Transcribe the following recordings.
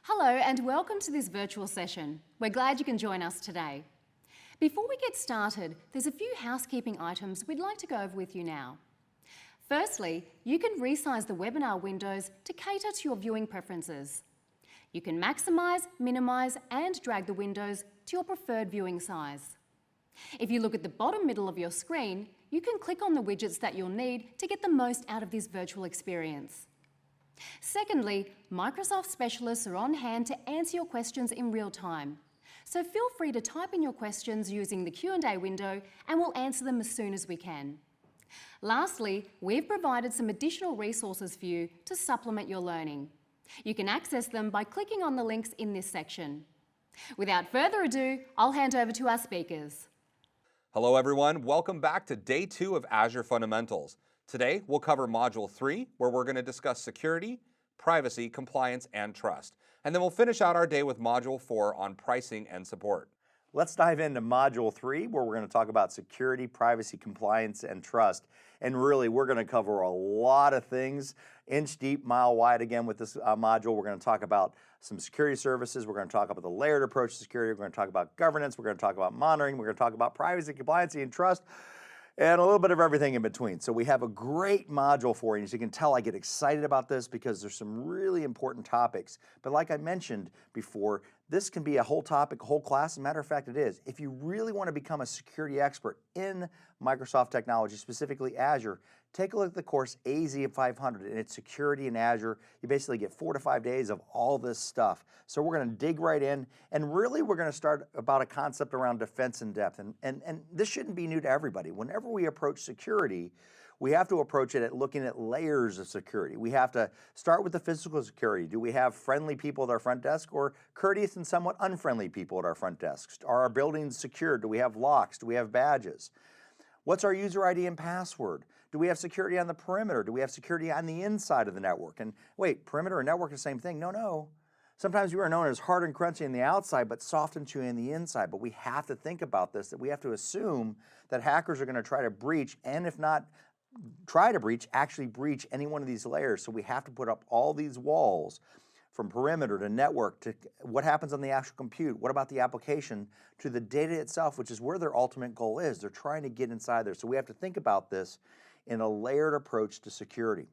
Hello and welcome to this virtual session. We're glad you can join us today. Before we get started, there's a few housekeeping items we'd like to go over with you now. Firstly, you can resize the webinar windows to cater to your viewing preferences. You can maximize, minimize and drag the windows to your preferred viewing size. If you look at the bottom middle of your screen, you can click on the widgets that you'll need to get the most out of this virtual experience. Secondly, Microsoft specialists are on hand to answer your questions in real time. So feel free to type in your questions using the Q&A window and we'll answer them as soon as we can. Lastly, we've provided some additional resources for you to supplement your learning. You can access them by clicking on the links in this section. Without further ado, I'll hand over to our speakers. Hello everyone, welcome back to day 2 of Azure Fundamentals. Today we'll cover Module 3, where we're going to discuss security, privacy, compliance, and trust. And then we'll finish out our day with Module 4 on pricing and support. Let's dive into Module 3, where we're going to talk about security, privacy, compliance, and trust. And really, we're going to cover a lot of things, inch deep, mile wide again with this module. We're going to talk about some security services. We're going to talk about the layered approach to security. We're going to talk about governance. We're going to talk about monitoring. We're going to talk about privacy, compliance, and trust, and a little bit of everything in between. So we have a great module for you. As you can tell, I get excited about this because there's some really important topics. But like I mentioned before, this can be a whole topic, a whole class. As a matter of fact, it is. If you really want to become a security expert in Microsoft technology, specifically Azure, take a look at the course AZ-900 and its security in Azure. You basically get 4 to 5 days of all this stuff. So we're going to dig right in, and really we're going to start about a concept around defense in depth. And this shouldn't be new to everybody. Whenever we approach security, we have to approach it at looking at layers of security. We have to start with the physical security. Do we have friendly people at our front desk or courteous and somewhat unfriendly people at our front desks? Are our buildings secure? Do we have locks? Do we have badges? What's our user ID and password? Do we have security on the perimeter? Do we have security on the inside of the network? And wait, perimeter and network are the same thing? No. Sometimes we are known as hard and crunchy on the outside, but soft and chewy on the inside. But we have to think about this, that we have to assume that hackers are going to try to breach, and if not try to breach, actually breach any one of these layers. So we have to put up all these walls from perimeter to network to what happens on the actual compute, what about the application, to the data itself, which is where their ultimate goal is. They're trying to get inside there. So we have to think about this in a layered approach to security.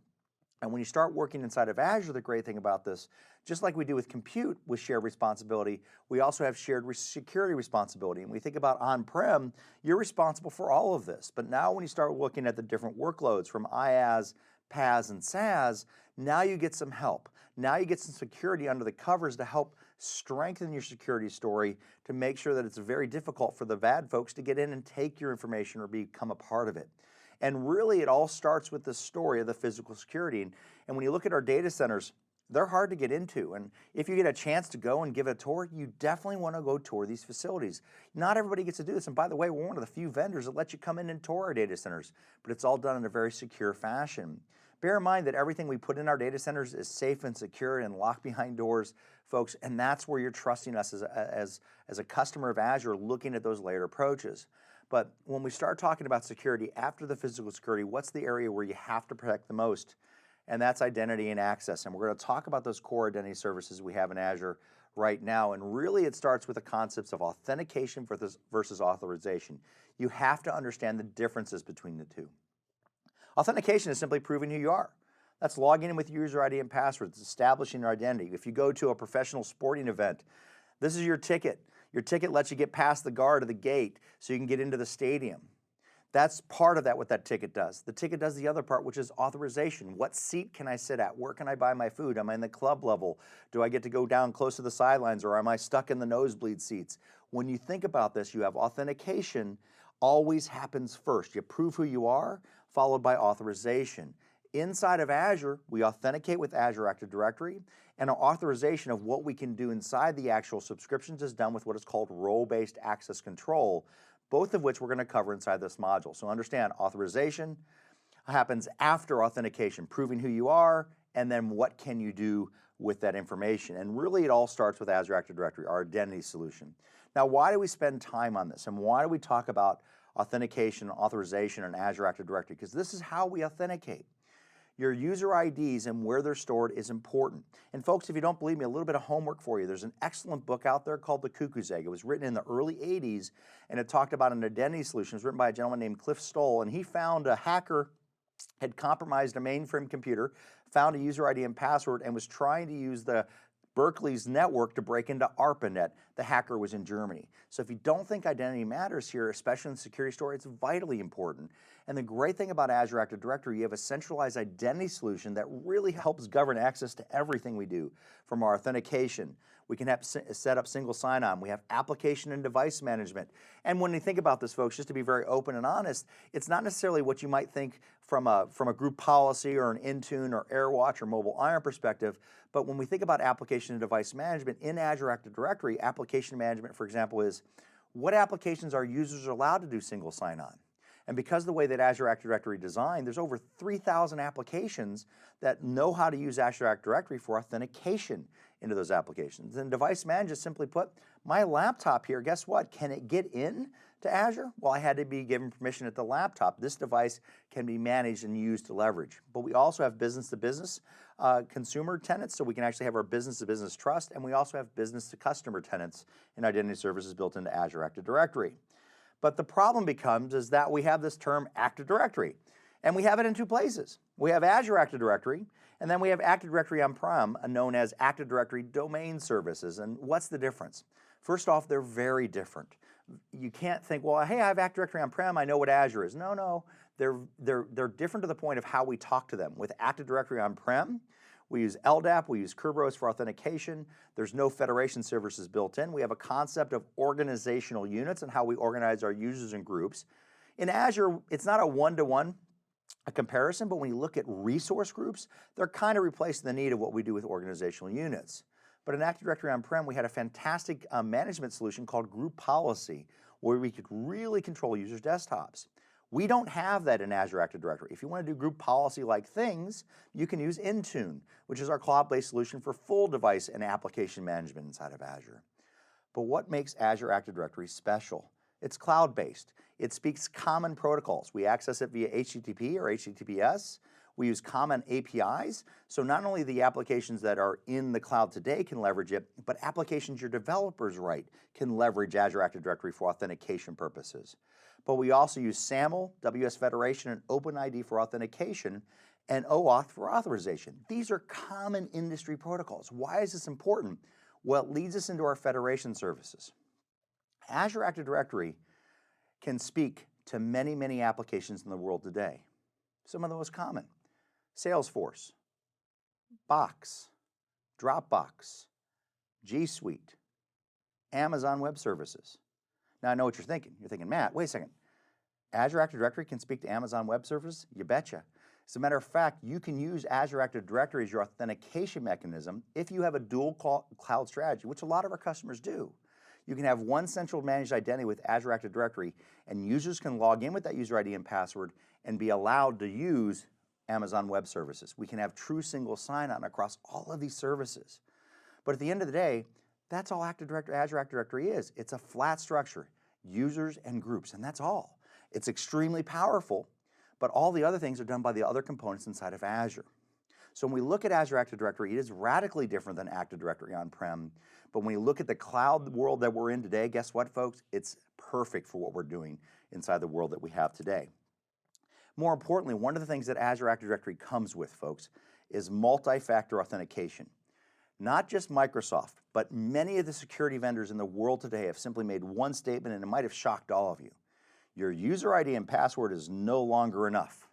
And when you start working inside of Azure, the great thing about this, just like we do with compute with shared responsibility, we also have shared security responsibility. And we think about on-prem, you're responsible for all of this. But now when you start looking at the different workloads from IaaS, PaaS, and SaaS, now you get some help. Now you get some security under the covers to help strengthen your security story to make sure that it's very difficult for the bad folks to get in and take your information or become a part of it. And really, it all starts with the story of the physical security. And when you look at our data centers, they're hard to get into. And if you get a chance to go and give a tour, you definitely want to go tour these facilities. Not everybody gets to do this. And by the way, we're one of the few vendors that let you come in and tour our data centers, but it's all done in a very secure fashion. Bear in mind that everything we put in our data centers is safe and secure and locked behind doors, folks, and that's where you're trusting us as a customer of Azure looking at those layered approaches. But when we start talking about security after the physical security, what's the area where you have to protect the most? And that's identity and access. And we're going to talk about those core identity services we have in Azure right now. And really it starts with the concepts of authentication versus authorization. You have to understand the differences between the two. Authentication is simply proving who you are. That's logging in with user ID and passwords, establishing your identity. If you go to a professional sporting event, this is your ticket. Your ticket lets you get past the guard of the gate so you can get into the stadium. That's part of that, what that ticket does. The ticket does the other part, which is authorization. What seat can I sit at? Where can I buy my food? Am I in the club level? Do I get to go down close to the sidelines, or am I stuck in the nosebleed seats? When you think about this, you have authentication always happens first. You prove who you are, followed by authorization. Inside of Azure, we authenticate with Azure Active Directory, and our authorization of what we can do inside the actual subscriptions is done with what is called role-based access control, both of which we're going to cover inside this module. So understand, authorization happens after authentication, proving who you are, and then what can you do with that information. And really it all starts with Azure Active Directory, our identity solution. Now, why do we spend time on this, and why do we talk about authentication, authorization, and Azure Active Directory? Because this is how we authenticate. Your user IDs and where they're stored is important. And folks, if you don't believe me, a little bit of homework for you. There's an excellent book out there called The Cuckoo's Egg. It was written in the early 80s, and it talked about an identity solution. It was written by a gentleman named Cliff Stoll, and he found a hacker had compromised a mainframe computer, found a user ID and password, and was trying to use the Berkeley's network to break into ARPANET. The hacker was in Germany. So if you don't think identity matters here, especially in the security story, it's vitally important. And the great thing about Azure Active Directory, you have a centralized identity solution that really helps govern access to everything we do, from our authentication. We can have set up single sign-on. We have application and device management. And when you think about this, folks, just to be very open and honest, it's not necessarily what you might think from a group policy or an Intune or AirWatch or Mobile Iron perspective. But when we think about application and device management in Azure Active Directory, application management, for example, is what applications are users allowed to do single sign-on? And because of the way that Azure Active Directory is designed, there's over 3,000 applications that know how to use Azure Active Directory for authentication into those applications. And device management, simply put, my laptop here, guess what? Can it get in to Azure? Well, I had to be given permission at the laptop. This device can be managed and used to leverage. But we also have business-to-business consumer tenants, so we can actually have our business-to-business trust, and we also have business-to-customer tenants and identity services built into Azure Active Directory. But the problem becomes is that we have this term Active Directory, and we have it in two places. We have Azure Active Directory, and then we have Active Directory on-prem, known as Active Directory Domain Services. And what's the difference? First off, they're very different. You can't think, well, hey, I have Active Directory on-prem, I know what Azure is. No, they're different to the point of how we talk to them. With Active Directory on-prem, we use LDAP, we use Kerberos for authentication. There's no federation services built in. We have a concept of organizational units and how we organize our users and groups. In Azure, it's not a one-to-one comparison, but when you look at resource groups, they're kind of replacing the need of what we do with organizational units. But in Active Directory on-prem, we had a fantastic management solution called Group Policy, where we could really control users' desktops. We don't have that in Azure Active Directory. If you want to do group policy-like things, you can use Intune, which is our cloud-based solution for full device and application management inside of Azure. But what makes Azure Active Directory special? It's cloud-based. It speaks common protocols. We access it via HTTP or HTTPS. We use common APIs, so not only the applications that are in the cloud today can leverage it, but applications your developers write can leverage Azure Active Directory for authentication purposes. But we also use SAML, WS Federation, and OpenID for authentication, and OAuth for authorization. These are common industry protocols. Why is this important? Well, it leads us into our federation services. Azure Active Directory can speak to many, many applications in the world today. Some of the most common: Salesforce, Box, Dropbox, G Suite, Amazon Web Services. Now I know what you're thinking. You're thinking, Matt, wait a second. Azure Active Directory can speak to Amazon Web Services? You betcha. As a matter of fact, you can use Azure Active Directory as your authentication mechanism if you have a dual cloud strategy, which a lot of our customers do. You can have one central managed identity with Azure Active Directory, and users can log in with that user ID and password and be allowed to use Amazon Web Services. We can have true single sign-on across all of these services. But at the end of the day, that's all Azure Active Directory is. It's a flat structure, users and groups, and that's all. It's extremely powerful, but all the other things are done by the other components inside of Azure. So when we look at Azure Active Directory, it is radically different than Active Directory on-prem. But when you look at the cloud world that we're in today, guess what, folks? It's perfect for what we're doing inside the world that we have today. More importantly, one of the things that Azure Active Directory comes with, folks, is multi-factor authentication. Not just Microsoft, but many of the security vendors in the world today have simply made one statement, and it might have shocked all of you. Your user ID and password is no longer enough.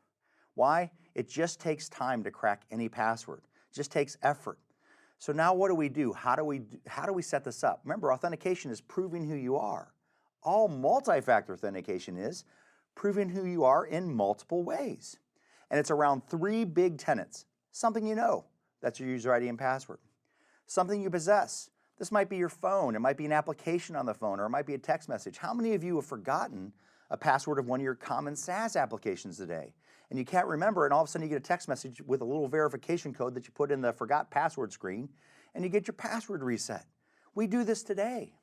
Why? It just takes time to crack any password. It just takes effort. So now what do? How do we set this up? Remember, authentication is proving who you are. All multi-factor authentication is proving who you are in multiple ways. And it's around three big tenets. Something you know, that's your user ID and password. Something you possess. This might be your phone, it might be an application on the phone, or it might be a text message. How many of you have forgotten a password of one of your common SaaS applications today? And you can't remember, and all of a sudden you get a text message with a little verification code that you put in the forgot password screen, and you get your password reset. We do this today.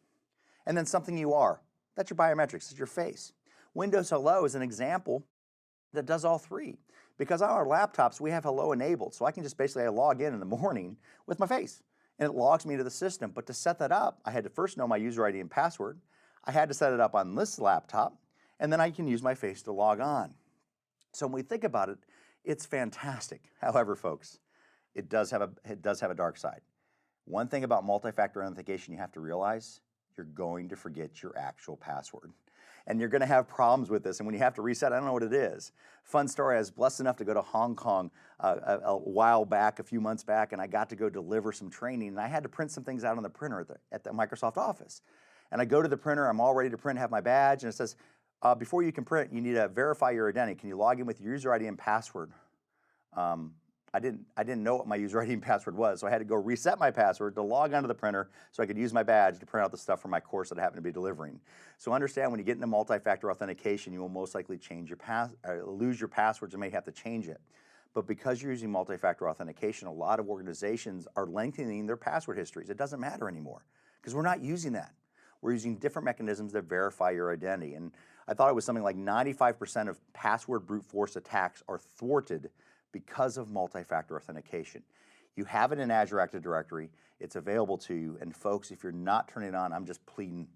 And then something you are. That's your biometrics, it's your face. Windows Hello is an example that does all three. Because on our laptops, we have hello enabled, so I can just basically log in the morning with my face, and it logs me to the system. But to set that up, I had to first know my user ID and password. I had to set it up on this laptop, and then I can use my face to log on. So when we think about it, it's fantastic. However, folks, it does have a dark side. One thing about multi-factor authentication you have to realize, you're going to forget your actual password. And you're going to have problems with this. And when you have to reset, I don't know what it is. Fun story, I was blessed enough to go to Hong Kong a while back, a few months back, and I got to go deliver some training. And I had to print some things out on the printer at the Microsoft office. And I go to the printer, I'm all ready to print, have my badge, and it says, before you can print, you need to verify your identity. Can you log in with your user ID and password? I didn't know what my user ID and password was, so I had to go reset my password to log onto the printer so I could use my badge to print out the stuff for my course that I happen to be delivering. So understand, when you get into multi-factor authentication, you will most likely change your lose your passwords and may have to change it. But because you're using multi-factor authentication, a lot of organizations are lengthening their password histories. It doesn't matter anymore because we're not using that. We're using different mechanisms that verify your identity. And I thought it was something like 95% of password brute force attacks are thwarted because of multi-factor authentication. You have it in Azure Active Directory, it's available to you, and folks, if you're not turning it on, I'm just pleading.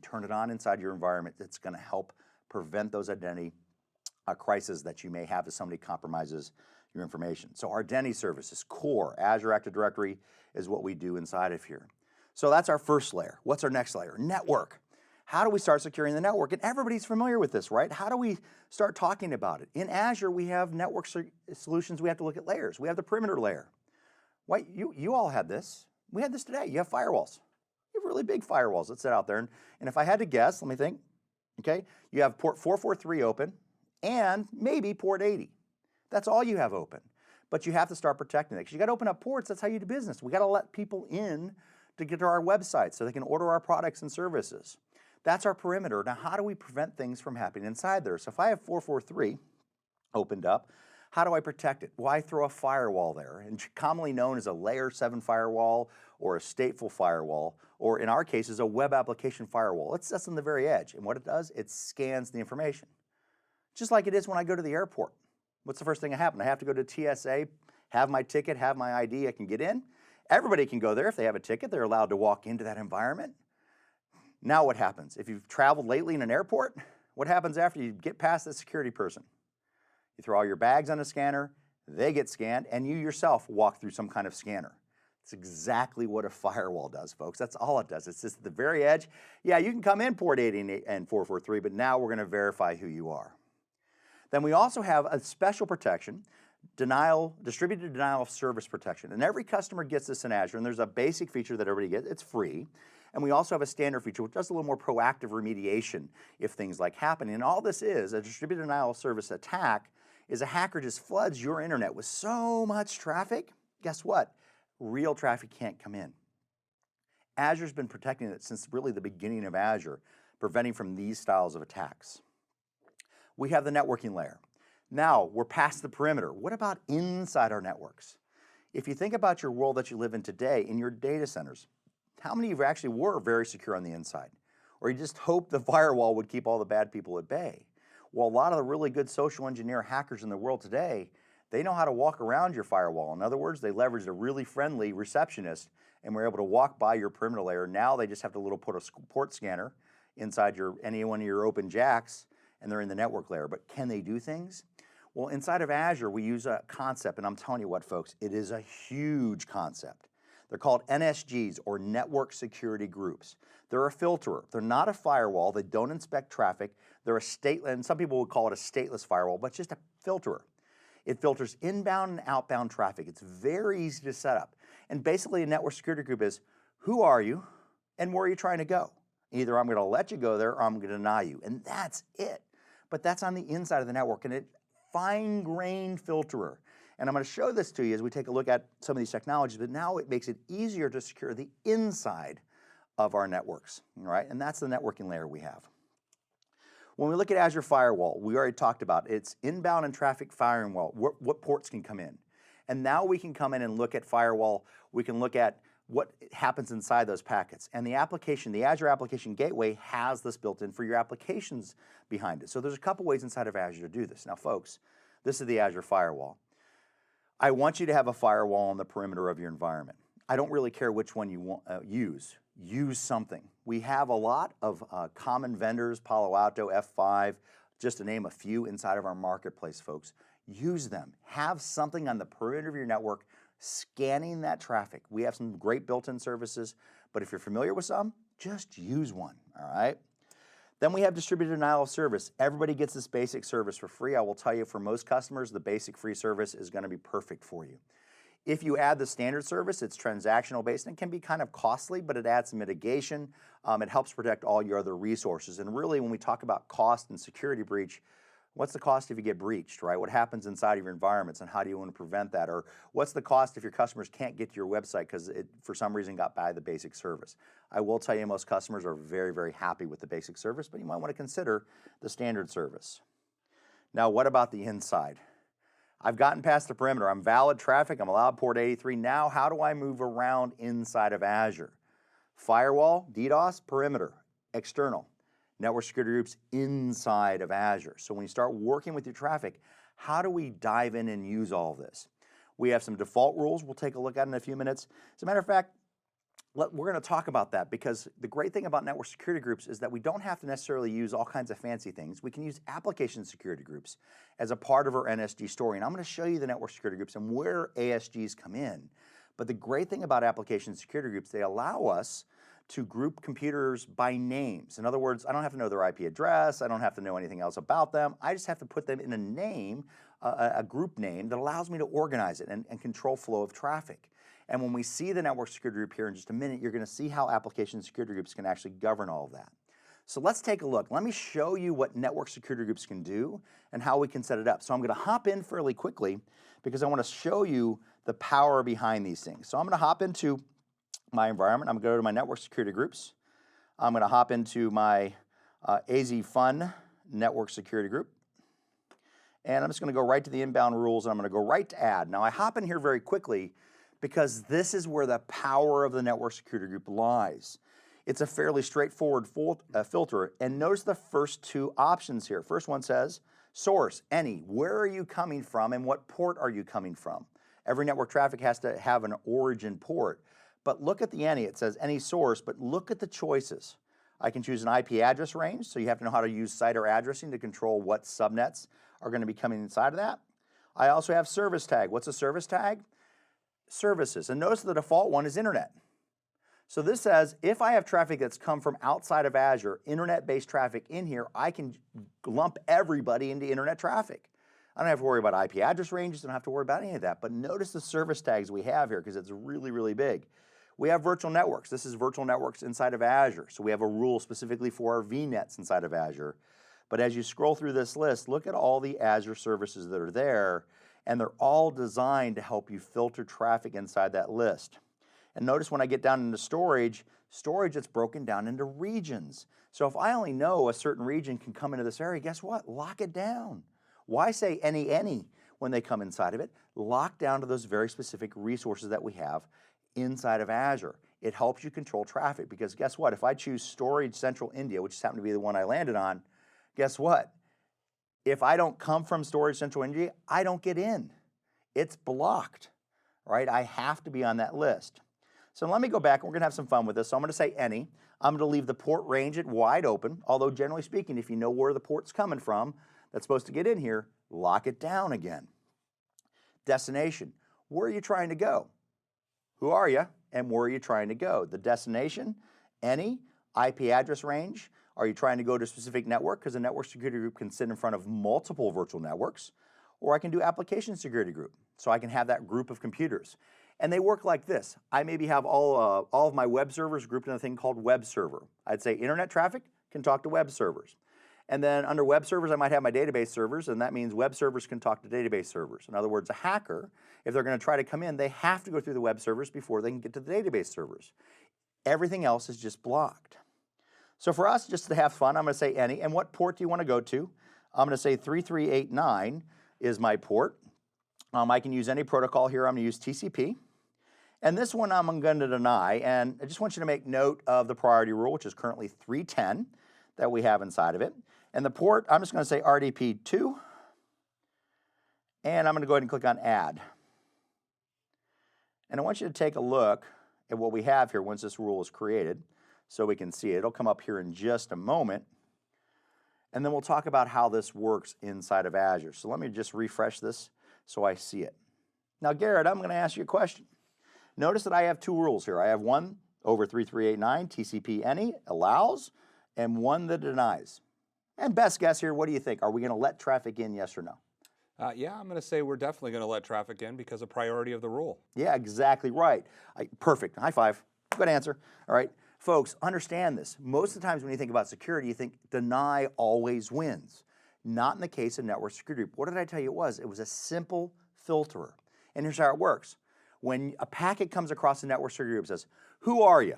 Turn it on inside your environment. It's gonna help prevent those identity crises that you may have if somebody compromises your information. So our identity services, core, Azure Active Directory is what we do inside of here. So that's our first layer. What's our next layer? Network. How do we start securing the network? And everybody's familiar with this, right? How do we start talking about it? In Azure, we have network solutions. We have to look at layers. We have the perimeter layer. Wait, you all had this. We had this today. You have firewalls. You have really big firewalls that sit out there. And if I had to guess, let me think, okay? You have port 443 open and maybe port 80. That's all you have open. But you have to start protecting it because you got to open up ports. That's how you do business. We got to let people in to get to our website so they can order our products and services. That's our perimeter. Now, how do we prevent things from happening inside there? So if I have 443 opened up, how do I protect it? Well, I throw a firewall there, and commonly known as a layer 7 firewall or a stateful firewall, or in our case, is a web application firewall. It's just on the very edge, and what it does, it scans the information. Just like it is when I go to the airport. What's the first thing that happens? I have to go to TSA, have my ticket, have my ID, I can get in. Everybody can go there. If they have a ticket, they're allowed to walk into that environment. Now what happens? If you've traveled lately in an airport, what happens after you get past the security person? You throw all your bags on a scanner, they get scanned, and you yourself walk through some kind of scanner. It's exactly what a firewall does, folks. That's all it does. It's just at the very edge. Yeah, you can come in port 80 and 443, but now we're going to verify who you are. Then we also have a special protection, distributed denial of service protection. And every customer gets this in Azure, and there's a basic feature that everybody gets. It's free. And we also have a standard feature which does a little more proactive remediation if things like happen. And all this is, a distributed denial of service attack, is a hacker just floods your internet with so much traffic. Guess what? Real traffic can't come in. Azure's been protecting it since really the beginning of Azure, preventing from these styles of attacks. We have the networking layer. Now, we're past the perimeter. What about inside our networks? If you think about your world that you live in today, in your data centers, how many of you actually were very secure on the inside? Or you just hoped the firewall would keep all the bad people at bay? Well, a lot of the really good social engineer hackers in the world today, they know how to walk around your firewall. In other words, they leveraged a really friendly receptionist and were able to walk by your perimeter layer. Now they just have to put a port scanner inside any one of your open jacks, and they're in the network layer. But can they do things? Well, inside of Azure, we use a concept, and I'm telling you what, folks, it is a huge concept. They're called NSGs, or Network Security Groups. They're a filterer. They're not a firewall. They don't inspect traffic. They're and some people would call it a stateless firewall, but just a filterer. It filters inbound and outbound traffic. It's very easy to set up. And basically, a network security group is, who are you and where are you trying to go? Either I'm going to let you go there or I'm going to deny you. And that's it. But that's on the inside of the network, and it's fine-grained filterer. And I'm going to show this to you as we take a look at some of these technologies, but now it makes it easier to secure the inside of our networks, all right? And that's the networking layer we have. When we look at Azure Firewall, we already talked about it's inbound and traffic firewall, what ports can come in. And now we can come in and look at firewall. We can look at what happens inside those packets. And the application, the Azure Application Gateway has this built in for your applications behind it. So there's a couple ways inside of Azure to do this. Now folks, this is the Azure Firewall. I want you to have a firewall on the perimeter of your environment. I don't really care which one you want, use. Use something. We have a lot of common vendors, Palo Alto, F5, just to name a few inside of our marketplace, folks. Use them. Have something on the perimeter of your network scanning that traffic. We have some great built-in services, but if you're familiar with some, just use one, all right? Then we have distributed denial of service. Everybody gets this basic service for free. I will tell you, for most customers, the basic free service is going to be perfect for you. If you add the standard service, it's transactional based and it can be kind of costly, but it adds some mitigation. It helps protect all your other resources. And really, when we talk about cost and security breach, what's the cost if you get breached, right? What happens inside of your environments and how do you want to prevent that? Or what's the cost if your customers can't get to your website because it, for some reason, got by the basic service? I will tell you, most customers are very, very happy with the basic service, but you might want to consider the standard service. Now, what about the inside? I've gotten past the perimeter. I'm valid traffic. I'm allowed port 83. Now, how do I move around inside of Azure? Firewall, DDoS, perimeter, external. Network security groups inside of Azure. So when you start working with your traffic, how do we dive in and use all of this? We have some default rules we'll take a look at in a few minutes. As a matter of fact, we're going to talk about that because the great thing about network security groups is that we don't have to necessarily use all kinds of fancy things. We can use application security groups as a part of our NSG story. And I'm going to show you the network security groups and where ASGs come in. But the great thing about application security groups, they allow us to group computers by names. In other words, I don't have to know their IP address. I don't have to know anything else about them. I just have to put them in a name, a group name that allows me to organize it and control flow of traffic. And when we see the network security group here in just a minute, you're going to see how application security groups can actually govern all of that. So let's take a look. Let me show you what network security groups can do and how we can set it up. So I'm going to hop in fairly quickly because I want to show you the power behind these things. So I'm going to hop into my environment. I'm going to go to my network security groups. I'm going to hop into my AZ-Fun network security group. And I'm just going to go right to the inbound rules, and I'm going to go right to add. Now I hop in here very quickly because this is where the power of the network security group lies. It's a fairly straightforward filter, and notice the first two options here. First one says source, any. Where are you coming from and what port are you coming from? Every network traffic has to have an origin port. But look at the any, it says any source, but look at the choices. I can choose an IP address range, so you have to know how to use site or addressing to control what subnets are going to be coming inside of that. I also have service tag. What's a service tag? Services. And notice the default one is internet. So this says if I have traffic that's come from outside of Azure, internet-based traffic in here, I can lump everybody into internet traffic. I don't have to worry about IP address ranges. I don't have to worry about any of that. But notice the service tags we have here because it's really, really big. We have virtual networks. This is virtual networks inside of Azure. So we have a rule specifically for our VNets inside of Azure. But as you scroll through this list, look at all the Azure services that are there, and they're all designed to help you filter traffic inside that list. And notice when I get down into storage, it's broken down into regions. So if I only know a certain region can come into this area, guess what? Lock it down. Why say any when they come inside of it? Lock down to those very specific resources that we have inside of Azure. It helps you control traffic because guess what? If I choose Storage Central India, which just happened to be the one I landed on, guess what? If I don't come from Storage Central India, I don't get in. It's blocked, right? I have to be on that list. So let me go back and we're going to have some fun with this. So I'm going to say any. I'm going to leave the port range at wide open, although generally speaking, if you know where the port's coming from that's supposed to get in here, lock it down again. Destination. Where are you trying to go? Who are you and where are you trying to go? The destination, any, IP address range. Are you trying to go to a specific network? Because a network security group can sit in front of multiple virtual networks. Or I can do application security group. So I can have that group of computers. And they work like this. I maybe have all of my web servers grouped in a thing called web server. I'd say internet traffic can talk to web servers. And then under web servers, I might have my database servers, and that means web servers can talk to database servers. In other words, a hacker, if they're going to try to come in, they have to go through the web servers before they can get to the database servers. Everything else is just blocked. So for us, just to have fun, I'm going to say any. And what port do you want to go to? I'm going to say 3389 is my port. I can use any protocol here. I'm going to use TCP. And this one I'm going to deny, and I just want you to make note of the priority rule, which is currently 310 that we have inside of it. And the port, I'm just going to say RDP2, and I'm going to go ahead and click on Add. And I want you to take a look at what we have here once this rule is created so we can see it. It'll come up here in just a moment. And then we'll talk about how this works inside of Azure. So let me just refresh this so I see it. Now, Garrett, I'm going to ask you a question. Notice that I have two rules here. I have one over 3389, TCP any, allows, and one that denies. And best guess here, what do you think? Are we going to let traffic in, yes or no? Yeah, I'm going to say we're definitely going to let traffic in because of priority of the rule. Yeah, exactly right. Perfect. High five. Good answer. All right. Folks, understand this. Most of the times when you think about security, you think deny always wins. Not in the case of network security. What did I tell you it was? It was a simple filterer. And here's how it works. When a packet comes across the network security group, it says, who are you?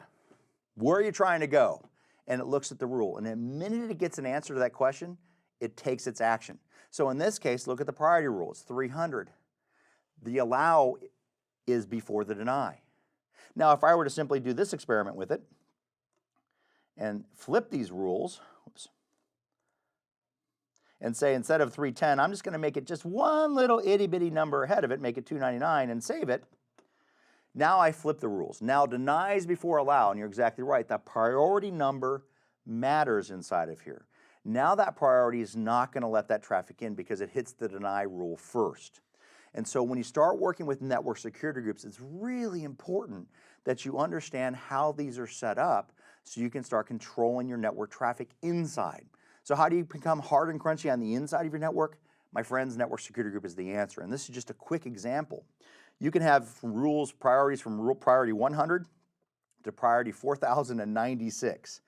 Where are you trying to go? And it looks at the rule. And the minute it gets an answer to that question, it takes its action. So in this case, look at the priority rule. It's 300. The allow is before the deny. Now, if I were to simply do this experiment with it and flip these rules, and say instead of 310, I'm just going to make it just one little itty-bitty number ahead of it, make it 299 and save it. Now I flip the rules. Now denies before allow, and you're exactly right. That priority number matters inside of here. Now that priority is not going to let that traffic in because it hits the deny rule first. And so when you start working with network security groups, it's really important that you understand how these are set up so you can start controlling your network traffic inside. So how do you become hard and crunchy on the inside of your network? My friends, network security group is the answer. And this is just a quick example. You can have rules, priorities from rule priority 100 to priority 4096.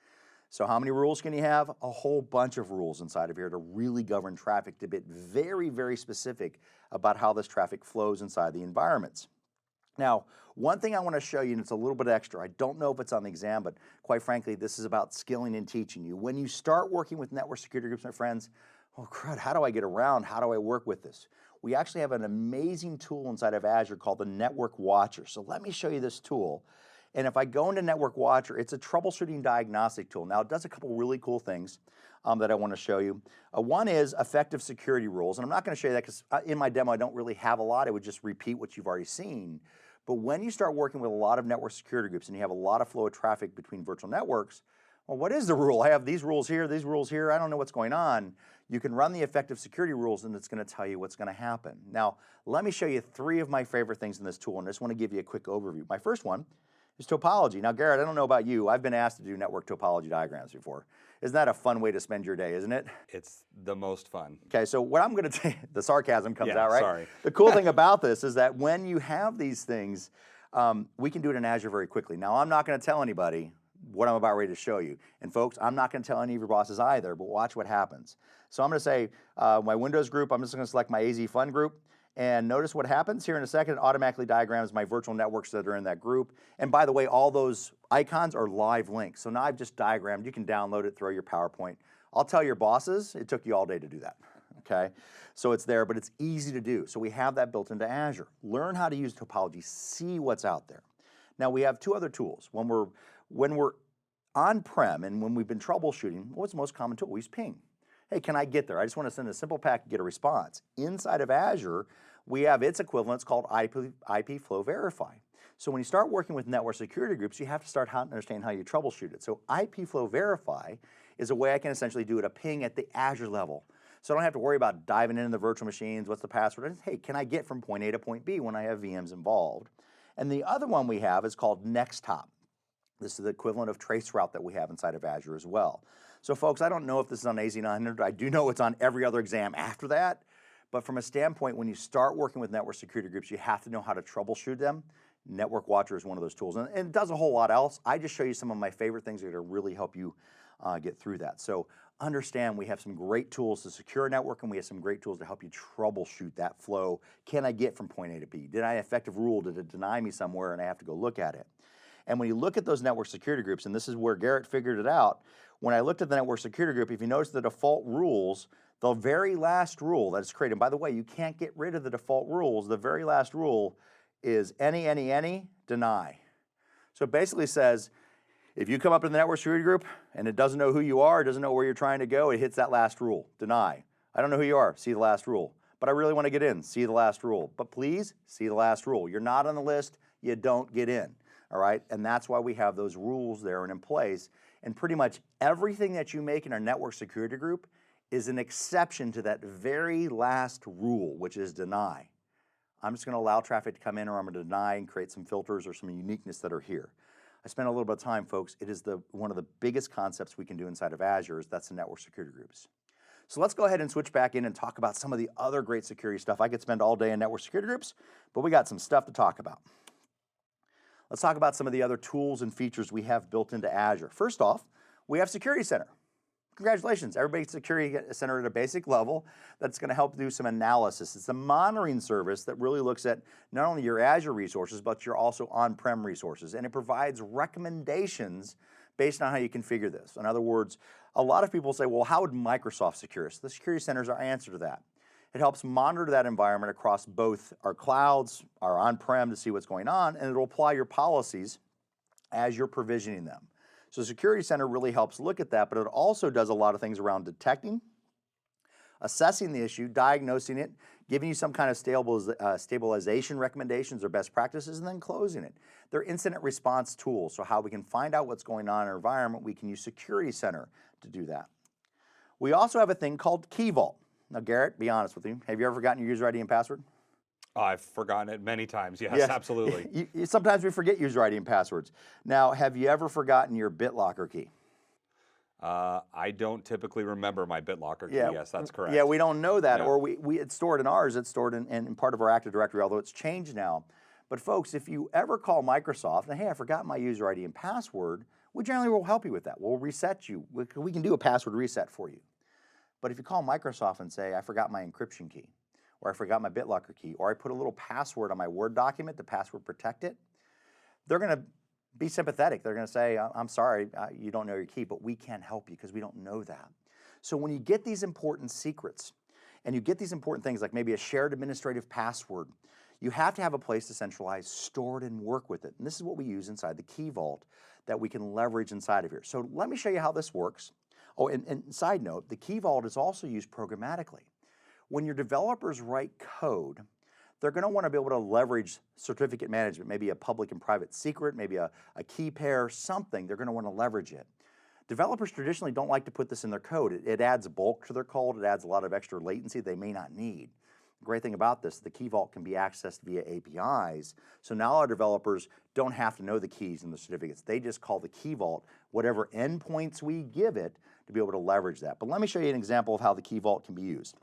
So how many rules can you have? A whole bunch of rules inside of here to really govern traffic, to be very, very specific about how this traffic flows inside the environments. Now, one thing I want to show you, and it's a little bit extra, I don't know if it's on the exam, but quite frankly, this is about skilling and teaching you. When you start working with network security groups, my friends, oh crud, how do I get around? How do I work with this? We actually have an amazing tool inside of Azure called the Network Watcher. So let me show you this tool. And if I go into Network Watcher, it's a troubleshooting diagnostic tool. Now, it does a couple really cool things that I want to show you. One is effective security rules. And I'm not going to show you that because in my demo, I don't really have a lot. I would just repeat what you've already seen. But when you start working with a lot of network security groups and you have a lot of flow of traffic between virtual networks, well, what is the rule? I have these rules here, I don't know what's going on. You can run the effective security rules and it's going to tell you what's going to happen. Now, let me show you three of my favorite things in this tool, and I just want to give you a quick overview. My first one is topology. Now, Garrett, I don't know about you. I've been asked to do network topology diagrams before. Isn't that a fun way to spend your day, isn't it? It's the most fun. Okay, so what I'm going to say, the sarcasm comes out, right? Sorry. The cool thing about this is that when you have these things, we can do it in Azure very quickly. Now, I'm not going to tell anybody what I'm about ready to show you. And folks, I'm not going to tell any of your bosses either, but watch what happens. So I'm going to say my Windows group, I'm just going to select my AZ Fund group. And notice what happens here in a second. It automatically diagrams my virtual networks that are in that group. And by the way, all those icons are live links. So now I've just diagrammed. You can download it, throw your PowerPoint. I'll tell your bosses, it took you all day to do that. Okay? So it's there, but it's easy to do. So we have that built into Azure. Learn how to use topology. See what's out there. Now we have two other tools. When we're on-prem and when we've been troubleshooting, what's the most common tool? We use ping. Hey, can I get there? I just want to send a simple packet, get a response. Inside of Azure, we have its equivalent. It's called IP Flow Verify. So when you start working with network security groups, you have to start to understand how you troubleshoot it. So IP Flow Verify is a way I can essentially do it, a ping at the Azure level. So I don't have to worry about diving into the virtual machines, what's the password? Hey, can I get from point A to point B when I have VMs involved? And the other one we have is called Nextop. This is the equivalent of Traceroute that we have inside of Azure as well. So folks, I don't know if this is on AZ-900. I do know it's on every other exam after that. But from a standpoint, when you start working with network security groups, you have to know how to troubleshoot them. Network Watcher is one of those tools. And it does a whole lot else. I just show you some of my favorite things that are really help you get through that. So understand we have some great tools to secure a network, and we have some great tools to help you troubleshoot that flow. Can I get from point A to B? Did I effective rule? Did it deny me somewhere and I have to go look at it? And when you look at those network security groups, and this is where Garrett figured it out, when I looked at the network security group, if you notice the default rules, the very last rule that is created, and by the way, you can't get rid of the default rules, the very last rule is any, deny. So it basically says, if you come up to the network security group and it doesn't know who you are, it doesn't know where you're trying to go, it hits that last rule, deny. I don't know who you are, see the last rule. But I really want to get in, see the last rule. But please, see the last rule. You're not on the list, you don't get in, all right? And that's why we have those rules there and in place. And pretty much everything that you make in our network security group is an exception to that very last rule, which is deny. I'm just going to allow traffic to come in, or I'm going to deny and create some filters or some uniqueness that are here. I spent a little bit of time, folks. It is one of the biggest concepts we can do inside of Azure, that's the network security groups. So let's go ahead and switch back in and talk about some of the other great security stuff. I could spend all day in network security groups, but we got some stuff to talk about. Let's talk about some of the other tools and features we have built into Azure. First off, we have Security Center. Congratulations, everybody's Security Center at a basic level that's going to help do some analysis. It's a monitoring service that really looks at not only your Azure resources, but your also on-prem resources, and it provides recommendations based on how you configure this. In other words, a lot of people say, well, how would Microsoft secure us? The Security Center is our answer to that. It helps monitor that environment across both our clouds, our on-prem to see what's going on, and it'll apply your policies as you're provisioning them. So Security Center really helps look at that, but it also does a lot of things around detecting, assessing the issue, diagnosing it, giving you some kind of stabilization recommendations or best practices, and then closing it. They're incident response tools, so how we can find out what's going on in our environment, we can use Security Center to do that. We also have a thing called Key Vault. Now, Garrett, be honest with you, have you ever forgotten your user ID and password? I've forgotten it many times, yes. Absolutely. Sometimes we forget user ID and passwords. Now, have you ever forgotten your BitLocker key? I don't typically remember my BitLocker key, yes, that's correct. Yeah, we don't know that, or it's stored in ours, it's stored in part of our Active Directory, although it's changed now. But folks, if you ever call Microsoft and, hey, I forgot my user ID and password, we generally will help you with that. We'll reset you. We can do a password reset for you. But if you call Microsoft and say, I forgot my encryption key, or I forgot my BitLocker key, or I put a little password on my Word document to password protect it, they're going to be sympathetic. They're going to say, I'm sorry, you don't know your key, but we can't help you because we don't know that. So when you get these important secrets, and you get these important things like maybe a shared administrative password, you have to have a place to centralize, store it, and work with it. And this is what we use inside the Key Vault that we can leverage inside of here. So let me show you how this works. Oh, and side note, the Key Vault is also used programmatically. When your developers write code, they're going to want to be able to leverage certificate management, maybe a public and private secret, maybe a key pair, something. They're going to want to leverage it. Developers traditionally don't like to put this in their code. It adds bulk to their code. It adds a lot of extra latency they may not need. The great thing about this, the Key Vault can be accessed via APIs. So now our developers don't have to know the keys and the certificates. They just call the Key Vault whatever endpoints we give it to be able to leverage that. But let me show you an example of how the Key Vault can be used.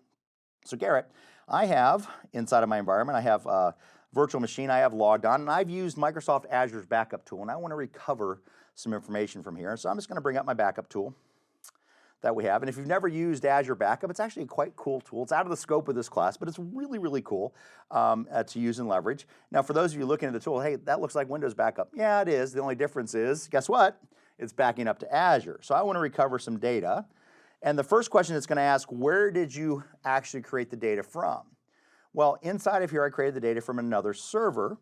So Garrett, I have, inside of my environment, I have a virtual machine I have logged on, and I've used Microsoft Azure's backup tool, and I want to recover some information from here. So I'm just going to bring up my backup tool that we have. And if you've never used Azure Backup, it's actually a quite cool tool. It's out of the scope of this class, but it's really, really cool to use and leverage. Now, for those of you looking at the tool, hey, that looks like Windows Backup. Yeah, it is. The only difference is, guess what? It's backing up to Azure. So I want to recover some data. And the first question it's going to ask, where did you actually create the data from? Well, inside of here, I created the data from another server.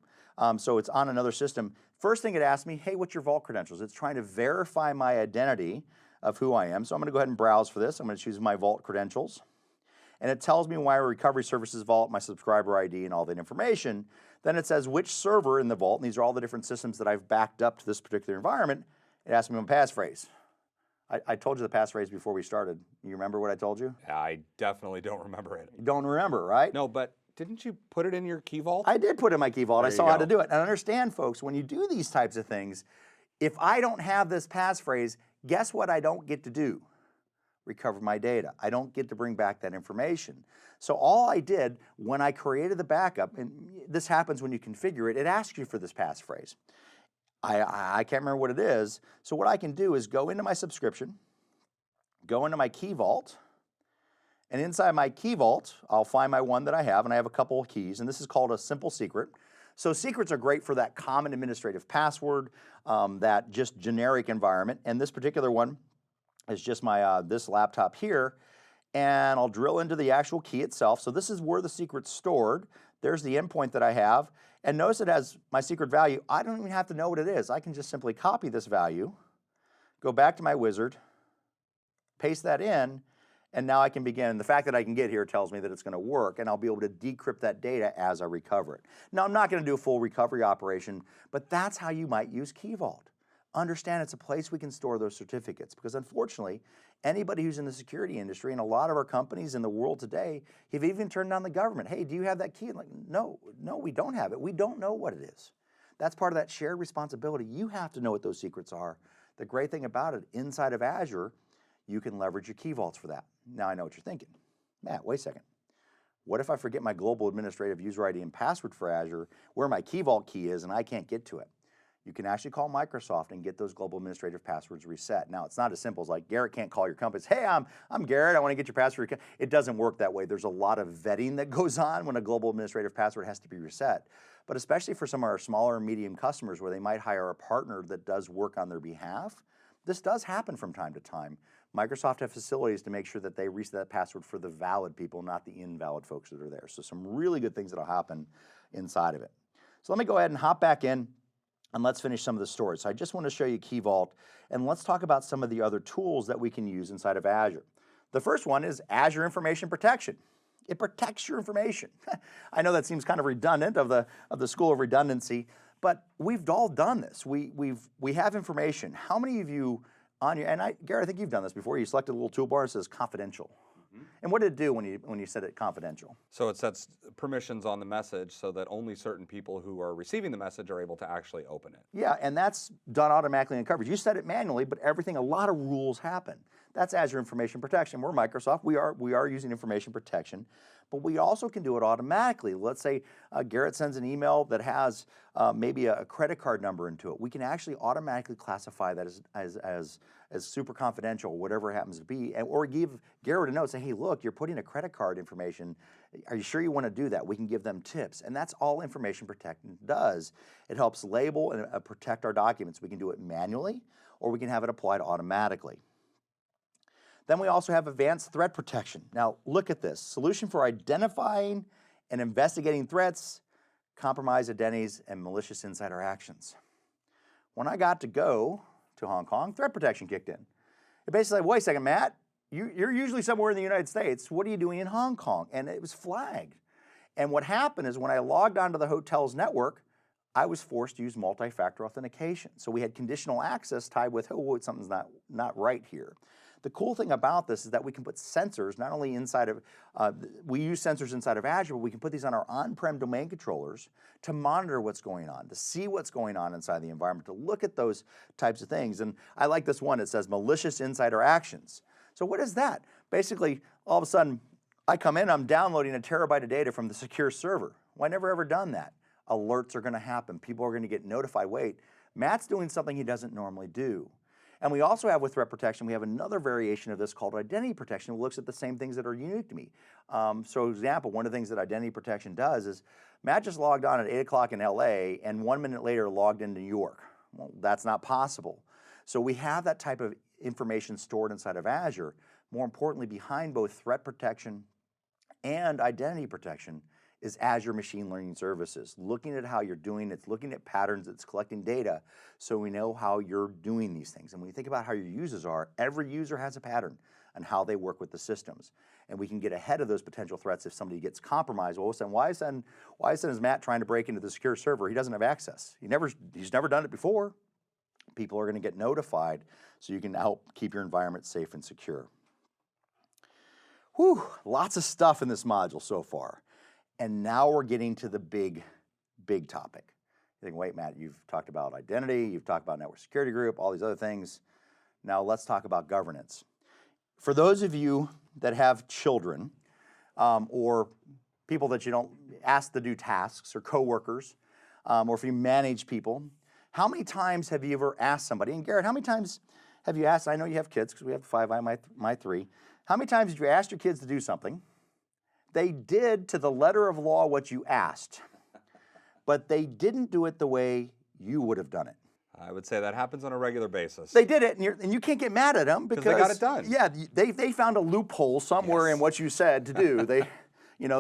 So it's on another system. First thing it asked me, hey, what's your vault credentials? It's trying to verify my identity of who I am. So I'm going to go ahead and browse for this. I'm going to choose my vault credentials. And it tells me my recovery services vault, my subscriber ID, and all that information. Then it says which server in the vault, and these are all the different systems that I've backed up to this particular environment. It asks me my passphrase. I told you the passphrase before we started. You remember what I told you? I definitely don't remember it. You don't remember, right? No, but didn't you put it in your Key Vault? I did put it in my Key Vault. I saw how to do it. And understand, folks, when you do these types of things, if I don't have this passphrase, guess what I don't get to do? Recover my data. I don't get to bring back that information. So all I did when I created the backup, and this happens when you configure it, it asks you for this passphrase. I can't remember what it is. So what I can do is go into my subscription, go into my Key Vault, and inside my Key Vault, I'll find my one that I have, and I have a couple of keys, and this is called a simple secret. So secrets are great for that common administrative password, that just generic environment, and this particular one is just my this laptop here, and I'll drill into the actual key itself. So this is where the secret's stored. There's the endpoint that I have. And notice it has my secret value. I don't even have to know what it is. I can just simply copy this value, go back to my wizard, paste that in, and now I can begin. The fact that I can get here tells me that it's going to work, and I'll be able to decrypt that data as I recover it. Now, I'm not going to do a full recovery operation, but that's how you might use Key Vault. Understand it's a place we can store those certificates, because unfortunately, anybody who's in the security industry, and a lot of our companies in the world today, have even turned down the government. Hey, do you have that key? Like, no, we don't have it. We don't know what it is. That's part of that shared responsibility. You have to know what those secrets are. The great thing about it, inside of Azure, you can leverage your Key Vaults for that. Now I know what you're thinking. Matt, wait a second. What if I forget my global administrative user ID and password for Azure, where my Key Vault key is, and I can't get to it? You can actually call Microsoft and get those global administrative passwords reset. Now, it's not as simple as like Garrett can't call your company and say, hey, I'm Garrett, I want to get your password. It doesn't work that way. There's a lot of vetting that goes on when a global administrative password has to be reset. But especially for some of our smaller and medium customers where they might hire a partner that does work on their behalf, this does happen from time to time. Microsoft have facilities to make sure that they reset that password for the valid people, not the invalid folks that are there. So some really good things that'll happen inside of it. So let me go ahead and hop back in and let's finish some of the stories. So I just want to show you Key Vault, and let's talk about some of the other tools that we can use inside of Azure. The first one is Azure Information Protection. It protects your information. I know that seems kind of redundant of the school of redundancy, but we've all done this. We have information. How many of you on your, and Gary, I think you've done this before, you selected a little toolbar that says confidential. And what did it do when you set it confidential? So it sets permissions on the message so that only certain people who are receiving the message are able to actually open it. Yeah, and that's done automatically in coverage. You set it manually, but a lot of rules happen. That's Azure Information Protection. We're Microsoft. We are using information protection, but we also can do it automatically. Let's say Garrett sends an email that has maybe a credit card number into it. We can actually automatically classify that as super confidential, whatever it happens to be, or give Garrett a note, say, hey, look, you're putting a credit card information. Are you sure you want to do that? We can give them tips, and that's all information protection does. It helps label and protect our documents. We can do it manually, or we can have it applied automatically. Then we also have advanced threat protection. Now look at this, solution for identifying and investigating threats, compromised identities, and malicious insider actions. When I got to go to Hong Kong, threat protection kicked in. It basically said, wait a second, Matt, you're usually somewhere in the United States. What are you doing in Hong Kong? And it was flagged. And what happened is when I logged onto the hotel's network, I was forced to use multi-factor authentication. So we had conditional access tied with, oh, something's not right here. The cool thing about this is that we can put sensors, not only inside of, we use sensors inside of Azure, but we can put these on our on-prem domain controllers to monitor what's going on, to see what's going on inside the environment, to look at those types of things. And I like this one, it says malicious insider actions. So what is that? Basically, all of a sudden, I come in, I'm downloading a terabyte of data from the secure server. Well, I never ever done that. Alerts are gonna happen. People are gonna get notified, wait, Matt's doing something he doesn't normally do. And we also have with threat protection, we have another variation of this called identity protection. It looks at the same things that are unique to me. So for example, one of the things that identity protection does is Matt just logged on at 8 o'clock in LA and 1 minute later logged into New York. Well, that's not possible. So we have that type of information stored inside of Azure. More importantly, behind both threat protection and identity protection is Azure Machine Learning Services. Looking at how you're doing, it's looking at patterns, it's collecting data, so we know how you're doing these things. And when you think about how your users are, every user has a pattern on how they work with the systems. And we can get ahead of those potential threats if somebody gets compromised. Well, why is Matt trying to break into the secure server? He doesn't have access. He's never done it before. People are gonna get notified, so you can help keep your environment safe and secure. Whew, lots of stuff in this module so far. And now we're getting to the big topic. You think, wait, Matt, you've talked about identity, you've talked about network security group, all these other things. Now let's talk about governance. For those of you that have children or people that you don't ask to do tasks or coworkers, or if you manage people, how many times have you ever asked somebody, and Garrett, how many times have you asked, I know you have kids because we have 5, my 3, how many times did you ask your kids to do something? They did to the letter of law what you asked, but they didn't do it the way you would have done it. I would say that happens on a regular basis. They did it, and you can't get mad at them because they got it done. Yeah, they found a loophole somewhere in what you said to do. They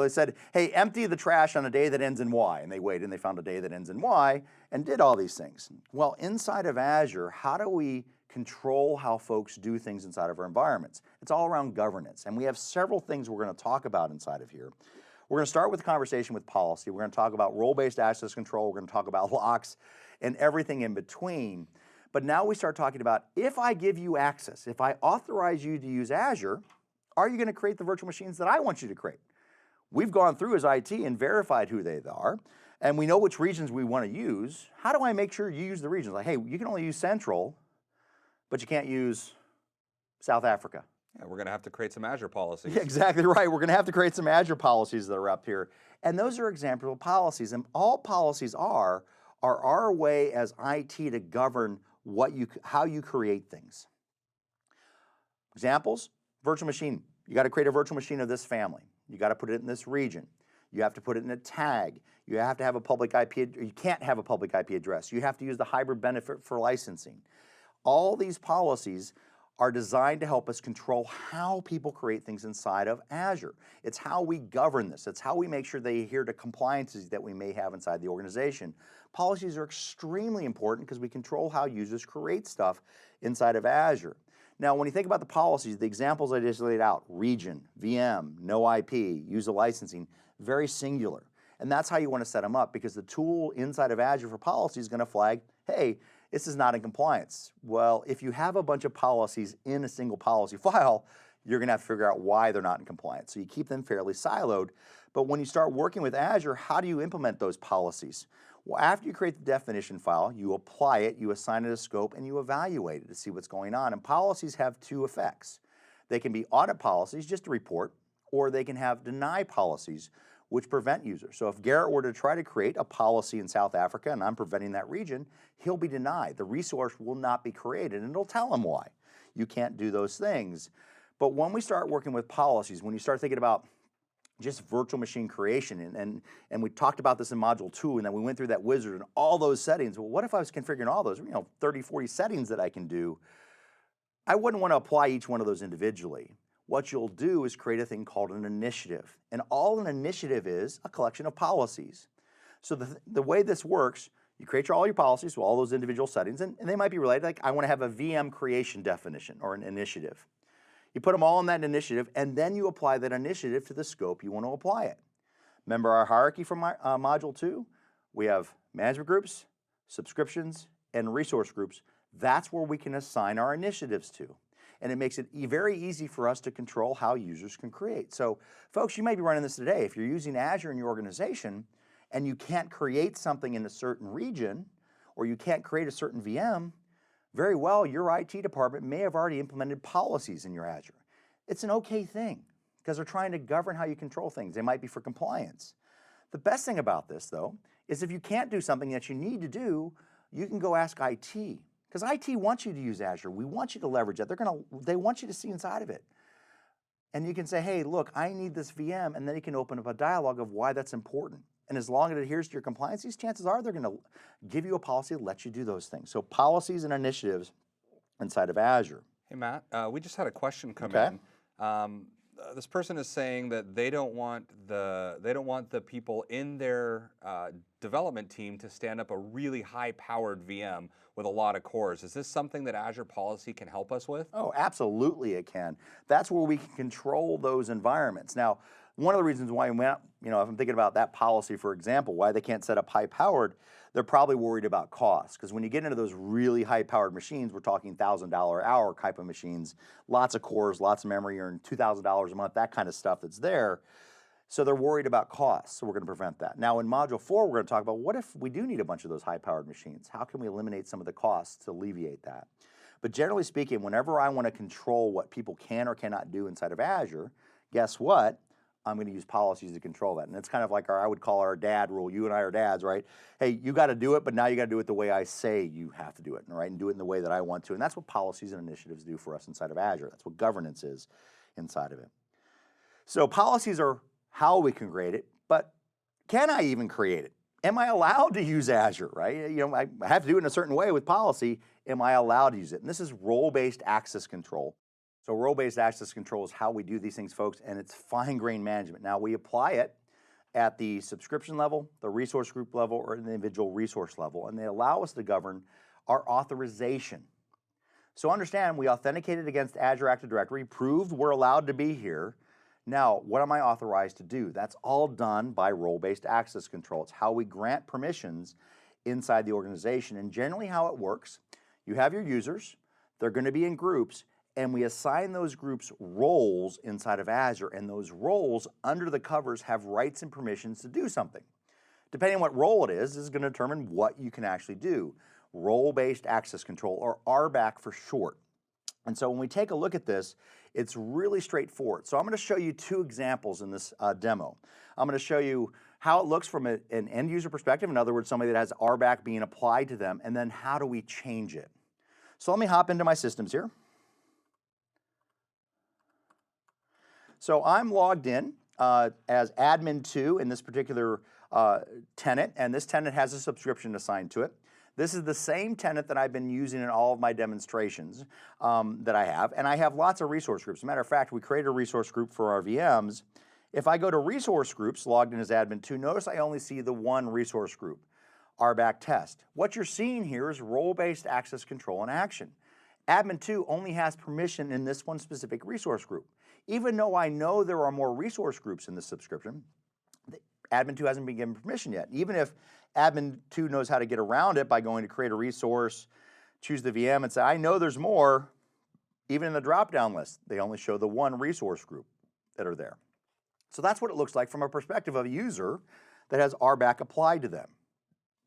said, hey, empty the trash on a day that ends in Y, and they waited and they found a day that ends in Y and did all these things. Well, inside of Azure, how do we control how folks do things inside of our environments? It's all around governance, and we have several things we're going to talk about inside of here. We're going to start with a conversation with policy. We're going to talk about role-based access control. We're going to talk about locks and everything in between. But now we start talking about, if I give you access, if I authorize you to use Azure, are you going to create the virtual machines that I want you to create? We've gone through as IT and verified who they are, and we know which regions we want to use. How do I make sure you use the regions? Like, hey, you can only use Central, but you can't use South Africa. Yeah, we're going to have to create some Azure policies. Yeah, exactly right. We're going to have to create some Azure policies that are up here. And those are examples of policies. And all policies are our way as IT to govern how you create things. Examples, virtual machine. You got to create a virtual machine of this family. You got to put it in this region. You have to put it in a tag. You have to have a public IP, you can't have a public IP address. You have to use the hybrid benefit for licensing. All these policies are designed to help us control how people create things inside of Azure. It's how we govern this. It's how we make sure they adhere to compliances that we may have inside the organization. Policies are extremely important because we control how users create stuff inside of Azure. Now, when you think about the policies, the examples I just laid out, region, VM, no IP, user licensing, very singular. And that's how you want to set them up, because the tool inside of Azure for policy is going to flag, hey, this is not in compliance. Well, if you have a bunch of policies in a single policy file, you're going to have to figure out why they're not in compliance. So you keep them fairly siloed. But when you start working with Azure, how do you implement those policies? Well, after you create the definition file, you apply it, you assign it a scope, and you evaluate it to see what's going on. And policies have two effects. They can be audit policies, just a report, or they can have deny policies, which prevent users. So if Garrett were to try to create a policy in South Africa and I'm preventing that region, he'll be denied. The resource will not be created, and it'll tell him why. You can't do those things. But when we start working with policies, when you start thinking about just virtual machine creation, and we talked about this in Module 2, and then we went through that wizard and all those settings. Well, what if I was configuring all those, 30, 40 settings that I can do? I wouldn't want to apply each one of those individually. What you'll do is create a thing called an initiative. And all an initiative is a collection of policies. So the way this works, you create all your policies, so all those individual settings, and they might be related. Like, I want to have a VM creation definition or an initiative. You put them all in that initiative, and then you apply that initiative to the scope you want to apply it. Remember our hierarchy from Module 2? We have management groups, subscriptions, and resource groups. That's where we can assign our initiatives to. And it makes it very easy for us to control how users can create. So folks, you might be running this today. If you're using Azure in your organization and you can't create something in a certain region, or you can't create a certain VM, very well, your IT department may have already implemented policies in your Azure. It's an okay thing, because they're trying to govern how you control things. They might be for compliance. The best thing about this, though, is if you can't do something that you need to do, you can go ask IT. Because IT wants you to use Azure. We want you to leverage it. They want you to see inside of it. And you can say, hey, look, I need this VM, and then you can open up a dialogue of why that's important. And as long as it adheres to your compliance, these chances are they're going to give you a policy that lets you do those things. So policies and initiatives inside of Azure. Hey, Matt, we just had a question come in. This person is saying that they don't want the people in their development team to stand up a really high-powered VM with a lot of cores. Is this something that Azure Policy can help us with? Oh, absolutely it can. That's where we can control those environments. Now, one of the reasons why, if I'm thinking about that policy, for example, why they can't set up high-powered, they're probably worried about cost. Because when you get into those really high-powered machines, we're talking $1,000 hour type of machines, lots of cores, lots of memory, earn $2,000 a month, that kind of stuff that's there. So they're worried about costs, so we're going to prevent that. Now in Module 4, we're going to talk about what if we do need a bunch of those high-powered machines? How can we eliminate some of the costs to alleviate that? But generally speaking, whenever I want to control what people can or cannot do inside of Azure, guess what? I'm going to use policies to control that. And it's kind of like I would call our dad rule. You and I are dads, right? Hey, you got to do it, but now you got to do it the way I say you have to do it, right? And do it in the way that I want to. And that's what policies and initiatives do for us inside of Azure. That's what governance is inside of it. So policies are how we can create it, but can I even create it? am I allowed to use Azure, right? I have to do it in a certain way with policy. Am I allowed to use it? And this is role-based access control. So role-based access control is how we do these things, folks, and it's fine-grained management. Now, we apply it at the subscription level, the resource group level, or the individual resource level, and they allow us to govern our authorization. So understand, we authenticated against Azure Active Directory, proved we're allowed to be here. Now, what am I authorized to do? That's all done by role-based access control. It's how we grant permissions inside the organization, and generally how it works, you have your users, they're going to be in groups, and we assign those groups roles inside of Azure, and those roles under the covers have rights and permissions to do something. Depending on what role it is going to determine what you can actually do. Role-based access control, or RBAC for short. And so when we take a look at this, it's really straightforward. So I'm going to show you two examples in this demo. I'm going to show you how it looks from an end user perspective, in other words, somebody that has RBAC being applied to them, and then how do we change it. So let me hop into my systems here. So I'm logged in as admin 2 in this particular tenant, and this tenant has a subscription assigned to it. This is the same tenant that I've been using in all of my demonstrations that I have, and I have lots of resource groups. As a matter of fact, we created a resource group for our VMs. If I go to resource groups, logged in as admin 2, notice I only see the one resource group, RBAC test. What you're seeing here is role-based access control in action. Admin 2 only has permission in this one specific resource group. Even though I know there are more resource groups in this subscription, admin 2 hasn't been given permission yet. Even if admin 2 knows how to get around it by going to create a resource, choose the VM, and say, I know there's more, even in the drop-down list, they only show the one resource group that are there. So that's what it looks like from a perspective of a user that has RBAC applied to them.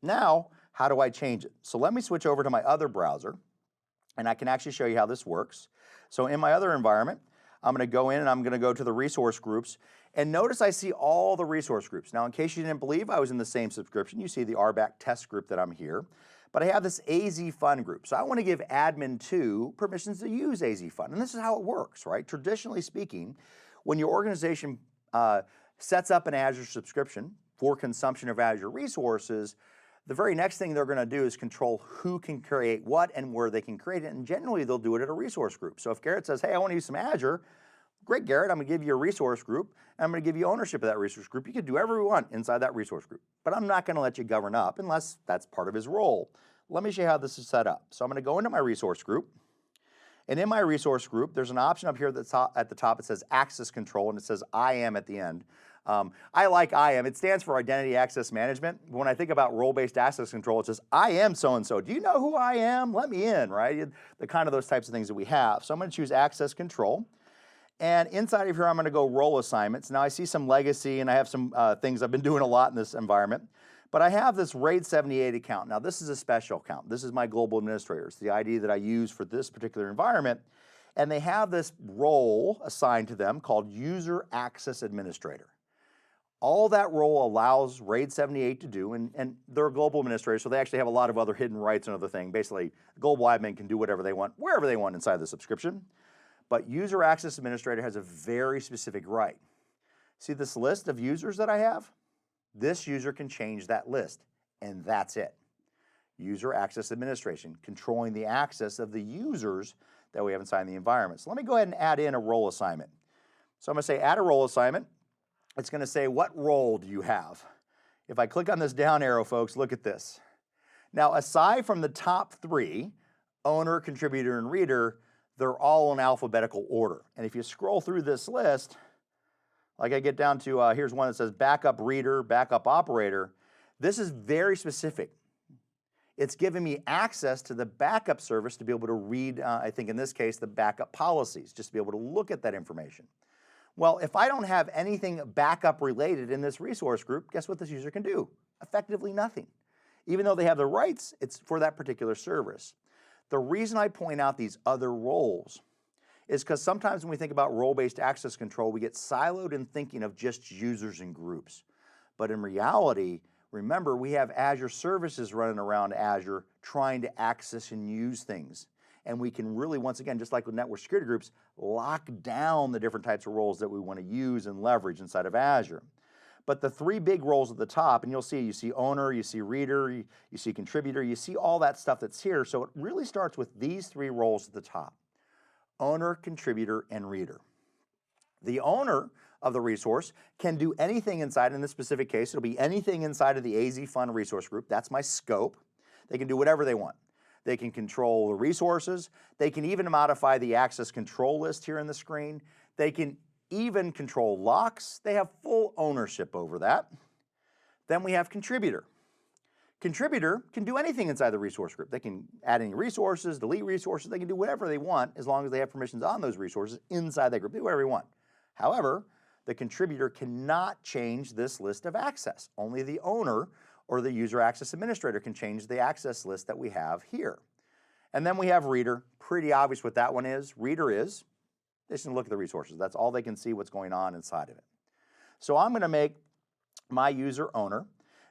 Now, how do I change it? So let me switch over to my other browser, and I can actually show you how this works. So in my other environment, I'm going to go in and I'm going to go to the resource groups, and notice I see all the resource groups. Now, in case you didn't believe I was in the same subscription, you see the RBAC test group that I'm here, but I have this AZ Fund group. So I want to give admin 2 permissions to use AZ Fund, and this is how it works, right? Traditionally speaking, when your organization sets up an Azure subscription for consumption of Azure resources, the very next thing they're going to do is control who can create what and where they can create it, and generally they'll do it at a resource group. So if Garrett says, hey, I want to use some Azure, great, Garrett, I'm going to give you a resource group, and I'm going to give you ownership of that resource group. You can do whatever you want inside that resource group, but I'm not going to let you govern up unless that's part of his role. Let me show you how this is set up. So I'm going to go into my resource group, and in my resource group, there's an option up here at the top. It says access control, and it says IAM at the end. I like IAM. It stands for Identity Access Management. When I think about role-based access control, it says, I am so-and-so. Do you know who I am? Let me in, right? The kind of those types of things that we have. So I'm going to choose access control. And inside of here, I'm going to go role assignments. Now I see some legacy, and I have some things I've been doing a lot in this environment. But I have this RAID 78 account. Now this is a special account. This is my global administrator. It's the ID that I use for this particular environment. And they have this role assigned to them called User Access Administrator. All that role allows RAID 78 to do, and they're a global administrator, so they actually have a lot of other hidden rights and other things. Basically, global admin can do whatever they want, wherever they want inside the subscription. But User Access Administrator has a very specific right. See this list of users that I have? This user can change that list, and that's it. User Access Administration, controlling the access of the users that we have inside the environment. So let me go ahead and add in a role assignment. So I'm going to say add a role assignment. It's going to say, what role do you have? If I click on this down arrow, folks, look at this. Now, aside from the top 3, owner, contributor, and reader, they're all in alphabetical order. And if you scroll through this list, like I get down to, here's one that says backup reader, backup operator. This is very specific. It's giving me access to the backup service to be able to read, I think in this case, the backup policies, just to be able to look at that information. Well, if I don't have anything backup related in this resource group, guess what this user can do? Effectively nothing. Even though they have the rights, it's for that particular service. The reason I point out these other roles is because sometimes when we think about role-based access control, we get siloed in thinking of just users and groups. But in reality, remember, we have Azure services running around Azure trying to access and use things. And we can really, once again, just like with network security groups, lock down the different types of roles that we want to use and leverage inside of Azure. But the three big roles at the top, and you see owner, you see reader, you see contributor, you see all that stuff that's here. So it really starts with these three roles at the top: owner, contributor, and reader. The owner of the resource can do anything inside. In this specific case, it'll be anything inside of the AZ Fund resource group. That's my scope. They can do whatever they want. They can control the resources. They can even modify the access control list here in the screen. They can even control locks. They have full ownership over that. Then we have contributor. Contributor can do anything inside the resource group. They can add any resources, delete resources. They can do whatever they want as long as they have permissions on those resources inside that group. Do whatever they want. However, the contributor cannot change this list of access. Only the owner or the user access administrator can change the access list that we have here. And then we have reader. Pretty obvious what that one is. Reader is, they just look at the resources. That's all they can see, what's going on inside of it. So I'm going to make my user owner.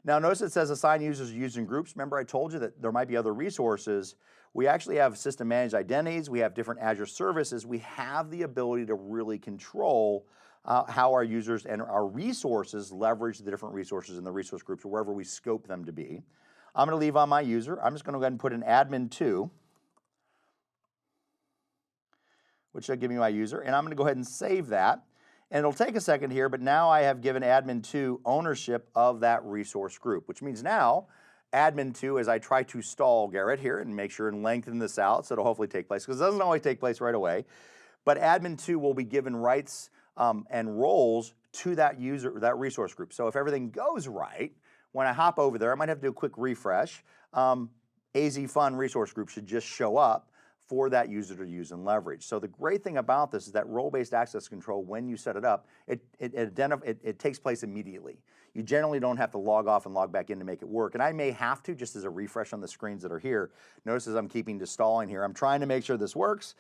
Now notice it says assign users to using groups. Remember I told you that there might be other resources. We actually have system managed identities. We have different Azure services. We have the ability to really control how our users and our resources leverage the different resources in the resource groups or wherever we scope them to be. I'm going to leave on my user. I'm just going to go ahead and put an admin2, which will give me my user, and I'm going to go ahead and save that. And it'll take a second here, but now I have given admin2 ownership of that resource group, which means now admin2, as I try to stall Garrett here and make sure and lengthen this out so it'll hopefully take place, because it doesn't always take place right away, but admin2 will be given rights and roles to that user, that resource group. So if everything goes right, when I hop over there, I might have to do a quick refresh. AZ Fund resource group should just show up for that user to use and leverage. So the great thing about this is that role-based access control, when you set it up, it takes place immediately. You generally don't have to log off and log back in to make it work. And I may have to, just as a refresh on the screens that are here. Notice as I'm keeping to stalling here, I'm trying to make sure this works.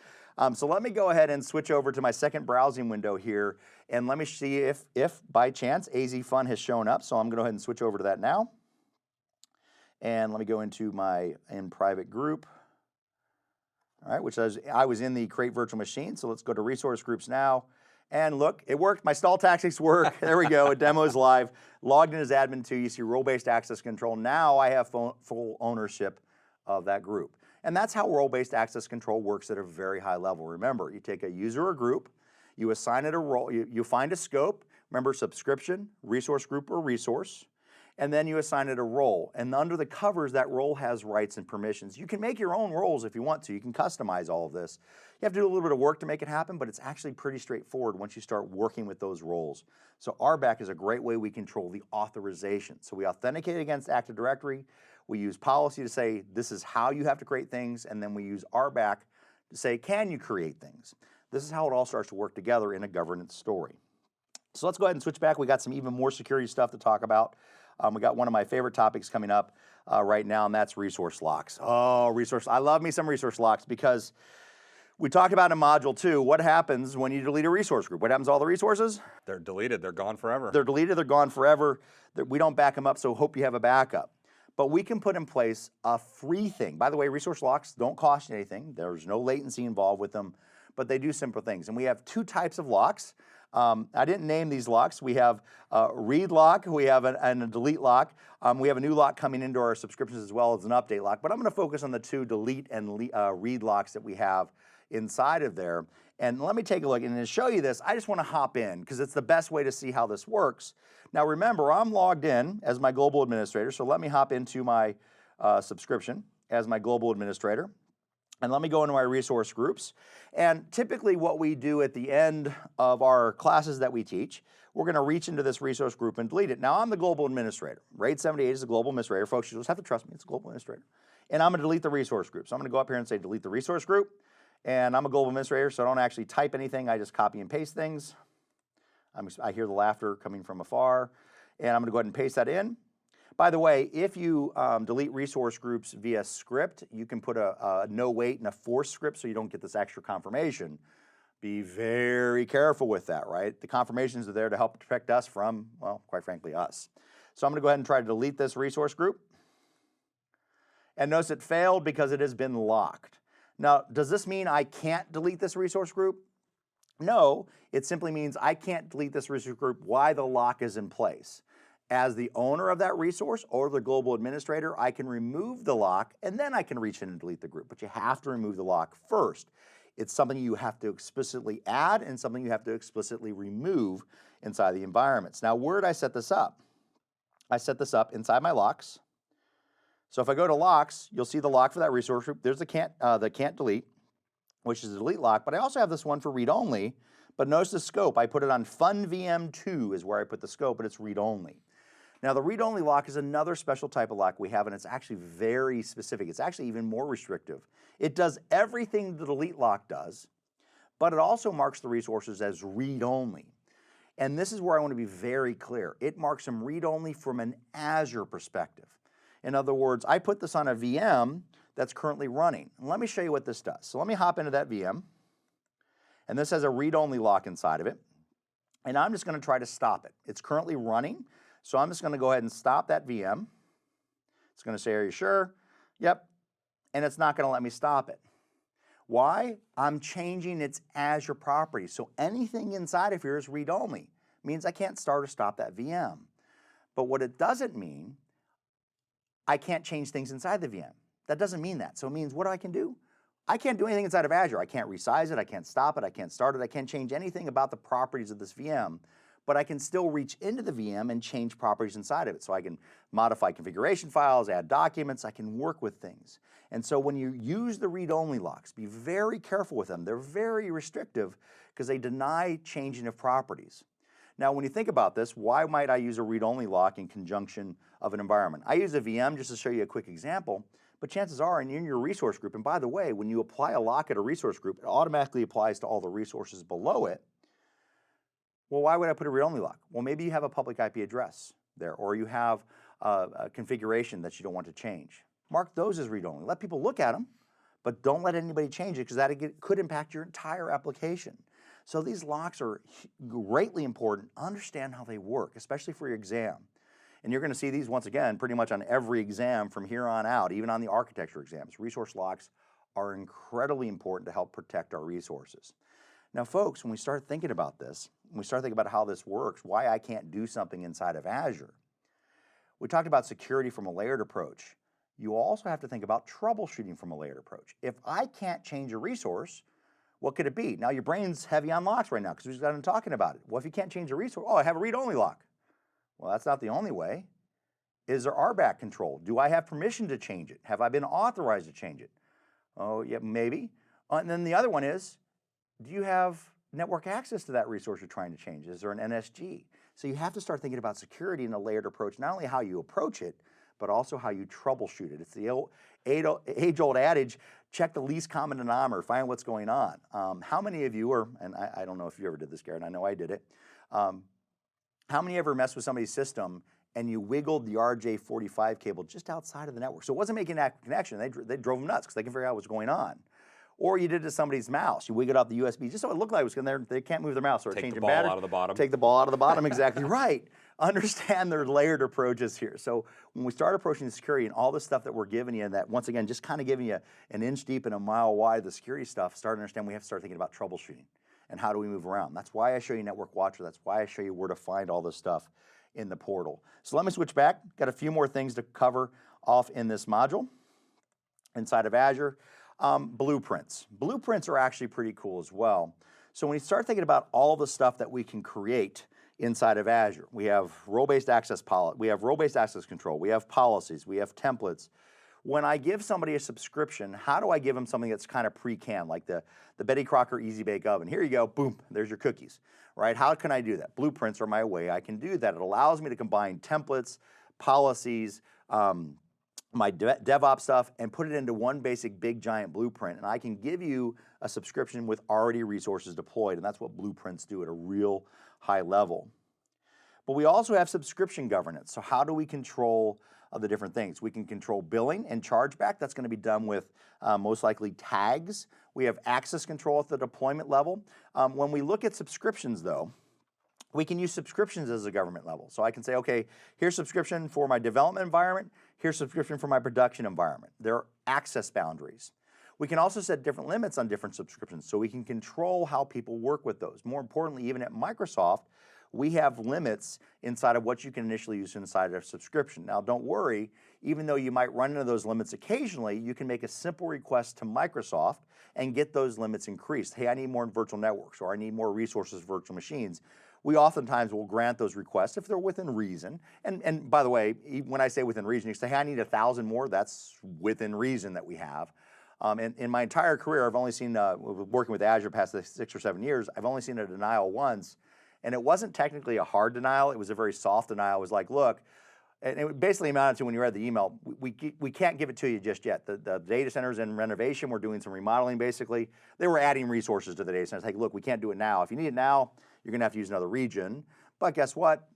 So let me go ahead and switch over to my second browsing window here, and let me see if by chance AZ Fund has shown up. So I'm going to go ahead and switch over to that now. And let me go into my private group. All right, which I was in the create virtual machine. So let's go to resource groups now. And look, it worked. My stall tactics work. There we go. A demo is live. Logged in as admin2. You see role-based access control. Now I have full ownership of that group. And that's how role-based access control works at a very high level. Remember, you take a user or group, you assign it a role, you find a scope. Remember, subscription, resource group, or resource. And then you assign it a role. And under the covers, that role has rights and permissions. You can make your own roles if you want to. You can customize all of this. You have to do a little bit of work to make it happen, but it's actually pretty straightforward once you start working with those roles. So RBAC is a great way we control the authorization. So we authenticate against Active Directory. We use policy to say this is how you have to create things, and then we use RBAC to say, can you create things? This is how it all starts to work together in a governance story. So let's go ahead and switch back. We got some even more security stuff to talk about. We got one of my favorite topics coming up right now, and that's resource locks. Oh, I love me some resource locks, because we talked about in Module 2, what happens when you delete a resource group? What happens to all the resources? They're deleted. They're gone forever. They're deleted. They're gone forever. We don't back them up, so hope you have a backup. But we can put in place a free thing. By the way, resource locks don't cost you anything. There's no latency involved with them, but they do simple things. And we have two types of locks. I didn't name these locks. We have a read lock, we have a delete lock. We have a new lock coming into our subscriptions as well as an update lock, but I'm going to focus on the two delete and read locks that we have inside of there. And let me take a look, and to show you this, I just want to hop in because it's the best way to see how this works. Now remember, I'm logged in as my global administrator, so let me hop into my subscription as my global administrator. And let me go into my resource groups. And typically what we do at the end of our classes that we teach, we're going to reach into this resource group and delete it. Now I'm the global administrator. RAID 78 is the global administrator. Folks, you just have to trust me, it's a global administrator. And I'm going to delete the resource group. So I'm going to go up here and say delete the resource group. And I'm a global administrator, so I don't actually type anything. I just copy and paste things. I hear the laughter coming from afar. And I'm going to go ahead and paste that in. By the way, if you delete resource groups via script, you can put a no wait and a force script so you don't get this extra confirmation. Be very careful with that, right? The confirmations are there to help protect us from, well, quite frankly, us. So I'm going to go ahead and try to delete this resource group. And notice it failed because it has been locked. Now, does this mean I can't delete this resource group? No, it simply means I can't delete this resource group while the lock is in place. As the owner of that resource or the global administrator, I can remove the lock and then I can reach in and delete the group, but you have to remove the lock first. It's something you have to explicitly add and something you have to explicitly remove inside the environments. Now, where did I set this up? I set this up inside my locks. So if I go to locks, you'll see the lock for that resource group. There's the can't delete, which is a delete lock, but I also have this one for read only, but notice the scope. I put it on FunVM2 is where I put the scope, but it's read only. Now the read only lock is another special type of lock we have, and it's actually very specific. It's actually even more restrictive. It does everything the delete lock does, but it also marks the resources as read only. And this is where I want to be very clear. It marks them read only from an Azure perspective. In other words, I put this on a VM that's currently running. And let me show you what this does. So let me hop into that VM, and this has a read-only lock inside of it, and I'm just going to try to stop it. It's currently running, so I'm just going to go ahead and stop that VM. It's going to say, are you sure? Yep, and it's not going to let me stop it. Why? I'm changing its Azure properties, so anything inside of here is read-only. Means I can't start or stop that VM. But what it doesn't mean, I can't change things inside the VM. That doesn't mean that. So it means what I can do? I can't do anything inside of Azure. I can't resize it, I can't stop it, I can't start it, I can't change anything about the properties of this VM, but I can still reach into the VM and change properties inside of it. So I can modify configuration files, add documents, I can work with things. And so when you use the read-only locks, be very careful with them. They're very restrictive because they deny changing of properties. Now, when you think about this, why might I use a read-only lock in conjunction of an environment? I use a VM just to show you a quick example, but chances are in your resource group, and by the way, when you apply a lock at a resource group, it automatically applies to all the resources below it. Well, why would I put a read-only lock? Well, maybe you have a public IP address there, or you have a configuration that you don't want to change. Mark those as read-only. Let people look at them, but don't let anybody change it because that could impact your entire application. So these locks are greatly important. Understand how they work, especially for your exam. And you're going to see these once again pretty much on every exam from here on out, even on the architecture exams. Resource locks are incredibly important to help protect our resources. Now folks, when we start thinking about this, when we start thinking about how this works, why I can't do something inside of Azure, we talked about security from a layered approach. You also have to think about troubleshooting from a layered approach. If I can't change a resource, what could it be? Now your brain's heavy on locks right now because we just got done talking about it. Well, if you can't change a resource, oh, I have a read-only lock. Well, that's not the only way. Is there RBAC control? Do I have permission to change it? Have I been authorized to change it? Oh, yeah, maybe. And then the other one is, do you have network access to that resource you're trying to change? Is there an NSG? So you have to start thinking about security in a layered approach, not only how you approach it, but also how you troubleshoot it. It's the age-old adage, check the least common denominator, find what's going on. How many of you are, and I don't know if you ever did this, Garrett, I know I did it. How many ever messed with somebody's system and you wiggled the RJ45 cable just outside of the network? So it wasn't making that connection. They drove them nuts because they can figure out what's going on. Or you did it to somebody's mouse. You wiggled out the USB just so it looked like it was going there. They can't move their mouse, or Take changing the ball battery. out of the bottom. Take the ball out of the bottom, exactly right. Understand their layered approaches here. So when we start approaching the security and all the stuff that we're giving you, and that once again, just kind of giving you an inch deep and a mile wide, the security stuff, start to understand we have to start thinking about troubleshooting and how do we move around. That's why I show you Network Watcher. That's why I show you where to find all this stuff in the portal. So let me switch back. Got a few more things to cover off in this module inside of Azure. Blueprints. Blueprints are actually pretty cool as well. So when you start thinking about all the stuff that we can create inside of Azure, we have role-based access control, we have policies, we have templates. When I give somebody a subscription, how do I give them something that's kind of pre-canned, like the Betty Crocker Easy Bake Oven? Here you go, boom, there's your cookies, right? How can I do that? Blueprints are my way I can do that. It allows me to combine templates, policies, my DevOps stuff, and put it into one basic big giant blueprint, and I can give you a subscription with already resources deployed, and that's what blueprints do at a real high level. But we also have subscription governance. So how do we control the different things? We can control billing and chargeback. That's going to be done with most likely tags. We have access control at the deployment level. When we look at subscriptions though, we can use subscriptions as a government level. So I can say, okay, here's subscription for my development environment, here's subscription for my production environment. There are access boundaries. We can also set different limits on different subscriptions so we can control how people work with those. More importantly, even at Microsoft, we have limits inside of what you can initially use inside of a subscription. Now, don't worry, even though you might run into those limits occasionally, you can make a simple request to Microsoft and get those limits increased. Hey, I need more virtual networks, or I need more resources, virtual machines. We oftentimes will grant those requests if they're within reason. And by the way, when I say within reason, you say, hey, I need 1,000 more, that's within reason that we have. And in my entire career, I've only seen, working with Azure past the 6 or 7 years, I've only seen a denial once. And it wasn't technically a hard denial, it was a very soft denial. It was like, look, and it basically amounted to, when you read the email, we can't give it to you just yet. The data center's in renovation, we're doing some remodeling basically. They were adding resources to the data centers. Like, look, we can't do it now. If you need it now, you're gonna have to use another region. But guess what?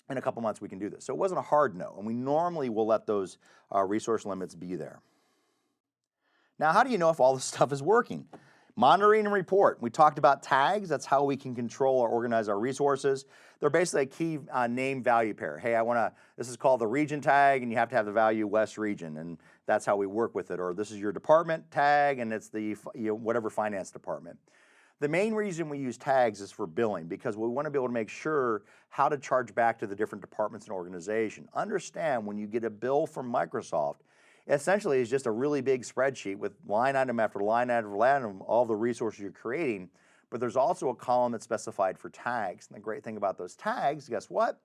In a couple months we can do this. So it wasn't a hard no, and we normally will let those resource limits be there. Now, how do you know if all this stuff is working? Monitoring and report. We talked about tags. That's how we can control or organize our resources. They're basically a key name value pair. Hey, this is called the region tag, and you have to have the value West region, and that's how we work with it. Or this is your department tag, and it's the whatever finance department. The main reason we use tags is for billing, because we want to be able to make sure how to charge back to the different departments and organization. Understand, when you get a bill from Microsoft, essentially it's just a really big spreadsheet with line item after line item after line item, all the resources you're creating, but there's also a column that's specified for tags. And the great thing about those tags, guess what?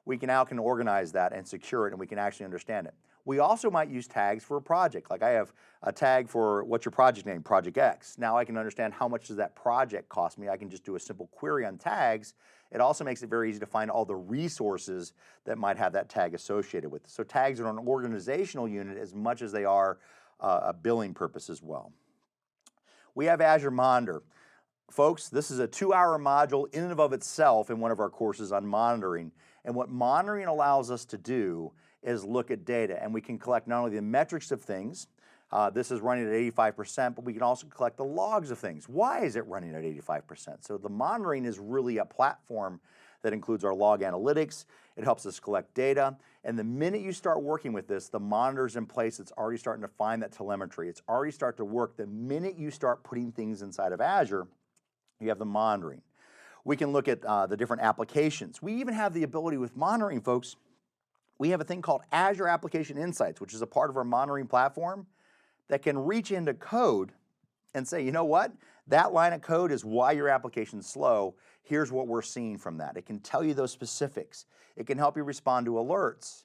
We can organize that and secure it, and we can actually understand it. We also might use tags for a project. Like I have a tag for, what's your project name? Project X. Now I can understand how much does that project cost me. I can just do a simple query on tags. It also makes it very easy to find all the resources that might have that tag associated with it. So tags are an organizational unit as much as they are a billing purpose as well. We have Azure Monitor. Folks, this is a 2-hour module in and of itself in one of our courses on monitoring. And what monitoring allows us to do is look at data, and we can collect not only the metrics of things, this is running at 85%, but we can also collect the logs of things. Why is it running at 85%? So the monitoring is really a platform that includes our log analytics. It helps us collect data. And the minute you start working with this, the monitor's in place. It's already starting to find that telemetry. It's already starting to work. The minute you start putting things inside of Azure, you have the monitoring. We can look at the different applications. We even have the ability with monitoring, folks. We have a thing called Azure Application Insights, which is a part of our monitoring platform that can reach into code and say, you know what? That line of code is why your application's slow. Here's what we're seeing from that. It can tell you those specifics. It can help you respond to alerts.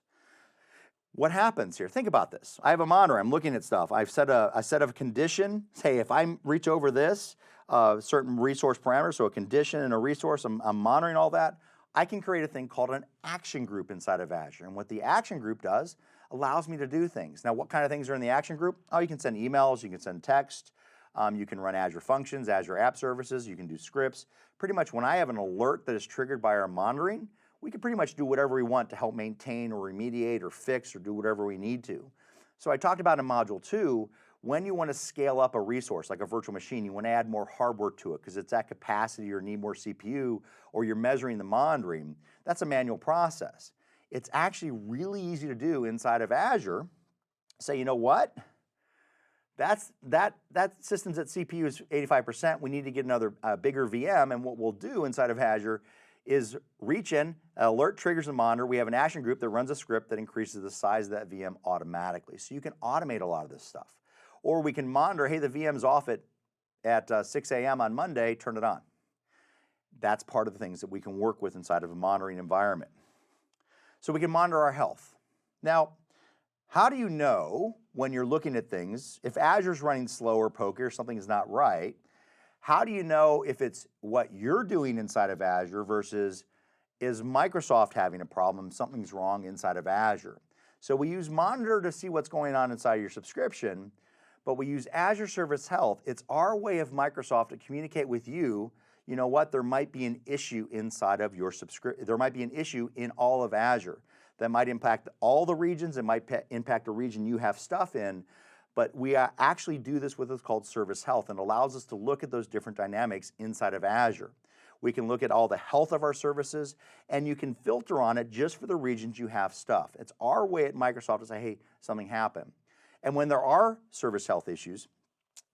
What happens here? Think about this. I have a monitor. I'm looking at stuff. I've set a condition. Say, if I reach over this certain resource parameter, so a condition and a resource, I'm monitoring all that. I can create a thing called an action group inside of Azure. And what the action group does allows me to do things. Now, what kind of things are in the action group? Oh, you can send emails, you can send text, you can run Azure Functions, Azure App Services, you can do scripts. Pretty much when I have an alert that is triggered by our monitoring, we can pretty much do whatever we want to help maintain or remediate or fix or do whatever we need to. So I talked about in Module 2, when you want to scale up a resource like a virtual machine, you want to add more hardware to it because it's at capacity or need more CPU, or you're measuring the monitoring. That's a manual process. It's actually really easy to do inside of Azure. Say, you know what? That system's at CPU is 85%. We need to get another bigger VM, and what we'll do inside of Azure is reach in, alert triggers the monitor. We have an action group that runs a script that increases the size of that VM automatically. So you can automate a lot of this stuff. Or we can monitor, hey, the VM's off at 6 a.m. on Monday, turn it on. That's part of the things that we can work with inside of a monitoring environment. So we can monitor our health. Now, how do you know when you're looking at things, if Azure's running slow or pokey or something is not right, how do you know if it's what you're doing inside of Azure versus is Microsoft having a problem, something's wrong inside of Azure? So we use Monitor to see what's going on inside your subscription, but we use Azure Service Health. It's our way of Microsoft to communicate with you, you know what, there might be an issue inside of your subscription. There might be an issue in all of Azure that might impact all the regions. It might impact a region you have stuff in, but we actually do this with what's called Service Health, and allows us to look at those different dynamics inside of Azure. We can look at all the health of our services, and you can filter on it just for the regions you have stuff. It's our way at Microsoft to say, hey, something happened. And when there are service health issues,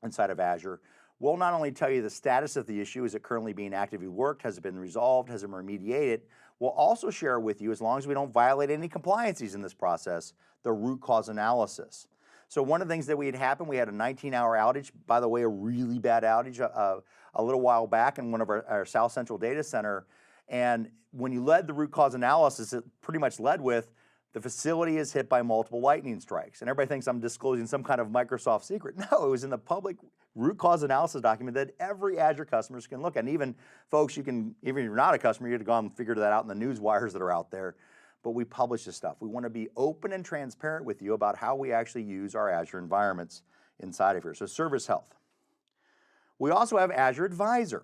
inside of Azure. We'll not only tell you the status of the issue, is it currently being actively worked, has it been resolved, has it been remediated, we'll also share with you, as long as we don't violate any compliances in this process, the root cause analysis. So one of the things that we had we had a 19-hour outage, by the way, a really bad outage a little while back in one of our South Central data center. And when you led the root cause analysis, it pretty much led with, the facility is hit by multiple lightning strikes. And everybody thinks I'm disclosing some kind of Microsoft secret. No, it was in the public root cause analysis document that every Azure customer can look at. And even folks, even if you're not a customer, you have to go and figure that out in the news wires that are out there. But we publish this stuff. We want to be open and transparent with you about how we actually use our Azure environments inside of here. So service health. We also have Azure Advisor.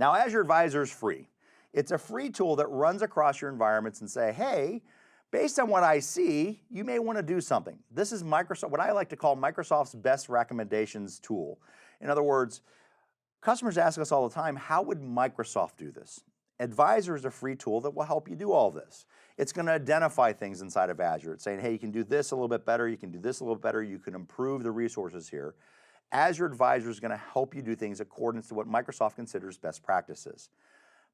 Now, Azure Advisor is free. It's a free tool that runs across your environments and say, hey, based on what I see, you may want to do something. This is Microsoft, what I like to call Microsoft's best recommendations tool. In other words, customers ask us all the time, how would Microsoft do this? Advisor is a free tool that will help you do all this. It's going to identify things inside of Azure. It's saying, hey, you can do this a little bit better, you can do this a little better, you can improve the resources here. Azure Advisor is going to help you do things according to what Microsoft considers best practices.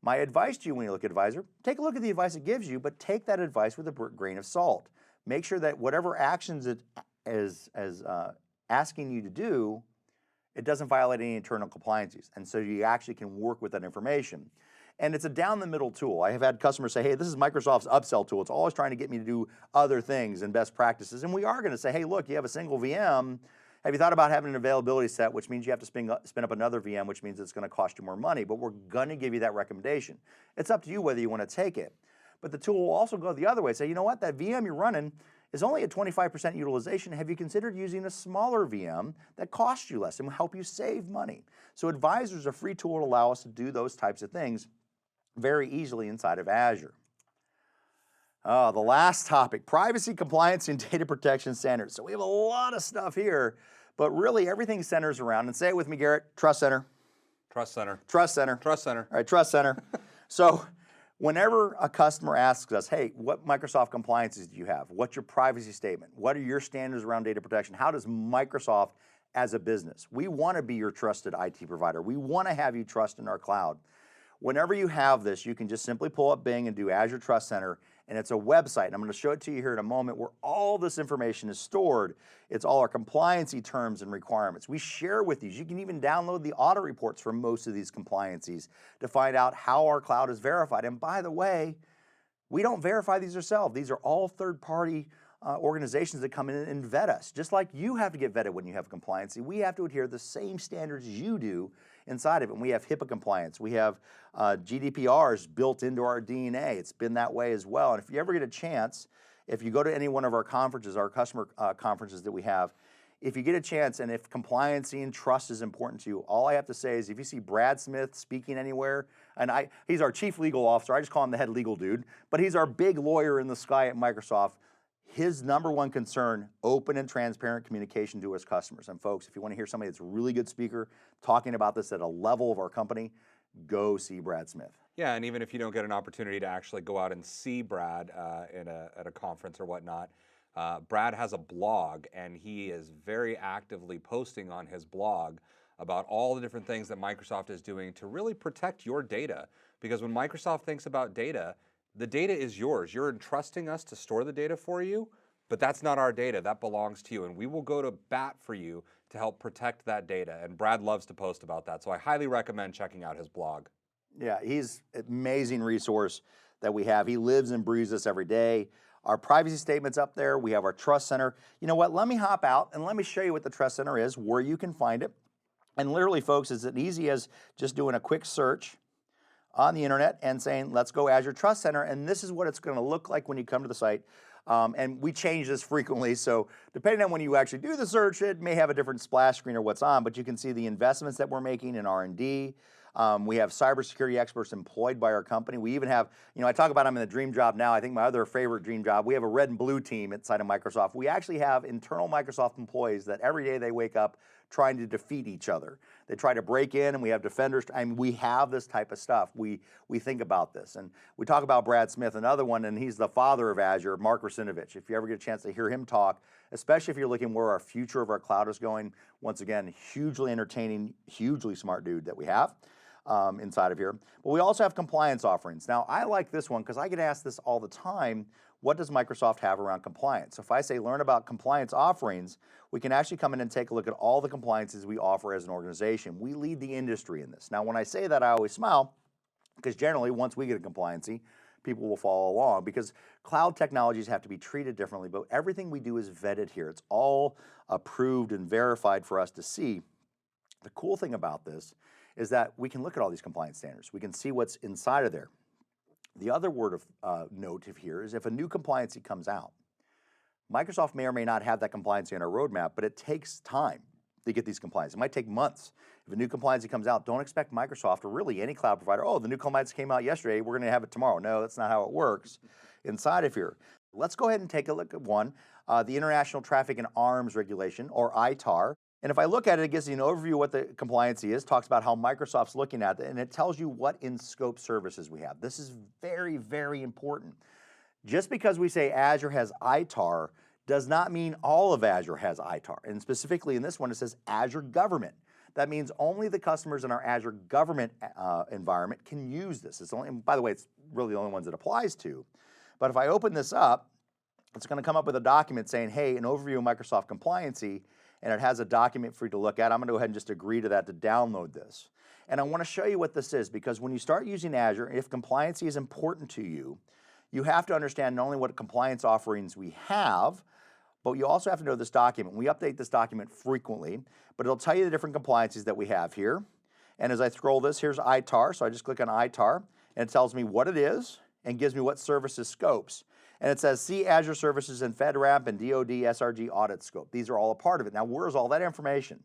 My advice to you when you look at Advisor, take a look at the advice it gives you, but take that advice with a grain of salt. Make sure that whatever actions it is asking you to do, it doesn't violate any internal compliances. And so you actually can work with that information. And it's a down the middle tool. I have had customers say, hey, this is Microsoft's upsell tool. It's always trying to get me to do other things and best practices. And we are going to say, hey, look, you have a single VM. Have you thought about having an availability set, which means you have to spin up another VM, which means it's going to cost you more money, but we're going to give you that recommendation. It's up to you whether you want to take it. But the tool will also go the other way. Say, you know what, that VM you're running is only at 25% utilization. Have you considered using a smaller VM that costs you less and will help you save money? So Advisor is a free tool to allow us to do those types of things very easily inside of Azure. The last topic, privacy, compliance, and data protection standards. So we have a lot of stuff here, but really everything centers around, and say it with me, Garrett, Trust Center. Trust Center. Trust Center. Trust Center. All right, Trust Center. So whenever a customer asks us, hey, what Microsoft compliances do you have? What's your privacy statement? What are your standards around data protection? How does Microsoft as a business? We want to be your trusted IT provider. We want to have you trust in our cloud. Whenever you have this, you can just simply pull up Bing and do Azure Trust Center, and it's a website, and I'm going to show it to you here in a moment, where all this information is stored. It's all our compliancy terms and requirements. We share with these. You can even download the audit reports for most of these compliancies to find out how our cloud is verified. And by the way, we don't verify these ourselves. These are all third-party organizations that come in and vet us. Just like you have to get vetted when you have compliancy, we have to adhere to the same standards you do inside of it. And we have HIPAA compliance. We have GDPRs built into our DNA. It's been that way as well. And if you ever get a chance, if you go to any one of our conferences, our customer conferences that we have, if you get a chance, and if compliancy and trust is important to you, all I have to say is if you see Brad Smith speaking anywhere, and he's our chief legal officer, I just call him the head legal dude, but he's our big lawyer in the sky at Microsoft. His number one concern, open and transparent communication to his customers. And folks, if you want to hear somebody that's a really good speaker talking about this at a level of our company, go see Brad Smith. Yeah, and even if you don't get an opportunity to actually go out and see Brad at a conference or whatnot, Brad has a blog, and he is very actively posting on his blog about all the different things that Microsoft is doing to really protect your data. Because when Microsoft thinks about data, the data is yours. You're entrusting us to store the data for you, but that's not our data. That belongs to you, and we will go to bat for you to help protect that data. And Brad loves to post about that, so I highly recommend checking out his blog. Yeah, he's an amazing resource that we have. He lives and breathes this every day. Our privacy statement's up there. We have our Trust Center. You know what? Let me hop out and let me show you what the Trust Center is, where you can find it. And literally, folks, it's as easy as just doing a quick search on the internet and saying, let's go Azure Trust Center, and this is what it's going to look like when you come to the site. And we change this frequently, so depending on when you actually do the search, it may have a different splash screen or what's on, but you can see the investments that we're making in R&D. We have cybersecurity experts employed by our company. We even have, I talk about I'm in the dream job now. I think my other favorite dream job, we have a red and blue team inside of Microsoft. We actually have internal Microsoft employees that every day they wake up trying to defeat each other. They try to break in, and we have defenders. I mean, we have this type of stuff. We think about this. And we talk about Brad Smith, another one, and he's the father of Azure, Mark Russinovich. If you ever get a chance to hear him talk, especially if you're looking where our future of our cloud is going, once again, hugely entertaining, hugely smart dude that we have inside of here. But we also have compliance offerings. Now, I like this one because I get asked this all the time. What does Microsoft have around compliance? So if I say learn about compliance offerings, we can actually come in and take a look at all the compliances we offer as an organization. We lead the industry in this. Now, when I say that, I always smile because generally once we get a compliancy, people will follow along because cloud technologies have to be treated differently, but everything we do is vetted here. It's all approved and verified for us to see. The cool thing about this is that we can look at all these compliance standards. We can see what's inside of there. The other word of note here is if a new compliancy comes out, Microsoft may or may not have that compliancy in our roadmap, but it takes time to get these compliances. It might take months. If a new compliancy comes out, don't expect Microsoft or really any cloud provider, oh, the new compliance came out yesterday, we're going to have it tomorrow. No, that's not how it works inside of here. Let's go ahead and take a look at one, the International Traffic in Arms Regulation, or ITAR. And if I look at it, it gives you an overview of what the compliancy is, talks about how Microsoft's looking at it, and it tells you what in-scope services we have. This is very, very important. Just because we say Azure has ITAR does not mean all of Azure has ITAR. And specifically in this one, it says Azure Government. That means only the customers in our Azure Government environment can use this. It's only, and by the way, it's really the only ones it applies to. But if I open this up, it's going to come up with a document saying, hey, an overview of Microsoft compliancy, and it has a document for you to look at. I'm going to go ahead and just agree to that to download this. And I want to show you what this is because when you start using Azure, if compliancy is important to you, you have to understand not only what compliance offerings we have, but you also have to know this document. We update this document frequently, but it'll tell you the different compliances that we have here. And as I scroll this, here's ITAR. So I just click on ITAR, and it tells me what it is and gives me what services scopes. And it says, see Azure Services in FedRAMP and DoD SRG audit scope. These are all a part of it. Now, where's all that information?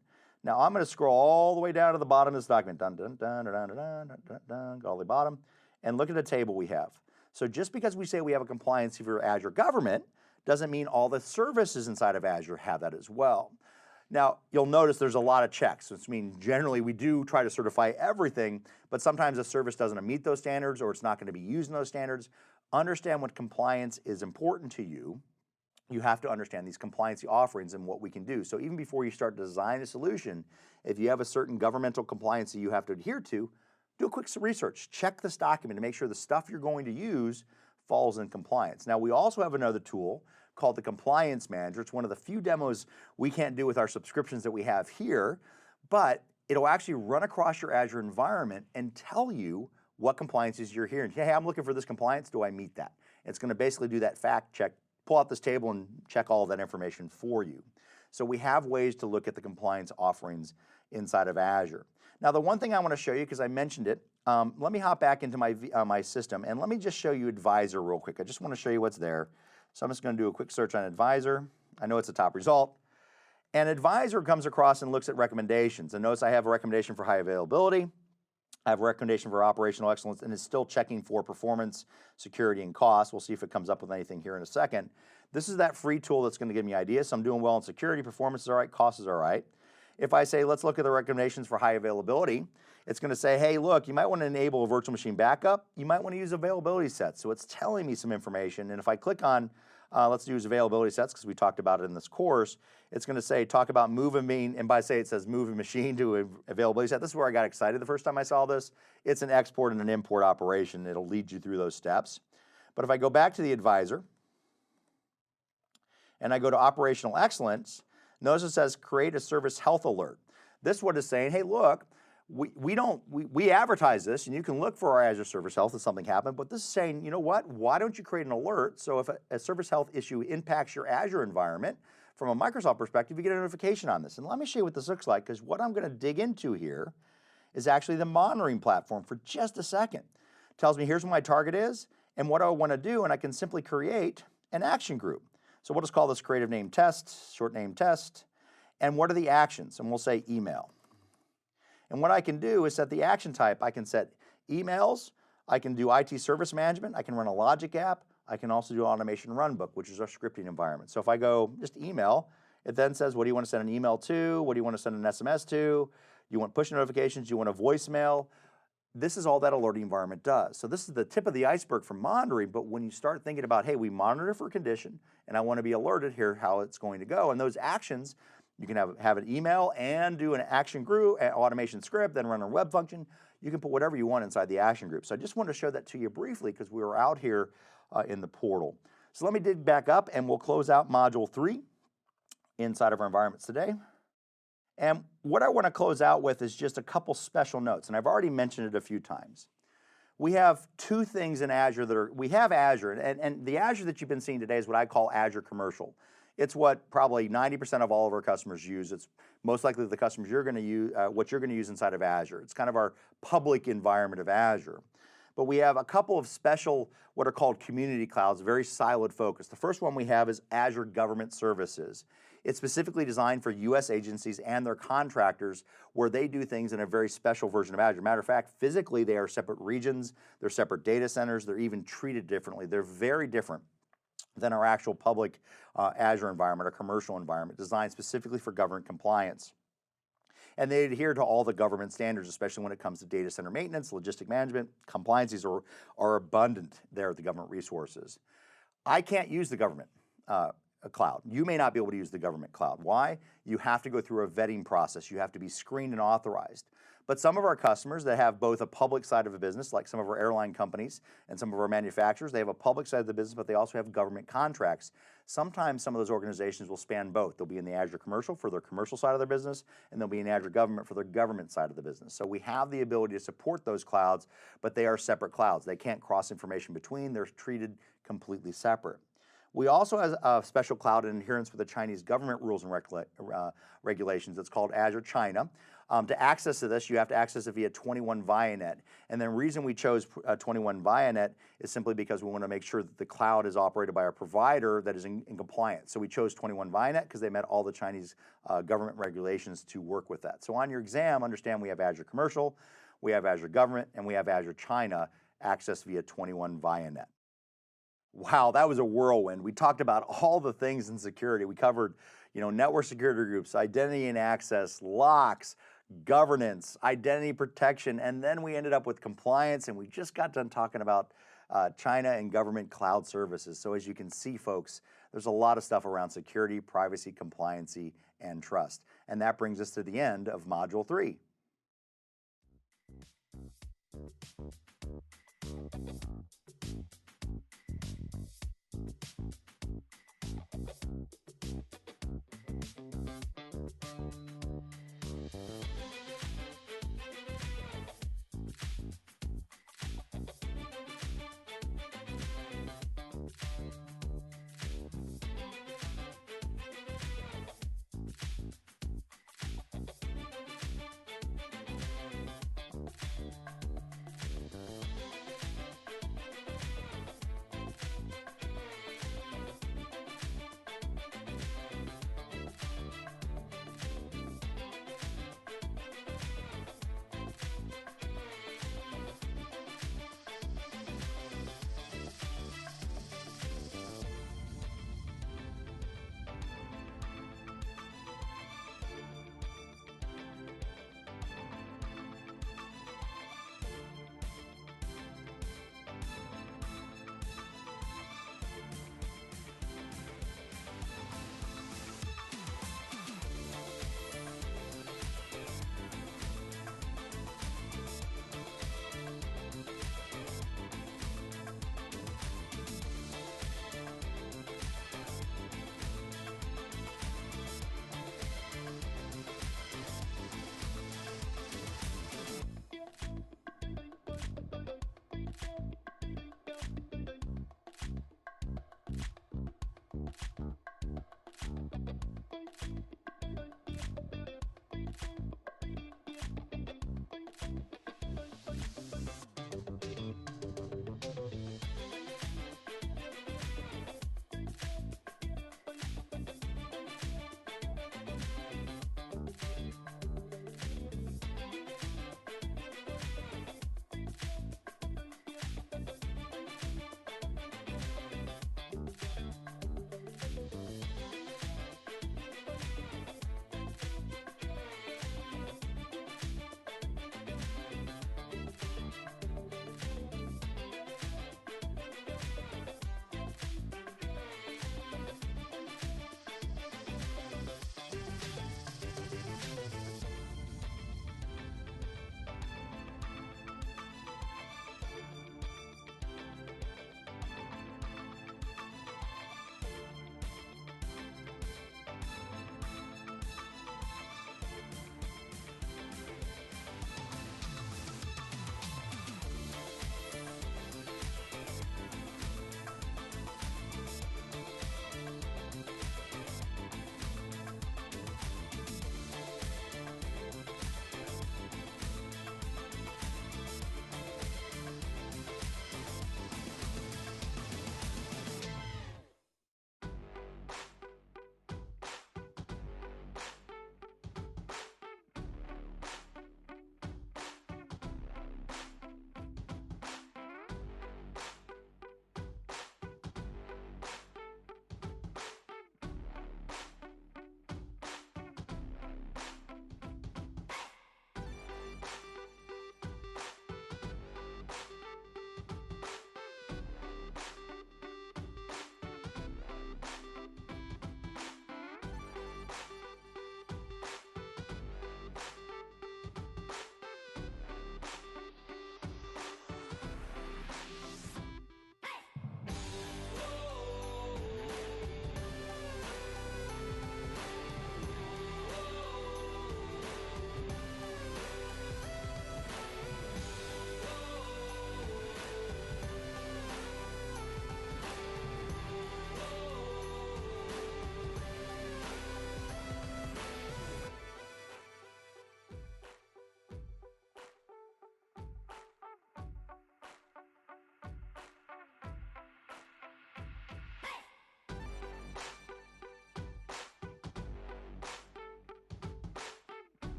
Now, I'm going to scroll all the way down to the bottom of this document, dun, dun, dun, dun, dun, dun, dun, dun, dun, go all the way bottom, and look at the table we have. So just because we say we have a compliance for Azure Government doesn't mean all the services inside of Azure have that as well. Now, you'll notice there's a lot of checks, which means generally we do try to certify everything, but sometimes a service doesn't meet those standards or it's not going to be using those standards. Understand what compliance is important to you. You have to understand these compliance offerings and what we can do. So even before you start to design a solution, if you have a certain governmental compliance that you have to adhere to, do a quick research. Check this document to make sure the stuff you're going to use falls in compliance. Now, we also have another tool called the Compliance Manager. It's one of the few demos we can't do with our subscriptions that we have here, but it'll actually run across your Azure environment and tell you what compliances you're hearing. Hey, I'm looking for this compliance. Do I meet that? It's going to basically do that fact check, pull out this table and check all of that information for you. So we have ways to look at the compliance offerings inside of Azure. Now, the one thing I want to show you, because I mentioned it, let me hop back into my system and let me just show you Advisor real quick. I just want to show you what's there. So I'm just going to do a quick search on Advisor. I know it's a top result. And Advisor comes across and looks at recommendations. And notice I have a recommendation for high availability. I have a recommendation for operational excellence, and it's still checking for performance, security, and cost. We'll see if it comes up with anything here in a second. This is that free tool that's going to give me ideas. So I'm doing well in security, performance is all right, cost is all right. If I say, let's look at the recommendations for high availability, it's going to say, hey, look, you might want to enable a virtual machine backup. You might want to use availability sets. So it's telling me some information. And if I click on, let's use availability sets because we talked about it in this course, it's going to say, talk about move a machine, and by say it says move a machine to an availability set. This is where I got excited the first time I saw this. It's an export and an import operation. It'll lead you through those steps. But if I go back to the Advisor and I go to operational excellence, notice it says create a service health alert. This one is saying, hey, look, we advertise this and you can look for our Azure Service Health if something happened, but this is saying, you know what, why don't you create an alert so if a service health issue impacts your Azure environment, from a Microsoft perspective, you get a notification on this. And let me show you what this looks like, because what I'm going to dig into here is actually the monitoring platform for just a second. It tells me here's what my target is and what I want to do, and I can simply create an action group. So we'll just call this creative name test, short name test, and what are the actions? And we'll say email. And what I can do is set the action type. I can set emails, I can do IT service management, I can run a logic app, I can also do automation runbook, which is our scripting environment. So if I go just email, It then says, what do you want to send an email to? What do you want to send an SMS to? You want push notifications? You want a voicemail? This is all that alerting environment does. So this is the tip of the iceberg for monitoring, but when you start thinking about, hey, we monitor for condition, and I want to be alerted here how it's going to go, and those actions, you can have an email and do an action group, an automation script, then run a web function. You can put whatever you want inside the action group. So I just wanted to show that to you briefly because we were out here in the portal. So let me dig back up and we'll close out module 3 inside of our environments today. And what I want to close out with is just a couple special notes, and I've already mentioned it a few times. We have two things in Azure we have Azure, and the Azure that you've been seeing today is what I call Azure Commercial. It's what probably 90% of all of our customers use. It's most likely the customers you're going to use, what you're going to use inside of Azure. It's kind of our public environment of Azure. But we have a couple of special, what are called community clouds, very siloed focus. The first one we have is Azure Government Services. It's specifically designed for US agencies and their contractors where they do things in a very special version of Azure. Matter of fact, physically they are separate regions, they're separate data centers, they're even treated differently. They're very different than our actual public Azure environment, our commercial environment, designed specifically for government compliance. And they adhere to all the government standards, especially when it comes to data center maintenance, logistic management, compliance. These are abundant there at the government resources. I can't use the government cloud. You may not be able to use the government cloud. Why? You have to go through a vetting process. You have to be screened and authorized. But some of our customers that have both a public side of a business, like some of our airline companies and some of our manufacturers, they have a public side of the business, but they also have government contracts. Sometimes some of those organizations will span both. They'll be in the Azure Commercial for their commercial side of their business, and they'll be in Azure Government for their government side of the business. So we have the ability to support those clouds, but they are separate clouds. They can't cross information between. They're treated completely separate. We also have a special cloud in adherence with the Chinese government rules and regulations. It's called Azure China. To access to this, you have to access it via 21 ViaNet. And the reason we chose 21 ViaNet is simply because we want to make sure that the cloud is operated by a provider that is in compliance. So we chose 21 ViaNet because they met all the Chinese government regulations to work with that. So on your exam, understand we have Azure Commercial, we have Azure Government, and we have Azure China accessed via 21 ViaNet. Wow, that was a whirlwind. We talked about all the things in security. We covered, network security groups, identity and access, locks, governance, identity protection, and then we ended up with compliance, and we just got done talking about China and government cloud services. So as you can see, folks, there's a lot of stuff around security, privacy, compliancy, and trust. And that brings us to the end of Module 3.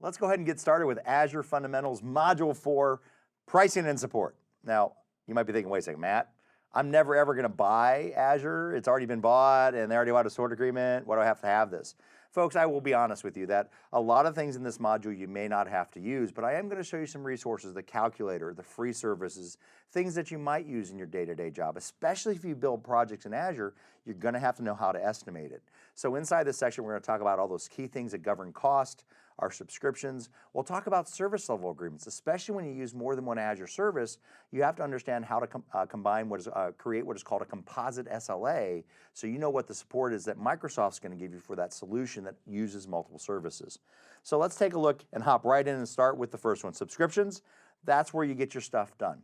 Let's go ahead and get started with Azure Fundamentals Module 4, Pricing and Support. Now, you might be thinking, wait a second, Matt, I'm never ever going to buy Azure. It's already been bought and they already bought a support agreement. Why do I have to have this? Folks, I will be honest with you that a lot of things in this module you may not have to use, but I am going to show you some resources, the calculator, the free services, things that you might use in your day-to-day job, especially if you build projects in Azure, you're going to have to know how to estimate it. So inside this section, we're going to talk about all those key things that govern cost, our subscriptions. We'll talk about service level agreements, especially when you use more than one Azure service. You have to understand how to create what is called a composite SLA, so you know what the support is that Microsoft's going to give you for that solution that uses multiple services. So let's take a look and hop right in and start with the first one, subscriptions. That's where you get your stuff done.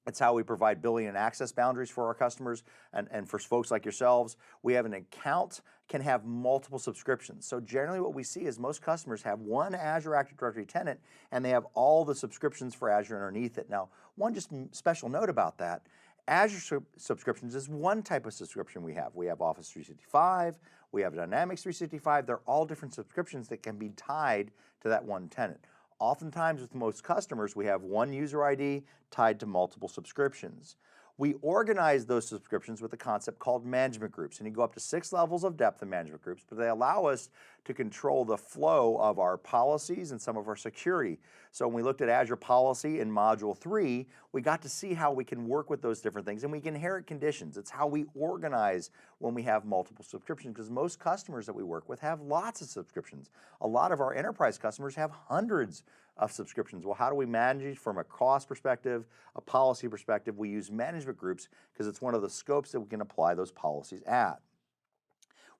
It's how we provide billing and access boundaries for our customers and for folks like yourselves. We have an account can have multiple subscriptions. So generally what we see is most customers have one Azure Active Directory tenant and they have all the subscriptions for Azure underneath it. Now, one just special note about that, Azure subscriptions is one type of subscription we have. We have Office 365, we have Dynamics 365. They're all different subscriptions that can be tied to that one tenant. Oftentimes with most customers, we have one user ID tied to multiple subscriptions. We organize those subscriptions with a concept called management groups, and you go up to 6 levels of depth in management groups, but they allow us to control the flow of our policies and some of our security. So when we looked at Azure Policy in Module 3, we got to see how we can work with those different things, and we can inherit conditions. It's how we organize when we have multiple subscriptions, because most customers that we work with have lots of subscriptions. A lot of our enterprise customers have hundreds of subscriptions. Well, how do we manage it from a cost perspective, a policy perspective? We use management groups because it's one of the scopes that we can apply those policies at.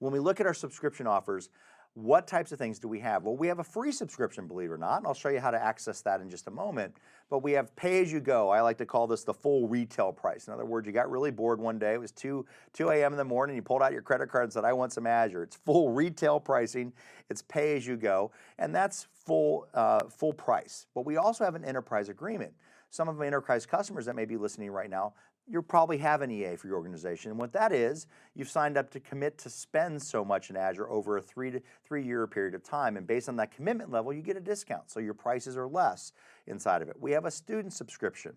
When we look at our subscription offers, what types of things do we have? Well, we have a free subscription, believe it or not, and I'll show you how to access that in just a moment. But we have pay-as-you-go. I like to call this the full retail price. In other words, you got really bored one day. It was 2 a.m. in the morning. You pulled out your credit card and said, I want some Azure. It's full retail pricing. It's pay-as-you-go, and that's full price. But we also have an enterprise agreement. Some of my enterprise customers that may be listening right now, you probably have an EA for your organization. And what that is, you've signed up to commit to spend so much in Azure over a 3-year period of time. And based on that commitment level, you get a discount. So your prices are less inside of it. We have a student subscription.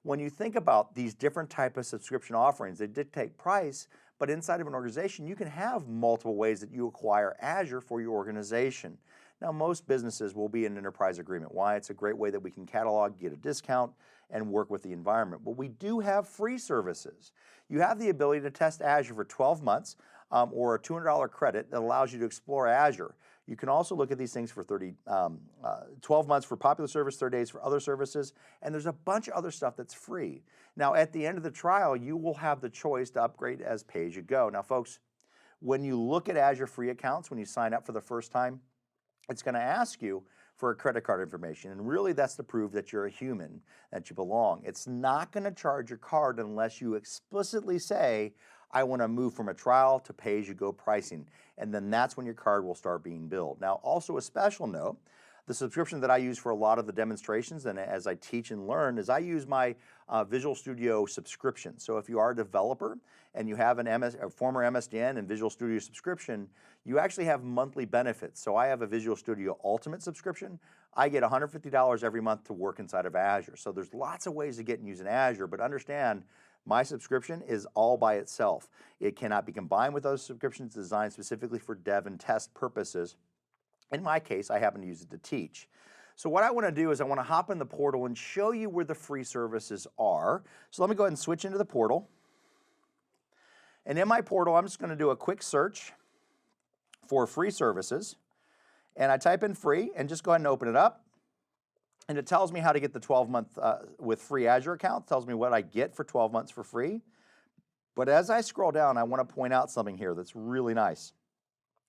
When you think about these different types of subscription offerings, they dictate price, but inside of an organization, you can have multiple ways that you acquire Azure for your organization. Now, most businesses will be in an enterprise agreement. Why? It's a great way that we can catalog, get a discount, and work with the environment. But we do have free services. You have the ability to test Azure for 12 months or a $200 credit that allows you to explore Azure. You can also look at these things for 12 months for popular service, 30 days for other services, and there's a bunch of other stuff that's free. Now, at the end of the trial, you will have the choice to upgrade as pay-as-you-go. Now, folks, when you look at Azure free accounts, when you sign up for the first time, it's going to ask you for a credit card information, and really that's to prove that you're a human, that you belong. It's not going to charge your card unless you explicitly say, I want to move from a trial to pay-as-you-go pricing, and then that's when your card will start being billed. Now, also a special note, the subscription that I use for a lot of the demonstrations and as I teach and learn is I use my Visual Studio subscription. So if you are a developer and you have a former MSDN and Visual Studio subscription, you actually have monthly benefits. So I have a Visual Studio Ultimate subscription. I get $150 every month to work inside of Azure. So there's lots of ways to get and use in Azure, but understand my subscription is all by itself. It cannot be combined with those subscriptions designed specifically for dev and test purposes. In my case, I happen to use it to teach. So what I want to do is I want to hop in the portal and show you where the free services are. So let me go ahead and switch into the portal. And in my portal, I'm just going to do a quick search for free services. And I type in free and just go ahead and open it up. And it tells me how to get the 12-month with free Azure account. It tells me what I get for 12 months for free. But as I scroll down, I want to point out something here that's really nice.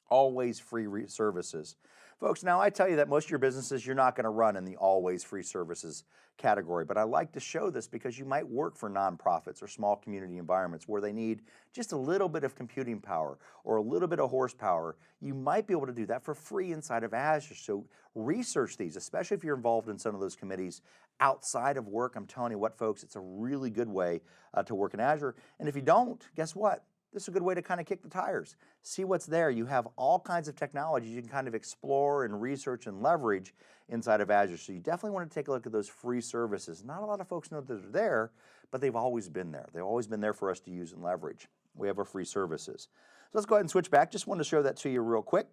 Always free services. Folks, now I tell you that most of your businesses, you're not going to run in the always free services category, but I like to show this because you might work for nonprofits or small community environments where they need just a little bit of computing power or a little bit of horsepower. You might be able to do that for free inside of Azure. So research these, especially if you're involved in some of those committees outside of work. I'm telling you what, folks, it's a really good way to work in Azure. And if you don't, guess what? this is a good way to kind of kick the tires. See what's there. You have all kinds of technologies you can kind of explore and research and leverage inside of Azure. So you definitely want to take a look at those free services. Not a lot of folks know that they're there, but they've always been there. They've always been there for us to use and leverage. We have our free services. So let's go ahead and switch back. Just wanted to show that to you real quick.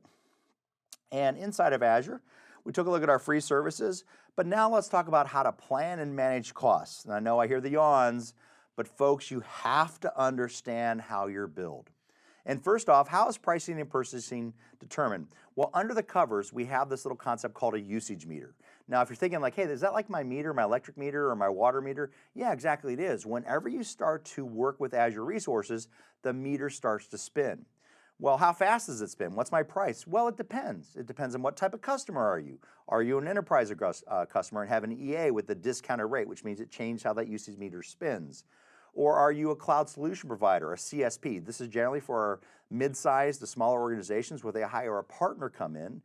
And inside of Azure, we took a look at our free services, but now let's talk about how to plan and manage costs. And I know I hear the yawns, but folks, you have to understand how you're billed. And first off, how is pricing and purchasing determined? Well, under the covers, we have this little concept called a usage meter. Now, if you're thinking like, hey, is that like my meter, my electric meter, or my water meter? Yeah, exactly it is. Whenever you start to work with Azure resources, the meter starts to spin. Well, how fast does it spin? What's my price? Well, it depends. It depends on what type of customer are you. Are you an enterprise customer and have an EA with the discounted rate, which means it changed how that usage meter spins? Or are you a cloud solution provider, a CSP? This is generally for our mid-sized to smaller organizations where they hire a partner come in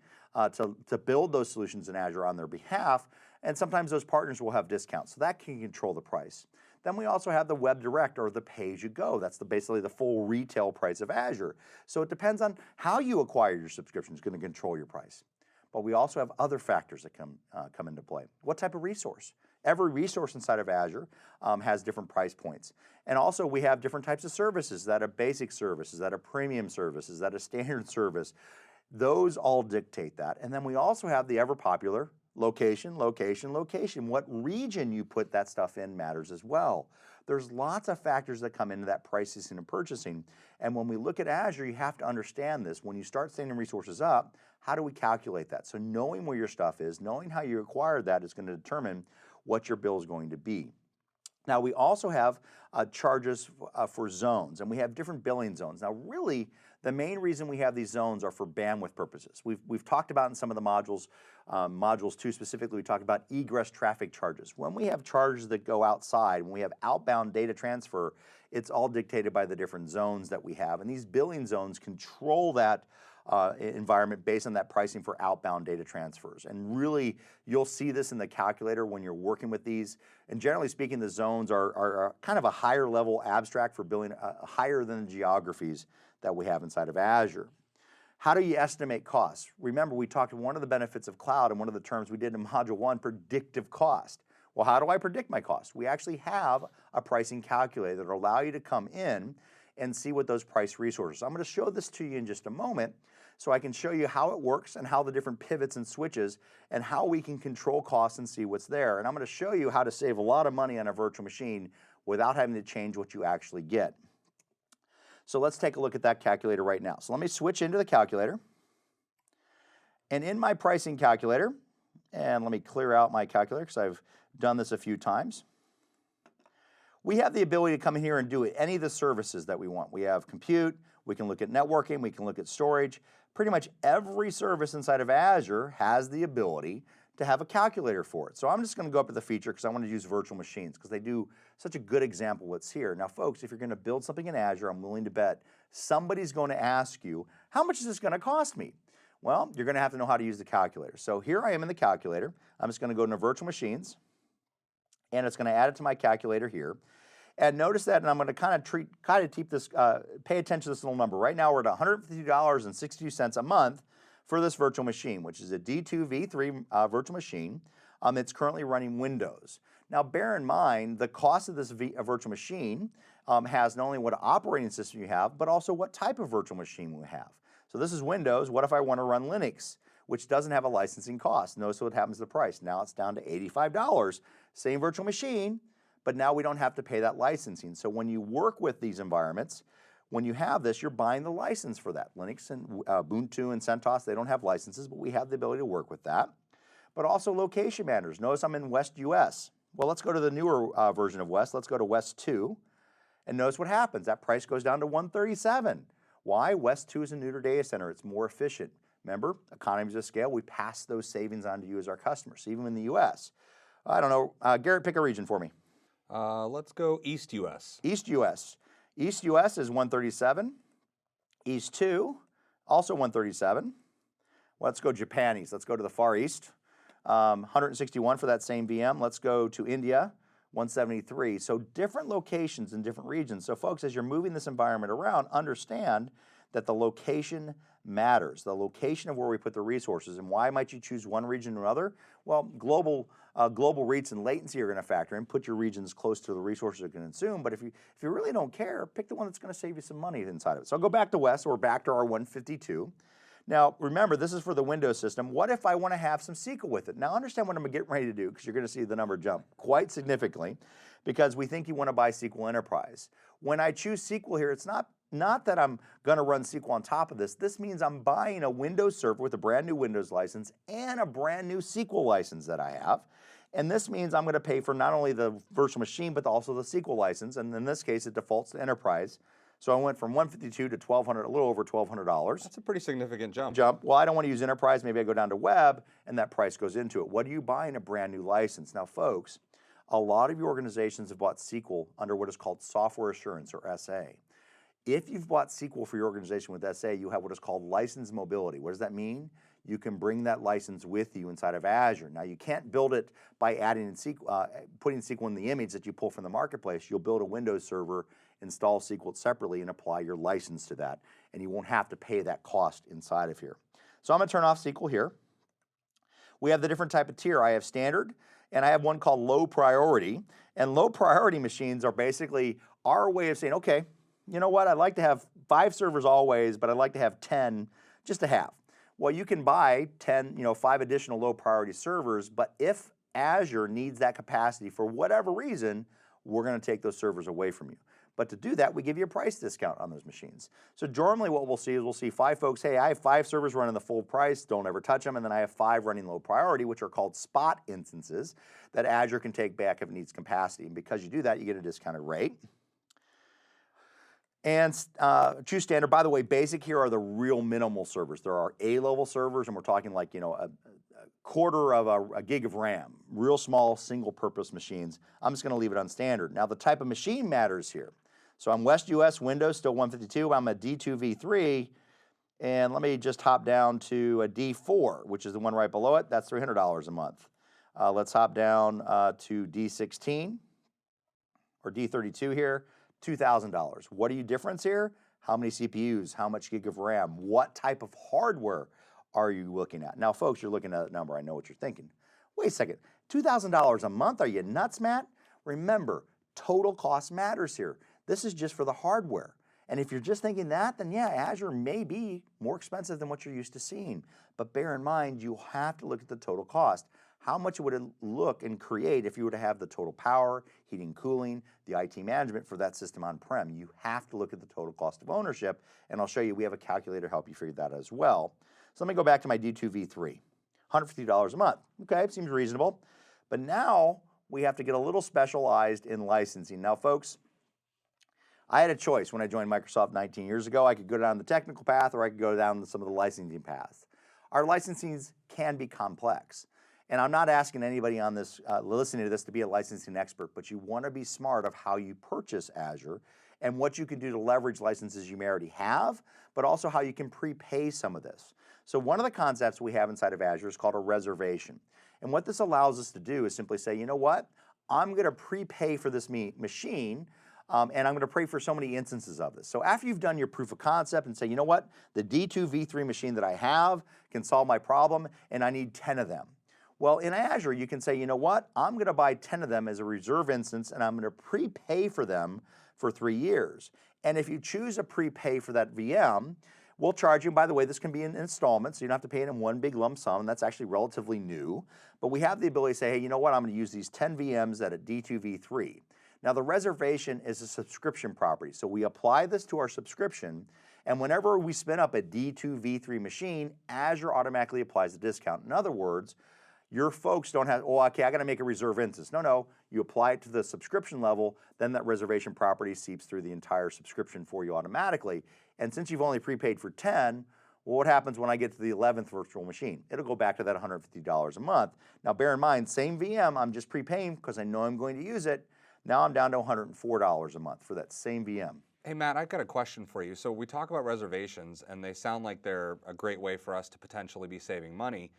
to build those solutions in Azure on their behalf, and sometimes those partners will have discounts, so that can control the price. Then we also have the Web Direct or the pay-as-you-go. That's basically the full retail price of Azure. So it depends on how you acquire your subscription is going to control your price. But we also have other factors that come into play. What type of resource? Every resource inside of Azure has different price points. And also we have different types of services that are basic services, that are premium services, that are standard service. Those all dictate that. And then we also have the ever popular location, location, location. What region you put that stuff in matters as well. There's lots of factors that come into that pricing and purchasing. And when we look at Azure, you have to understand this. When you start standing resources up, how do we calculate that? So knowing where your stuff is, knowing how you acquired that is going to determine what your bill is going to be. Now we also have charges for zones, and we have different billing zones. Now really, the main reason we have these zones are for bandwidth purposes. We've talked about in some of the modules, modules 2 specifically, we talked about egress traffic charges. When we have charges that go outside, when we have outbound data transfer, it's all dictated by the different zones that we have. And these billing zones control that environment based on that pricing for outbound data transfers. And really, you'll see this in the calculator when you're working with these. And generally speaking, the zones are kind of a higher level abstract for billing, higher than the geographies that we have inside of Azure. How do you estimate costs? Remember, we talked one of the benefits of cloud and one of the terms we did in Module 1, predictive cost. Well, how do I predict my cost? We actually have a pricing calculator that will allow you to come in and see what those price resources. I'm going to show this to you in just a moment so I can show you how it works and how the different pivots and switches and how we can control costs and see what's there. And I'm going to show you how to save a lot of money on a virtual machine without having to change what you actually get. So let's take a look at that calculator right now. So let me switch into the calculator. And in my pricing calculator, and let me clear out my calculator because I've done this a few times. We have the ability to come in here and do any of the services that we want. We have compute, we can look at networking, we can look at storage. Pretty much every service inside of Azure has the ability to have a calculator for it. So I'm just going to go up to the feature because I want to use virtual machines because they do such a good example what's here. Now folks, if you're going to build something in Azure, I'm willing to bet somebody's going to ask you, how much is this going to cost me? Well, you're going to have to know how to use the calculator. So here I am in the calculator. I'm just going to go into virtual machines and it's going to add it to my calculator here. And notice that, and I'm going to kind of keep this, pay attention to this little number. Right now we're at $152.62 a month for this virtual machine, which is a D2 V3 virtual machine. It's currently running Windows. Now bear in mind, the cost of this virtual machine has not only what operating system you have, but also what type of virtual machine we have. So this is Windows. What if I want to run Linux, which doesn't have a licensing cost? Notice what happens to the price. Now it's down to $85. Same virtual machine, but now we don't have to pay that licensing. So when you work with these environments, when you have this, you're buying the license for that. Linux and Ubuntu and CentOS, they don't have licenses, but we have the ability to work with that. But also location matters. Notice I'm in West US. Well, let's go to the newer version of West. Let's go to West 2. And notice what happens. That price goes down to $137. Why? West 2 is a newer data center. It's more efficient. Remember, economies of scale, we pass those savings on to you as our customers, so even in the US. I don't know. Garrett, pick a region for me. Let's go East US. East US. East US is 137. East 2, also 137. Let's go Japanese. Let's go to the Far East. 161 for that same VM. Let's go to India. 173. So different locations in different regions. So folks, as you're moving this environment around, understand that the location matters, the location of where we put the resources. And why might you choose one region or another? Well, global reach and latency are going to factor in. Put your regions close to the resources you can consume. But if you really don't care, pick the one that's going to save you some money inside of it. So I'll go back to West. So we're back to our 152. Now, remember, this is for the Windows system. What if I want to have some SQL with it? Now, understand what I'm getting ready to do, because you're going to see the number jump quite significantly, because we think you want to buy SQL Enterprise. When I choose SQL here, it's not that I'm going to run SQL on top of this. This means I'm buying a Windows server with a brand new Windows license and a brand new SQL license that I have. And this means I'm going to pay for not only the virtual machine, but also the SQL license. And in this case, it defaults to Enterprise. So I went from 152 to 1,200, a little over $1,200. That's a pretty significant jump. Well, I don't want to use Enterprise. Maybe I go down to Web, and that price goes into it. What do you buy in a brand new license? Now, folks, a lot of your organizations have bought SQL under what is called software assurance, or SA. If you've bought SQL for your organization with SA, you have what is called license mobility. What does that mean? You can bring that license with you inside of Azure. Now, you can't build it by adding in SQL, putting SQL in the image that you pull from the marketplace. You'll build a Windows server, install SQL separately, and apply your license to that. And you won't have to pay that cost inside of here. So I'm going to turn off SQL here. We have the different type of tier. I have standard, and I have one called low priority. And low priority machines are basically our way of saying, okay, you know what, I'd like to have 5 servers always, but I'd like to have 10 just to have. Well, you can buy 5 additional low priority servers, but if Azure needs that capacity for whatever reason, we're going to take those servers away from you. But to do that, we give you a price discount on those machines. So normally what we'll see is we'll see 5 folks, hey, I have 5 servers running the full price, don't ever touch them, and then I have 5 running low priority, which are called spot instances that Azure can take back if it needs capacity. And because you do that, you get a discounted rate. And choose standard. By the way, basic here are the real minimal servers. There are A-level servers, and we're talking like, a quarter of a gig of RAM, real small single-purpose machines. I'm just going to leave it on standard. Now, the type of machine matters here. So I'm West US, Windows, still 152. I'm a D2 V3, and let me just hop down to a D4, which is the one right below it. That's $300 a month. Let's hop down to D16 or D32 here. $2,000. What are you difference here? How many CPUs? How much gig of RAM? What type of hardware are you looking at? Now, folks, you're looking at that number. I know what you're thinking. Wait a second. $2,000 a month? Are you nuts, Matt? Remember, total cost matters here. This is just for the hardware. And if you're just thinking that, then yeah, Azure may be more expensive than what you're used to seeing. But bear in mind, you have to look at the total cost. How much would it look and create if you were to have the total power, heating, cooling, the IT management for that system on-prem? You have to look at the total cost of ownership, and I'll show you, we have a calculator to help you figure that out as well. So let me go back to my D2 V3, $150 a month. Okay, seems reasonable. But now we have to get a little specialized in licensing. Now, folks, I had a choice when I joined Microsoft 19 years ago. I could go down the technical path, or I could go down some of the licensing paths. Our licensings can be complex. And I'm not asking anybody on this, listening to this, to be a licensing expert, but you want to be smart of how you purchase Azure and what you can do to leverage licenses you may already have, but also how you can prepay some of this. So one of the concepts we have inside of Azure is called a reservation. And what this allows us to do is simply say, you know what, I'm going to prepay for this machine, and I'm going to pay for so many instances of this. So after you've done your proof of concept and say, you know what, the D2 V3 machine that I have can solve my problem, and I need 10 of them. Well, in Azure, you can say, you know what, I'm going to buy 10 of them as a reserve instance, and I'm going to prepay for them for 3 years. And if you choose a prepay for that VM, we'll charge you. By the way, this can be in installments, so you don't have to pay it in one big lump sum, and that's actually relatively new. But we have the ability to say, hey, you know what, I'm going to use these 10 VMs at a D2 V3. Now, the reservation is a subscription property, so we apply this to our subscription, and whenever we spin up a D2 V3 machine, Azure automatically applies a discount. In other words, your folks don't have, oh, okay, I got to make a reserve instance. No, you apply it to the subscription level, then that reservation property seeps through the entire subscription for you automatically. And since you've only prepaid for 10, well, what happens when I get to the 11th virtual machine? It'll go back to that $150 a month. Now, bear in mind, same VM, I'm just prepaying because I know I'm going to use it. Now I'm down to $104 a month for that same VM. Hey, Matt, I've got a question for you. So we talk about reservations, and they sound like they're a great way for us to potentially be saving money.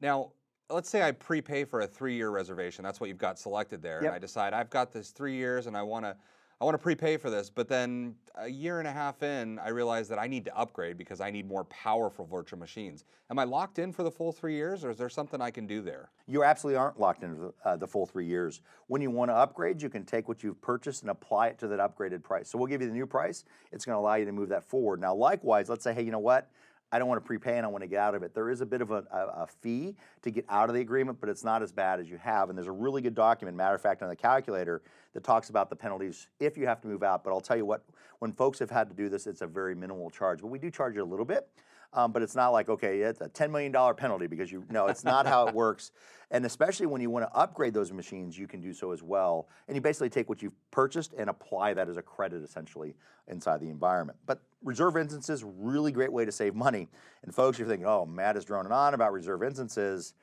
Now, let's say I prepay for a 3-year reservation. That's what you've got selected there. Yep. And I decide I've got this 3 years and I want to prepay for this. But then a year and a half in, I realize that I need to upgrade because I need more powerful virtual machines. Am I locked in for the full 3 years, or is there something I can do there? You absolutely aren't locked into the full 3 years. When you want to upgrade, you can take what you've purchased and apply it to that upgraded price. So we'll give you the new price. It's going to allow you to move that forward. Now, likewise, let's say, hey, you know what? I don't want to prepay and I want to get out of it. There is a bit of a fee to get out of the agreement, but it's not as bad as you have. And there's a really good document, matter of fact, on the calculator that talks about the penalties if you have to move out. But I'll tell you what, when folks have had to do this, it's a very minimal charge. But we do charge you a little bit. But it's not like, okay, it's a $10 million penalty because it's not how it works. And especially when you want to upgrade those machines, you can do so as well. And you basically take what you've purchased and apply that as a credit essentially inside the environment. But reserve instances, really great way to save money. And folks, you're thinking, oh, Matt is droning on about reserve instances.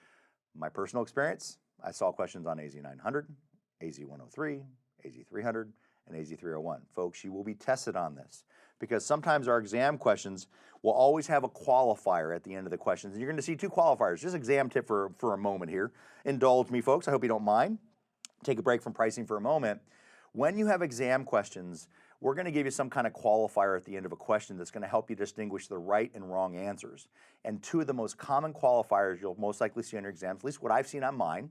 My personal experience, I saw questions on AZ-900, AZ-103, AZ-300, and AZ-301. Folks, you will be tested on this, because sometimes our exam questions will always have a qualifier at the end of the questions. And you're going to see two qualifiers. Just exam tip for a moment here. Indulge me, folks. I hope you don't mind. Take a break from pricing for a moment. When you have exam questions, we're going to give you some kind of qualifier at the end of a question that's going to help you distinguish the right and wrong answers. And two of the most common qualifiers you'll most likely see on your exams, at least what I've seen on mine,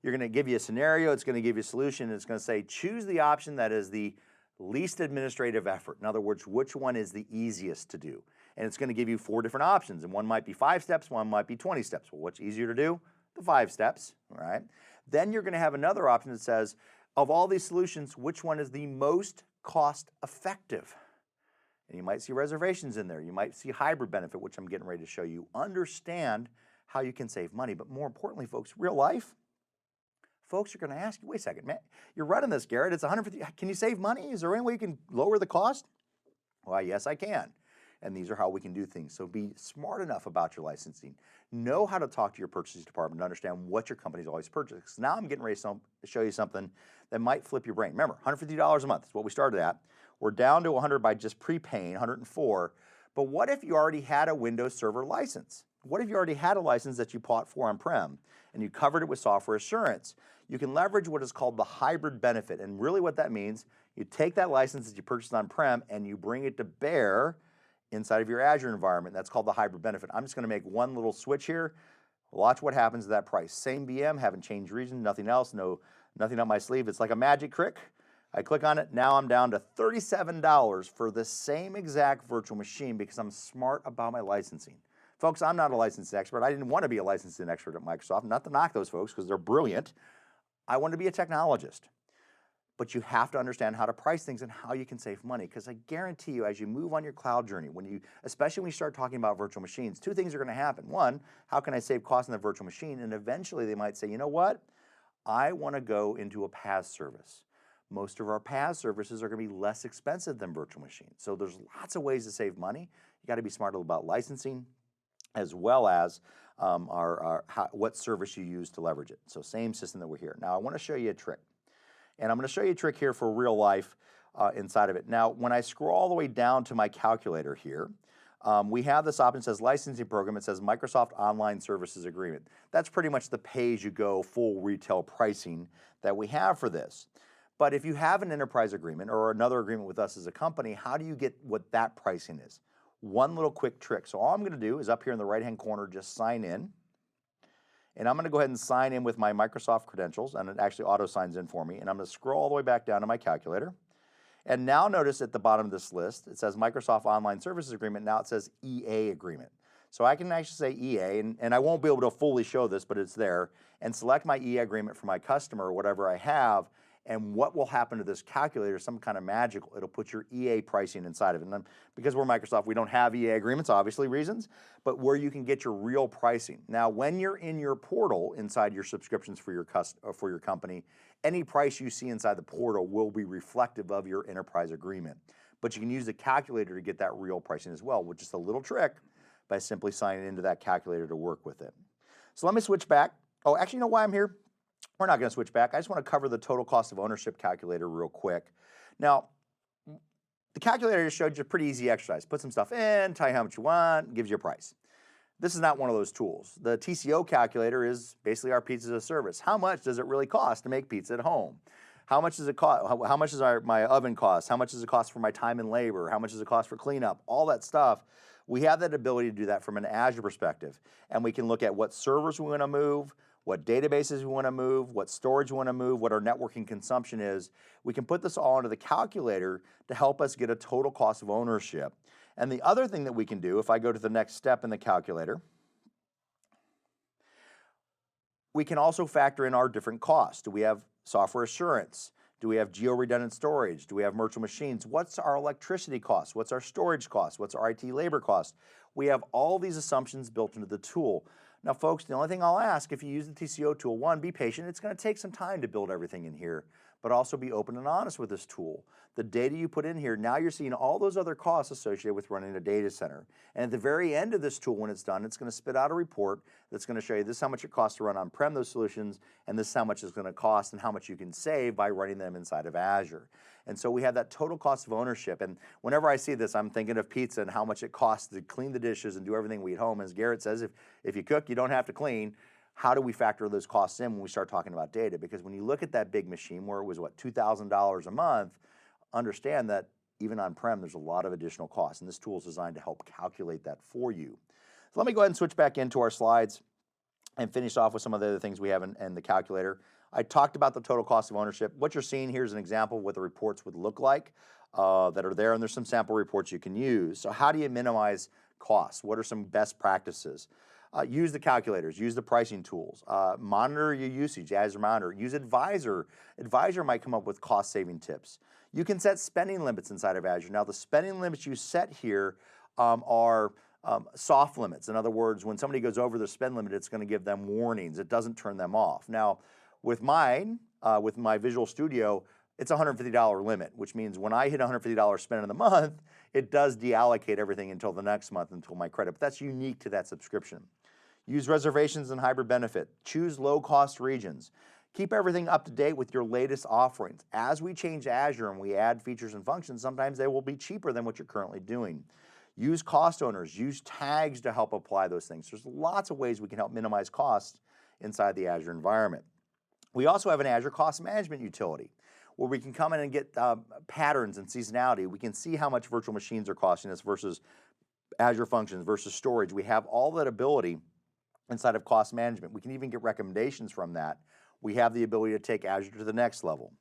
you're going to give you a scenario, it's going to give you a solution, and it's going to say, choose the option that is the least administrative effort. In other words, which one is the easiest to do? And it's going to give you 4 different options, and one might be 5 steps, one might be 20 steps. Well, what's easier to do? The 5 steps, all right? Then you're going to have another option that says, of all these solutions, which one is the most cost effective? And you might see reservations in there. You might see hybrid benefit, which I'm getting ready to show you. Understand how you can save money, but more importantly, folks, real life, folks are going to ask you, wait a second, man, you're running this, Garrett, it's 150, can you save money? Is there any way you can lower the cost? Well, yes, I can. And these are how we can do things. So be smart enough about your licensing. Know how to talk to your purchasing department to understand what your company's always purchased. Now I'm getting ready to show you something that might flip your brain. Remember, $150 a month is what we started at. We're down to 100 by just prepaying, 104. But what if you already had a Windows Server license? What if you already had a license that you bought for on-prem and you covered it with software assurance? You can leverage what is called the hybrid benefit. And really what that means, you take that license that you purchased on-prem and you bring it to bear inside of your Azure environment. That's called the hybrid benefit. I'm just going to make one little switch here. Watch what happens to that price. Same VM, haven't changed region, nothing else, nothing up my sleeve. It's like a magic trick. I click on it. Now I'm down to $37 for the same exact virtual machine because I'm smart about my licensing. Folks, I'm not a licensing expert. I didn't want to be a licensing expert at Microsoft. Not to knock those folks because they're brilliant. I want to be a technologist. But you have to understand how to price things and how you can save money, because I guarantee you, as you move on your cloud journey, especially when you start talking about virtual machines, 2 things are going to happen. One, how can I save costs on the virtual machine? And eventually they might say, you know what? I want to go into a PaaS service. Most of our PaaS services are going to be less expensive than virtual machines. So there's lots of ways to save money. You got to be smart about licensing, as well as what service you use to leverage it. So same system that we're here. Now I want to show you a trick. And I'm going to show you a trick here for real life inside of it. Now, when I scroll all the way down to my calculator here, we have this option that says licensing program. It says Microsoft Online Services Agreement. That's pretty much the pay-as-you-go full retail pricing that we have for this. But if you have an enterprise agreement or another agreement with us as a company, how do you get what that pricing is? One little quick trick. So all I'm going to do is up here in the right-hand corner, just sign in. And I'm going to go ahead and sign in with my Microsoft credentials, and it actually auto signs in for me. And I'm going to scroll all the way back down to my calculator. And now notice at the bottom of this list, it says Microsoft Online Services Agreement. Now it says EA Agreement. So I can actually say EA, and I won't be able to fully show this, but it's there, and select my EA agreement for my customer or whatever I have. And what will happen to this calculator, some kind of magical, it'll put your EA pricing inside of it. And then, because we're Microsoft, we don't have EA agreements, obviously reasons, but where you can get your real pricing. Now, when you're in your portal inside your subscriptions for your company, any price you see inside the portal will be reflective of your enterprise agreement. But you can use the calculator to get that real pricing as well, which is a little trick by simply signing into that calculator to work with it. So let me switch back. Oh, actually, you know why I'm here? We're not going to switch back. I just want to cover the total cost of ownership calculator real quick. Now, the calculator just showed you a pretty easy exercise. Put some stuff in, tell you how much you want, gives you a price. This is not one of those tools. The TCO calculator is basically our pizza as a service. How much does it really cost to make pizza at home? How much does it cost? How much does my oven cost? How much does it cost for my time and labor? How much does it cost for cleanup? All that stuff. We have that ability to do that from an Azure perspective. And we can look at what servers we want to move, what databases we want to move, what storage we want to move, what our networking consumption is. We can put this all into the calculator to help us get a total cost of ownership. And the other thing that we can do, if I go to the next step in the calculator, we can also factor in our different costs. Do we have software assurance? Do we have geo-redundant storage? Do we have virtual machines? What's our electricity cost? What's our storage cost? What's our IT labor cost? We have all these assumptions built into the tool. Now, folks, the only thing I'll ask, if you use the TCO tool, one, be patient. It's going to take some time to build everything in here, but also be open and honest with this tool. The data you put in here, now you're seeing all those other costs associated with running a data center. And at the very end of this tool, when it's done, it's going to spit out a report that's going to show you this is how much it costs to run on-prem those solutions, and this is how much it's going to cost and how much you can save by running them inside of Azure. And so we have that total cost of ownership. And whenever I see this, I'm thinking of pizza and how much it costs to clean the dishes and do everything we eat home. As Garrett says, if you cook, you don't have to clean. How do we factor those costs in when we start talking about data? Because when you look at that big machine where it was, what, $2,000 a month, understand that even on-prem, there's a lot of additional costs, and this tool is designed to help calculate that for you. So let me go ahead and switch back into our slides and finish off with some of the other things we have in the calculator. I talked about the total cost of ownership. What you're seeing here is an example of what the reports would look like that are there, and there's some sample reports you can use. So how do you minimize costs? What are some best practices? Use the calculators, use the pricing tools, monitor your usage, Azure Monitor, use Advisor. Advisor might come up with cost-saving tips. You can set spending limits inside of Azure. Now, the spending limits you set here are soft limits. In other words, when somebody goes over their spend limit, it's going to give them warnings. It doesn't turn them off. Now, with mine, with my Visual Studio, it's a $150 limit, which means when I hit $150 spend in the month, it does deallocate everything until the next month, until my credit. But that's unique to that subscription. Use reservations and hybrid benefit. Choose low-cost regions. Keep everything up to date with your latest offerings. As we change Azure and we add features and functions, sometimes they will be cheaper than what you're currently doing. Use cost owners. Use tags to help apply those things. There's lots of ways we can help minimize costs inside the Azure environment. We also have an Azure Cost Management utility where we can come in and get patterns and seasonality. We can see how much virtual machines are costing us versus Azure functions versus storage. We have all that ability inside of cost management. We can even get recommendations from that. We have the ability to take Azure to the next level.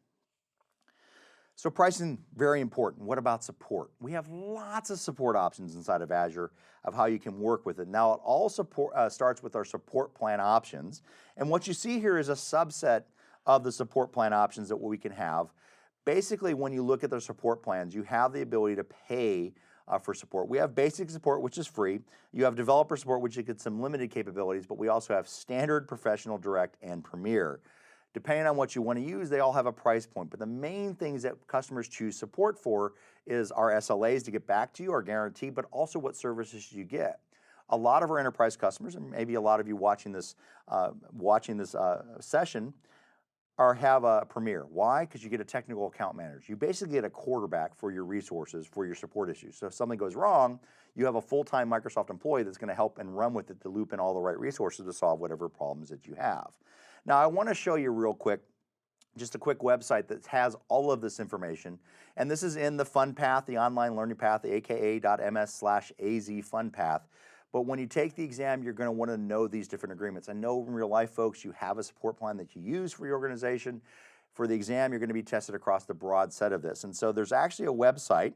So pricing, very important. What about support? We have lots of support options inside of Azure of how you can work with it. Now, it all starts with our support plan options. And what you see here is a subset of the support plan options that we can have. Basically, when you look at the support plans, you have the ability to pay for support. We have basic support, which is free. You have developer support, which you get some limited capabilities, but we also have standard, professional, direct, and premier. Depending on what you want to use, they all have a price point. But the main things that customers choose support for is our SLAs to get back to you, our guarantee, but also what services you get. A lot of our enterprise customers, and maybe a lot of you watching this session, have a premier. Why? Because you get a technical account manager. You basically get a quarterback for your resources, for your support issues. So if something goes wrong, you have a full-time Microsoft employee that's going to help and run with it to loop in all the right resources to solve whatever problems that you have. Now, I want to show you real quick, just a quick website that has all of this information. And this is in the fun path, the online learning path, the aka.ms/AZ fun path. But when you take the exam, you're going to want to know these different agreements. I know in real life, folks, you have a support plan that you use for your organization. For the exam, you're going to be tested across the broad set of this. And so there's actually a website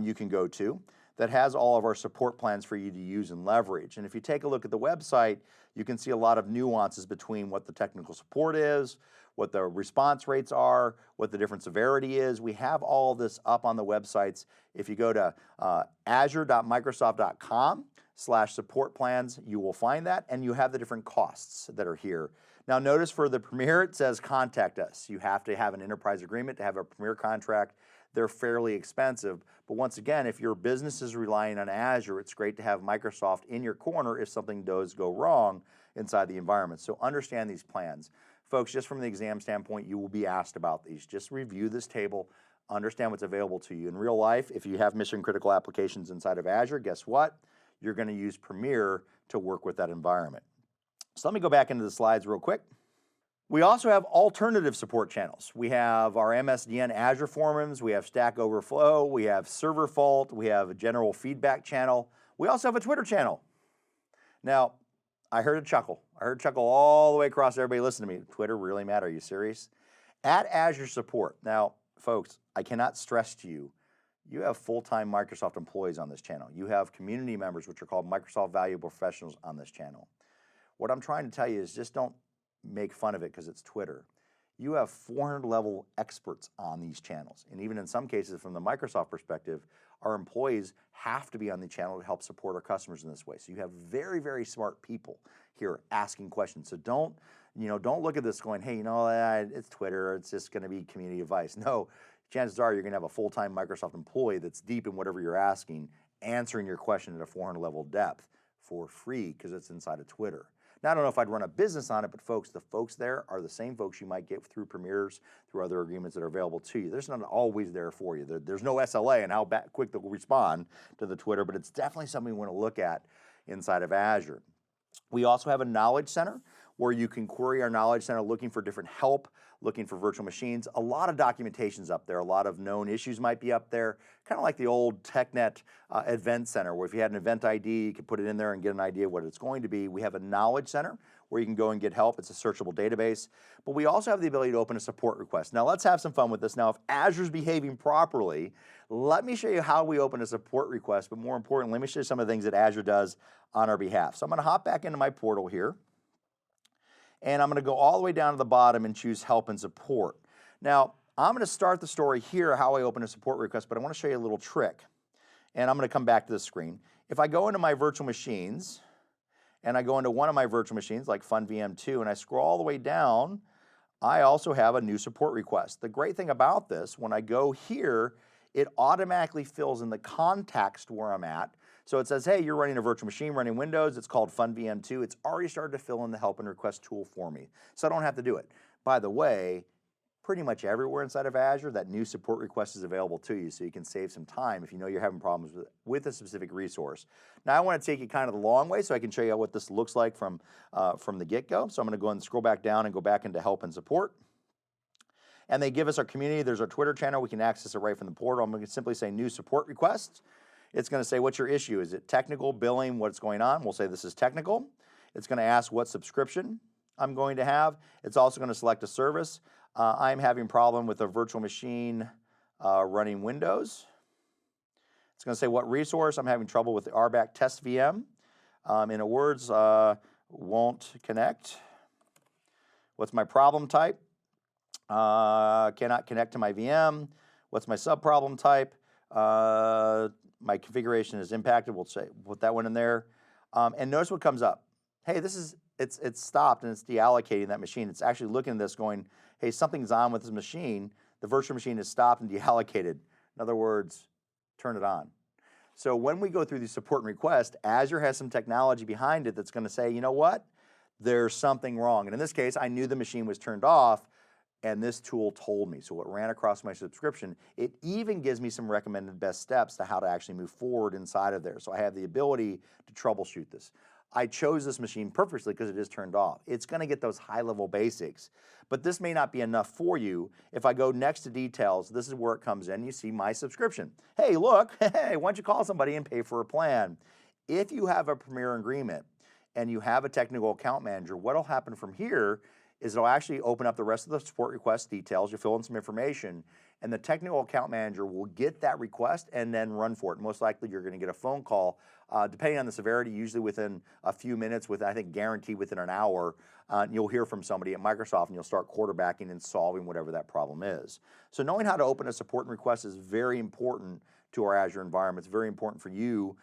you can go to that has all of our support plans for you to use and leverage. And if you take a look at the website, you can see a lot of nuances between what the technical support is, what the response rates are, what the different severity is. We have all this up on the websites. If you go to azure.microsoft.com/support plans, you will find that, and you have the different costs that are here. Now notice for the Premier, it says contact us. You have to have an enterprise agreement to have a Premier contract. They're fairly expensive, but once again, if your business is relying on Azure, it's great to have Microsoft in your corner if something does go wrong inside the environment. So understand these plans. Folks, just from the exam standpoint, you will be asked about these. Just review this table, understand what's available to you. In real life, if you have mission critical applications inside of Azure, guess what? you're going to use Premier to work with that environment. So let me go back into the slides real quick. We also have alternative support channels. We have our MSDN Azure forums, we have Stack Overflow, we have Server Fault, we have a general feedback channel. We also have a Twitter channel. Now, I heard a chuckle. I heard a chuckle all the way across. Everybody listen to me. Twitter really matter? Are you serious? At Azure Support. Now, folks, I cannot stress to you, you have full-time Microsoft employees on this channel. You have community members, which are called Microsoft Valuable Professionals on this channel. What I'm trying to tell you is just don't make fun of it because it's Twitter. You have 400 level experts on these channels. And even in some cases, from the Microsoft perspective, our employees have to be on the channel to help support our customers in this way. So you have very, very smart people here asking questions. So don't look at this going, hey, it's Twitter, it's just gonna be community advice. No, chances are you're gonna have a full-time Microsoft employee that's deep in whatever you're asking, answering your question at a 400 level depth for free because it's inside of Twitter. Now, I don't know if I'd run a business on it, but folks, the folks there are the same folks you might get through Premiers, through other agreements that are available to you. There's not always there for you. There's no SLA and how quick they'll respond to the Twitter, but it's definitely something we want to look at inside of Azure. We also have a knowledge center where you can query our knowledge center looking for different help, looking for virtual machines. A lot of documentation's up there. A lot of known issues might be up there, kind of like the old TechNet event center, where if you had an event ID, you could put it in there and get an idea of what it's going to be. We have a knowledge center where you can go and get help. It's a searchable database. But we also have the ability to open a support request. Now let's have some fun with this. Now, if Azure's behaving properly, let me show you how we open a support request, but more importantly, let me show you some of the things that Azure does on our behalf. So I'm gonna hop back into my portal here, and I'm gonna go all the way down to the bottom and choose Help and Support. Now, I'm gonna start the story here, how I open a support request, but I wanna show you a little trick. And I'm gonna come back to the screen. If I go into my virtual machines, and I go into one of my virtual machines, like FunVM2, and I scroll all the way down, I also have a new support request. The great thing about this, when I go here, it automatically fills in the context where I'm at. So it says, hey, you're running a virtual machine, running Windows, it's called FunVM2. It's already started to fill in the help and request tool for me. So I don't have to do it. By the way, pretty much everywhere inside of Azure, that new support request is available to you, so you can save some time if you know you're having problems with a specific resource. Now I want to take you kind of the long way so I can show you what this looks like from the get-go. So I'm going to go and scroll back down and go back into Help and Support. And they give us our community. There's our Twitter channel. We can access it right from the portal. I'm going to simply say New Support Request. It's going to say, what's your issue? Is it technical, billing, what's going on? We'll say this is technical. It's going to ask what subscription I'm going to have. It's also going to select a service. I'm having a problem with a virtual machine running Windows. It's going to say what resource. I'm having trouble with the RBAC test VM. In other words, won't connect. What's my problem type? Cannot connect to my VM. What's my sub-problem type? My configuration is impacted. We'll say, put that one in there. And notice what comes up. Hey, it's stopped and it's deallocating that machine. It's actually looking at this going, hey, something's on with this machine. The virtual machine is stopped and deallocated. In other words, turn it on. So when we go through the support and request, Azure has some technology behind it that's going to say, you know what? There's something wrong. And in this case, I knew the machine was turned off, and this tool told me. So it ran across my subscription. It even gives me some recommended best steps to how to actually move forward inside of there. So I have the ability to troubleshoot this. I chose this machine purposely because it is turned off. It's going to get those high-level basics, but this may not be enough for you. If I go next to details, this is where it comes in. You see my subscription. Hey, look, hey, why don't you call somebody and pay for a plan? If you have a Premier agreement and you have a technical account manager, what'll happen from here is it'll actually open up the rest of the support request details. You'll fill in some information, and the technical account manager will get that request and then run for it. Most likely you're going to get a phone call, depending on the severity, usually within a few minutes, I think guaranteed within an hour, you'll hear from somebody at Microsoft and you'll start quarterbacking and solving whatever that problem is. So knowing how to open a support and request is very important to our Azure environment. It's very important for you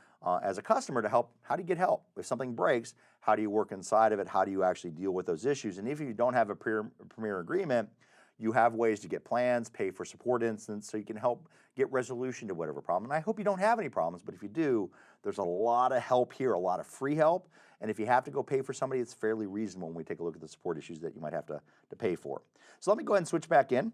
as a customer to help. How do you get help? If something breaks, how do you work inside of it? How do you actually deal with those issues? And if you don't have a Premier agreement, you have ways to get plans, pay for support instance, so you can help get resolution to whatever problem. And I hope you don't have any problems, but if you do, there's a lot of help here, a lot of free help. And if you have to go pay for somebody, it's fairly reasonable when we take a look at the support issues that you might have to pay for. So let me go ahead and switch back in,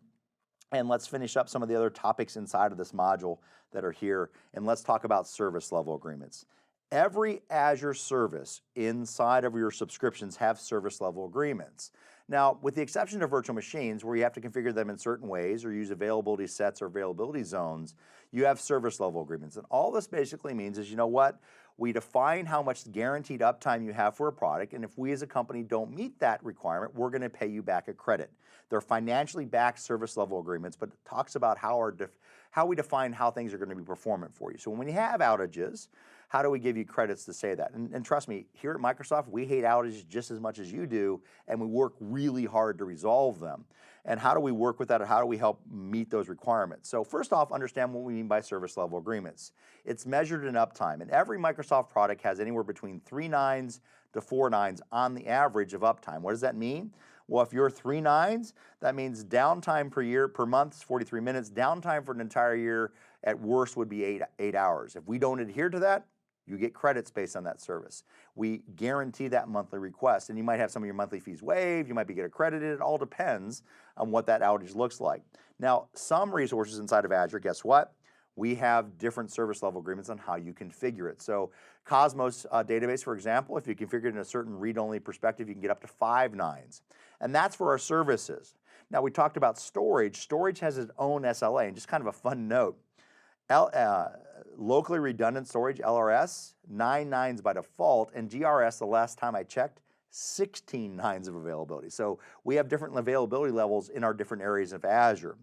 and let's finish up some of the other topics inside of this module that are here, and let's talk about service level agreements. Every Azure service inside of your subscriptions have service level agreements. Now, with the exception of virtual machines where you have to configure them in certain ways or use availability sets or availability zones, you have service level agreements. And all this basically means is, you know what? We define how much guaranteed uptime you have for a product, and if we as a company don't meet that requirement, we're going to pay you back a credit. They're financially backed service level agreements, but it talks about how we define how things are going to be performant for you. So when you have outages, how do we give you credits to say that? And trust me, here at Microsoft, we hate outages just as much as you do, and we work really hard to resolve them. And how do we work with that, or how do we help meet those requirements? So first off, understand what we mean by service level agreements. It's measured in uptime, and every Microsoft product has anywhere between 3 nines to 4 nines on the average of uptime. What does that mean? Well, if you're 3 nines, that means downtime per month is 43 minutes. Downtime for an entire year at worst would be 8 hours. If we don't adhere to that, you get credits based on that service. We guarantee that monthly request, and you might have some of your monthly fees waived, you might get accredited, it all depends on what that outage looks like. Now, some resources inside of Azure, guess what? We have different service level agreements on how you configure it. So Cosmos database, for example, if you configure it in a certain read-only perspective, you can get up to 5 nines. And that's for our services. Now, we talked about storage. Storage has its own SLA, and just kind of a fun note. Locally redundant storage, LRS, 9 nines by default, and GRS, the last time I checked, 16 nines of availability. So we have different availability levels in our different areas of Azure.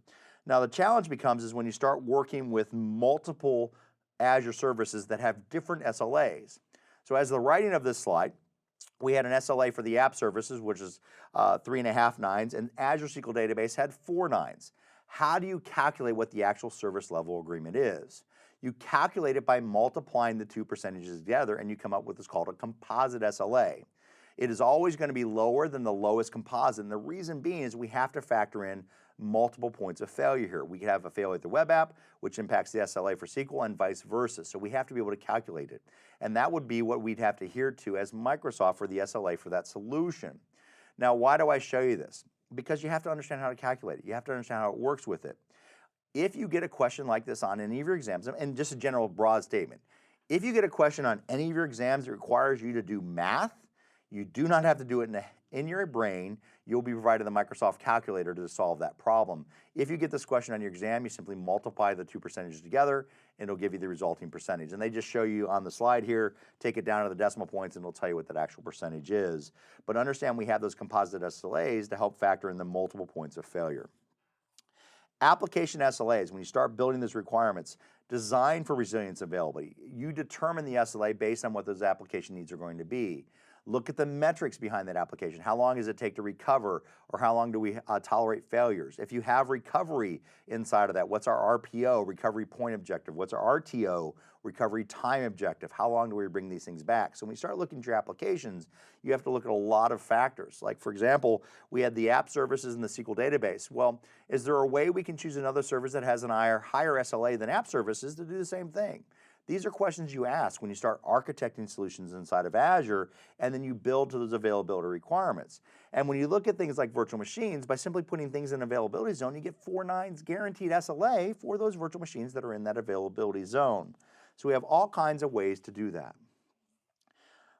Now the challenge becomes is when you start working with multiple Azure services that have different SLAs. So as the writing of this slide, we had an SLA for the app services, which is 3.5 nines, and Azure SQL Database had 4 nines. How do you calculate what the actual service level agreement is? You calculate it by multiplying the two percentages together, and you come up with what's called a composite SLA. It is always going to be lower than the lowest composite, and the reason being is we have to factor in multiple points of failure here. We could have a failure at the web app, which impacts the SLA for SQL, and vice versa. So we have to be able to calculate it. And that would be what we'd have to adhere to as Microsoft for the SLA for that solution. Now, why do I show you this? Because you have to understand how to calculate it. You have to understand how it works with it. If you get a question like this on any of your exams, and just a general broad statement, if you get a question on any of your exams that requires you to do math, you do not have to do it in your brain. You'll be provided the Microsoft calculator to solve that problem. If you get this question on your exam, you simply multiply the two percentages together, and it'll give you the resulting percentage. And they just show you on the slide here, take it down to the decimal points, and it'll tell you what that actual percentage is. But understand we have those composite SLAs to help factor in the multiple points of failure. Application SLAs, when you start building those requirements, designed for resilience availability, you determine the SLA based on what those application needs are going to be. Look at the metrics behind that application. How long does it take to recover, or how long do we tolerate failures? If you have recovery inside of that, what's our RPO, recovery point objective? What's our RTO, recovery time objective? How long do we bring these things back? So when you start looking at your applications, you have to look at a lot of factors. Like, for example, we had the app services and the SQL database. Well, is there a way we can choose another service that has an higher SLA than app services to do the same thing? These are questions you ask when you start architecting solutions inside of Azure, and then you build to those availability requirements. And when you look at things like virtual machines, by simply putting things in availability zone, you get 4 nines guaranteed SLA for those virtual machines that are in that availability zone. So we have all kinds of ways to do that.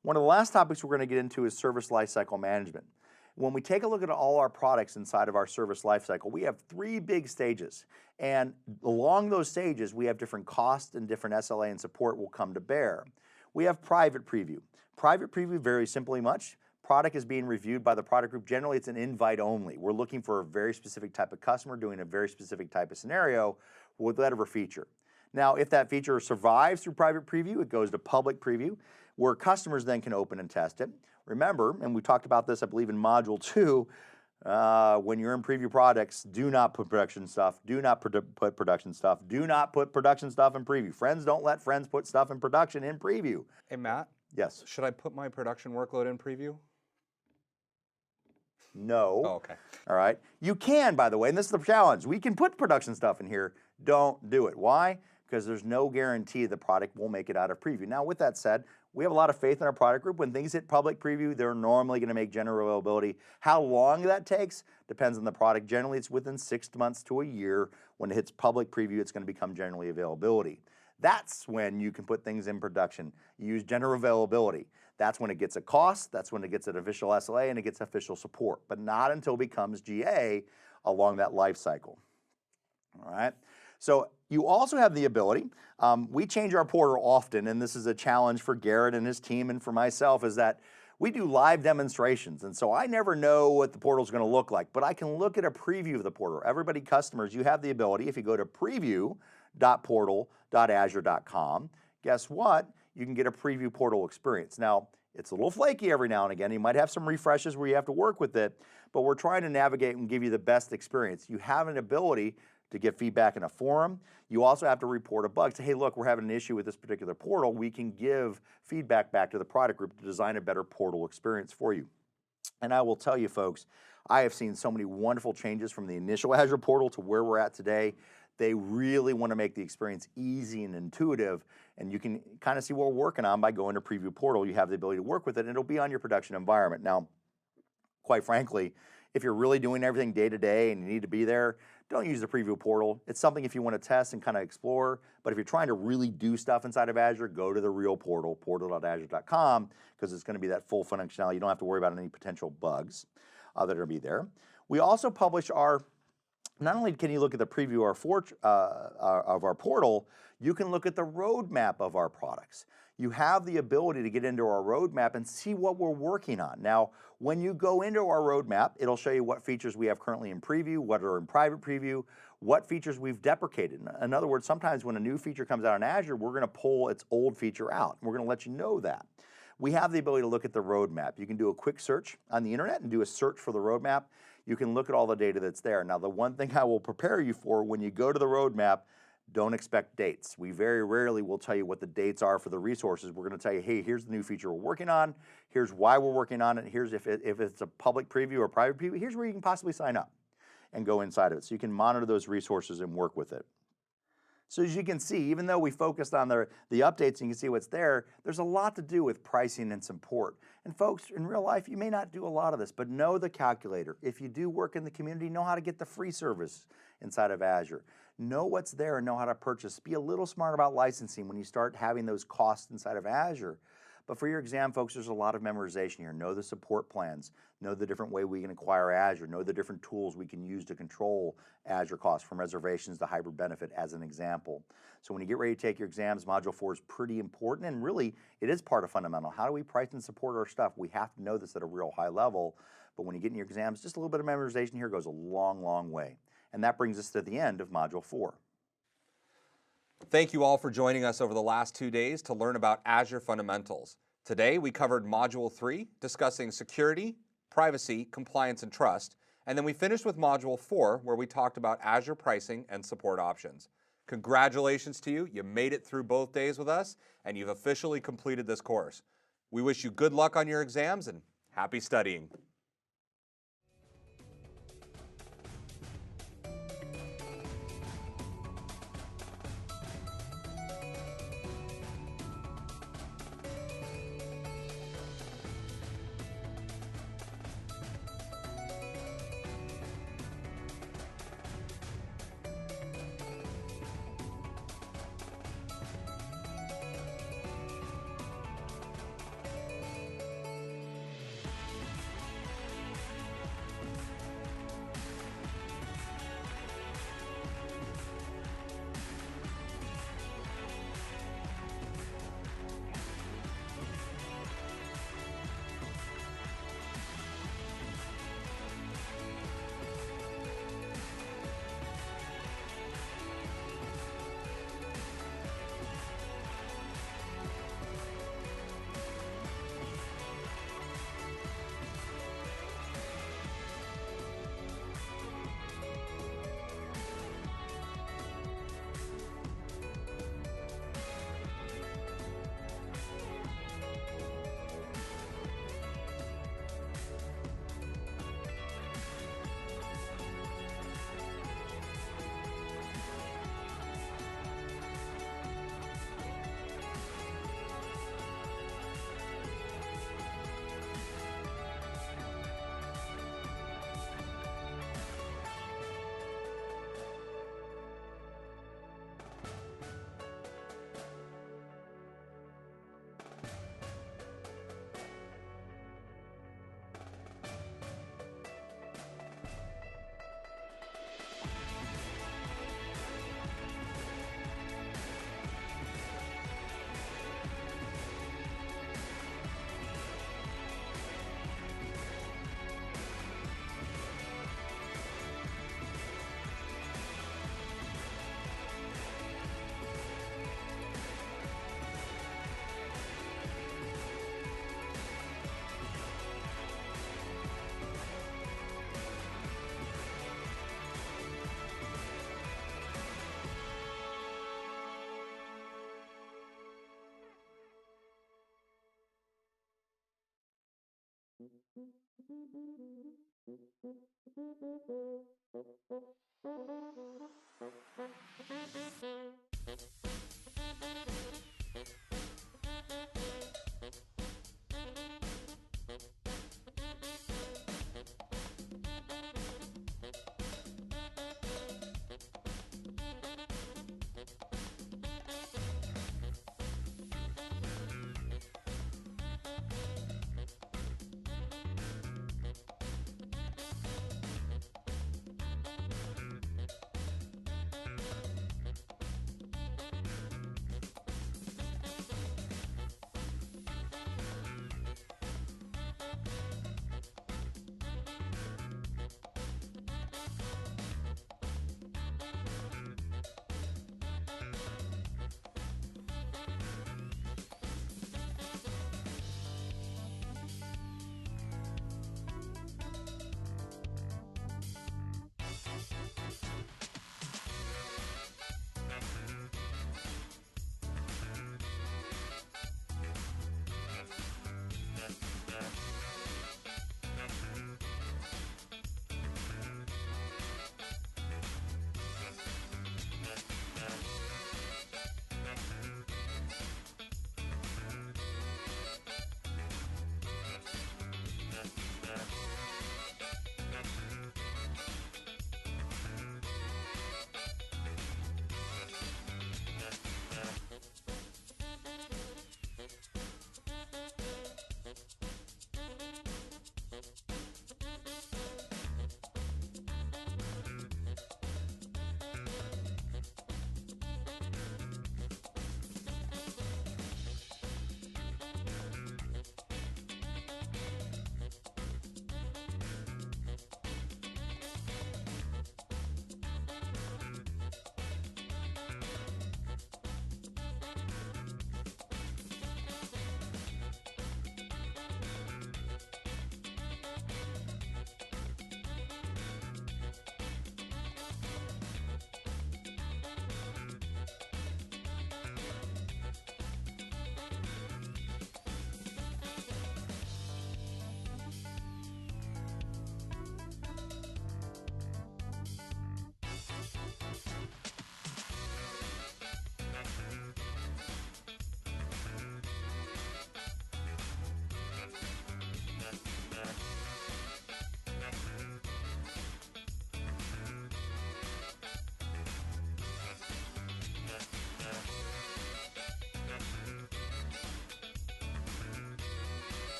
One of the last topics we're going to get into is service lifecycle management. When we take a look at all our products inside of our service lifecycle, we have 3 big stages. And along those stages, we have different costs and different SLA and support will come to bear. We have private preview. Private preview, very simply much, product is being reviewed by the product group. Generally, it's an invite only. We're looking for a very specific type of customer doing a very specific type of scenario with whatever feature. Now, if that feature survives through private preview, it goes to public preview, where customers then can open and test it. Remember, and we talked about this, I believe, in Module 2, when you're in preview products, do not put production stuff, do not put production stuff, do not put production stuff in preview. Friends don't let friends put stuff in production in preview. Hey, Matt? Yes? Should I put my production workload in preview? No. Oh, okay. All right. You can, by the way, and this is the challenge. We can put production stuff in here. Don't do it. Why? Because there's no guarantee the product will make it out of preview. Now, with that said, we have a lot of faith in our product group. When things hit public preview, they're normally going to make general availability. How long that takes depends on the product. Generally, it's within 6 months to a year. When it hits public preview, it's going to become generally availability. That's when you can put things in production. You use general availability. That's when it gets a cost, that's when it gets an official SLA and it gets official support, but not until it becomes GA along that life cycle. All right. So you also have the ability, we change our portal often, and this is a challenge for Garrett and his team and for myself, is that we do live demonstrations. And so I never know what the portal is going to look like, but I can look at a preview of the portal. Everybody, customers, you have the ability, if you go to preview.portal.azure.com, guess what? You can get a preview portal experience. Now, it's a little flaky every now and again. You might have some refreshes where you have to work with it, but we're trying to navigate and give you the best experience. You have an ability to get feedback in a forum. You also have to report a bug. Say, hey, look, we're having an issue with this particular portal. We can give feedback back to the product group to design a better portal experience for you. And I will tell you, folks, I have seen so many wonderful changes from the initial Azure portal to where we're at today. They really want to make the experience easy and intuitive, and you can kind of see what we're working on by going to Preview Portal. You have the ability to work with it, and it'll be on your production environment. Now, quite frankly, if you're really doing everything day to day and you need to be there, don't use the Preview Portal. It's something if you want to test and kind of explore, but if you're trying to really do stuff inside of Azure, go to the real portal, portal.azure.com, because it's going to be that full functionality. You don't have to worry about any potential bugs that are going to be there. We also publish our, not only can you look at the preview of our portal, you can look at the roadmap of our products. You have the ability to get into our roadmap and see what we're working on. Now, when you go into our roadmap, it'll show you what features we have currently in preview, what are in private preview, what features we've deprecated. In other words, sometimes when a new feature comes out in Azure, we're going to pull its old feature out. We're going to let you know that. We have the ability to look at the roadmap. You can do a quick search on the internet and do a search for the roadmap. You can look at all the data that's there. Now, the one thing I will prepare you for when you go to the roadmap, don't expect dates. We very rarely will tell you what the dates are for the resources. We're going to tell you, hey, here's the new feature we're working on. Here's why we're working on it. Here's if it's a public preview or private preview, here's where you can possibly sign up and go inside of it. So you can monitor those resources and work with it. So as you can see, even though we focused on the updates and you can see what's there, there's a lot to do with pricing and support. And folks, in real life, you may not do a lot of this, but know the calculator. If you do work in the community, know how to get the free service inside of Azure. Know what's there and know how to purchase. Be a little smart about licensing when you start having those costs inside of Azure. But for your exam, folks, there's a lot of memorization here. Know the support plans. Know the different way we can acquire Azure. Know the different tools we can use to control Azure costs, from reservations to hybrid benefit as an example. So when you get ready to take your exams, Module 4 is pretty important, and really, it is part of fundamental. How do we price and support our stuff? We have to know this at a real high level, but when you get in your exams, just a little bit of memorization here goes a long, long way. And that brings us to the end of Module 4. Thank you all for joining us over the last 2 days to learn about Azure fundamentals. Today, we covered Module 3, discussing security, privacy, compliance, and trust, and then we finished with Module 4, where we talked about Azure pricing and support options. Congratulations to you. You made it through both days with us, and you've officially completed this course. We wish you good luck on your exams and happy studying.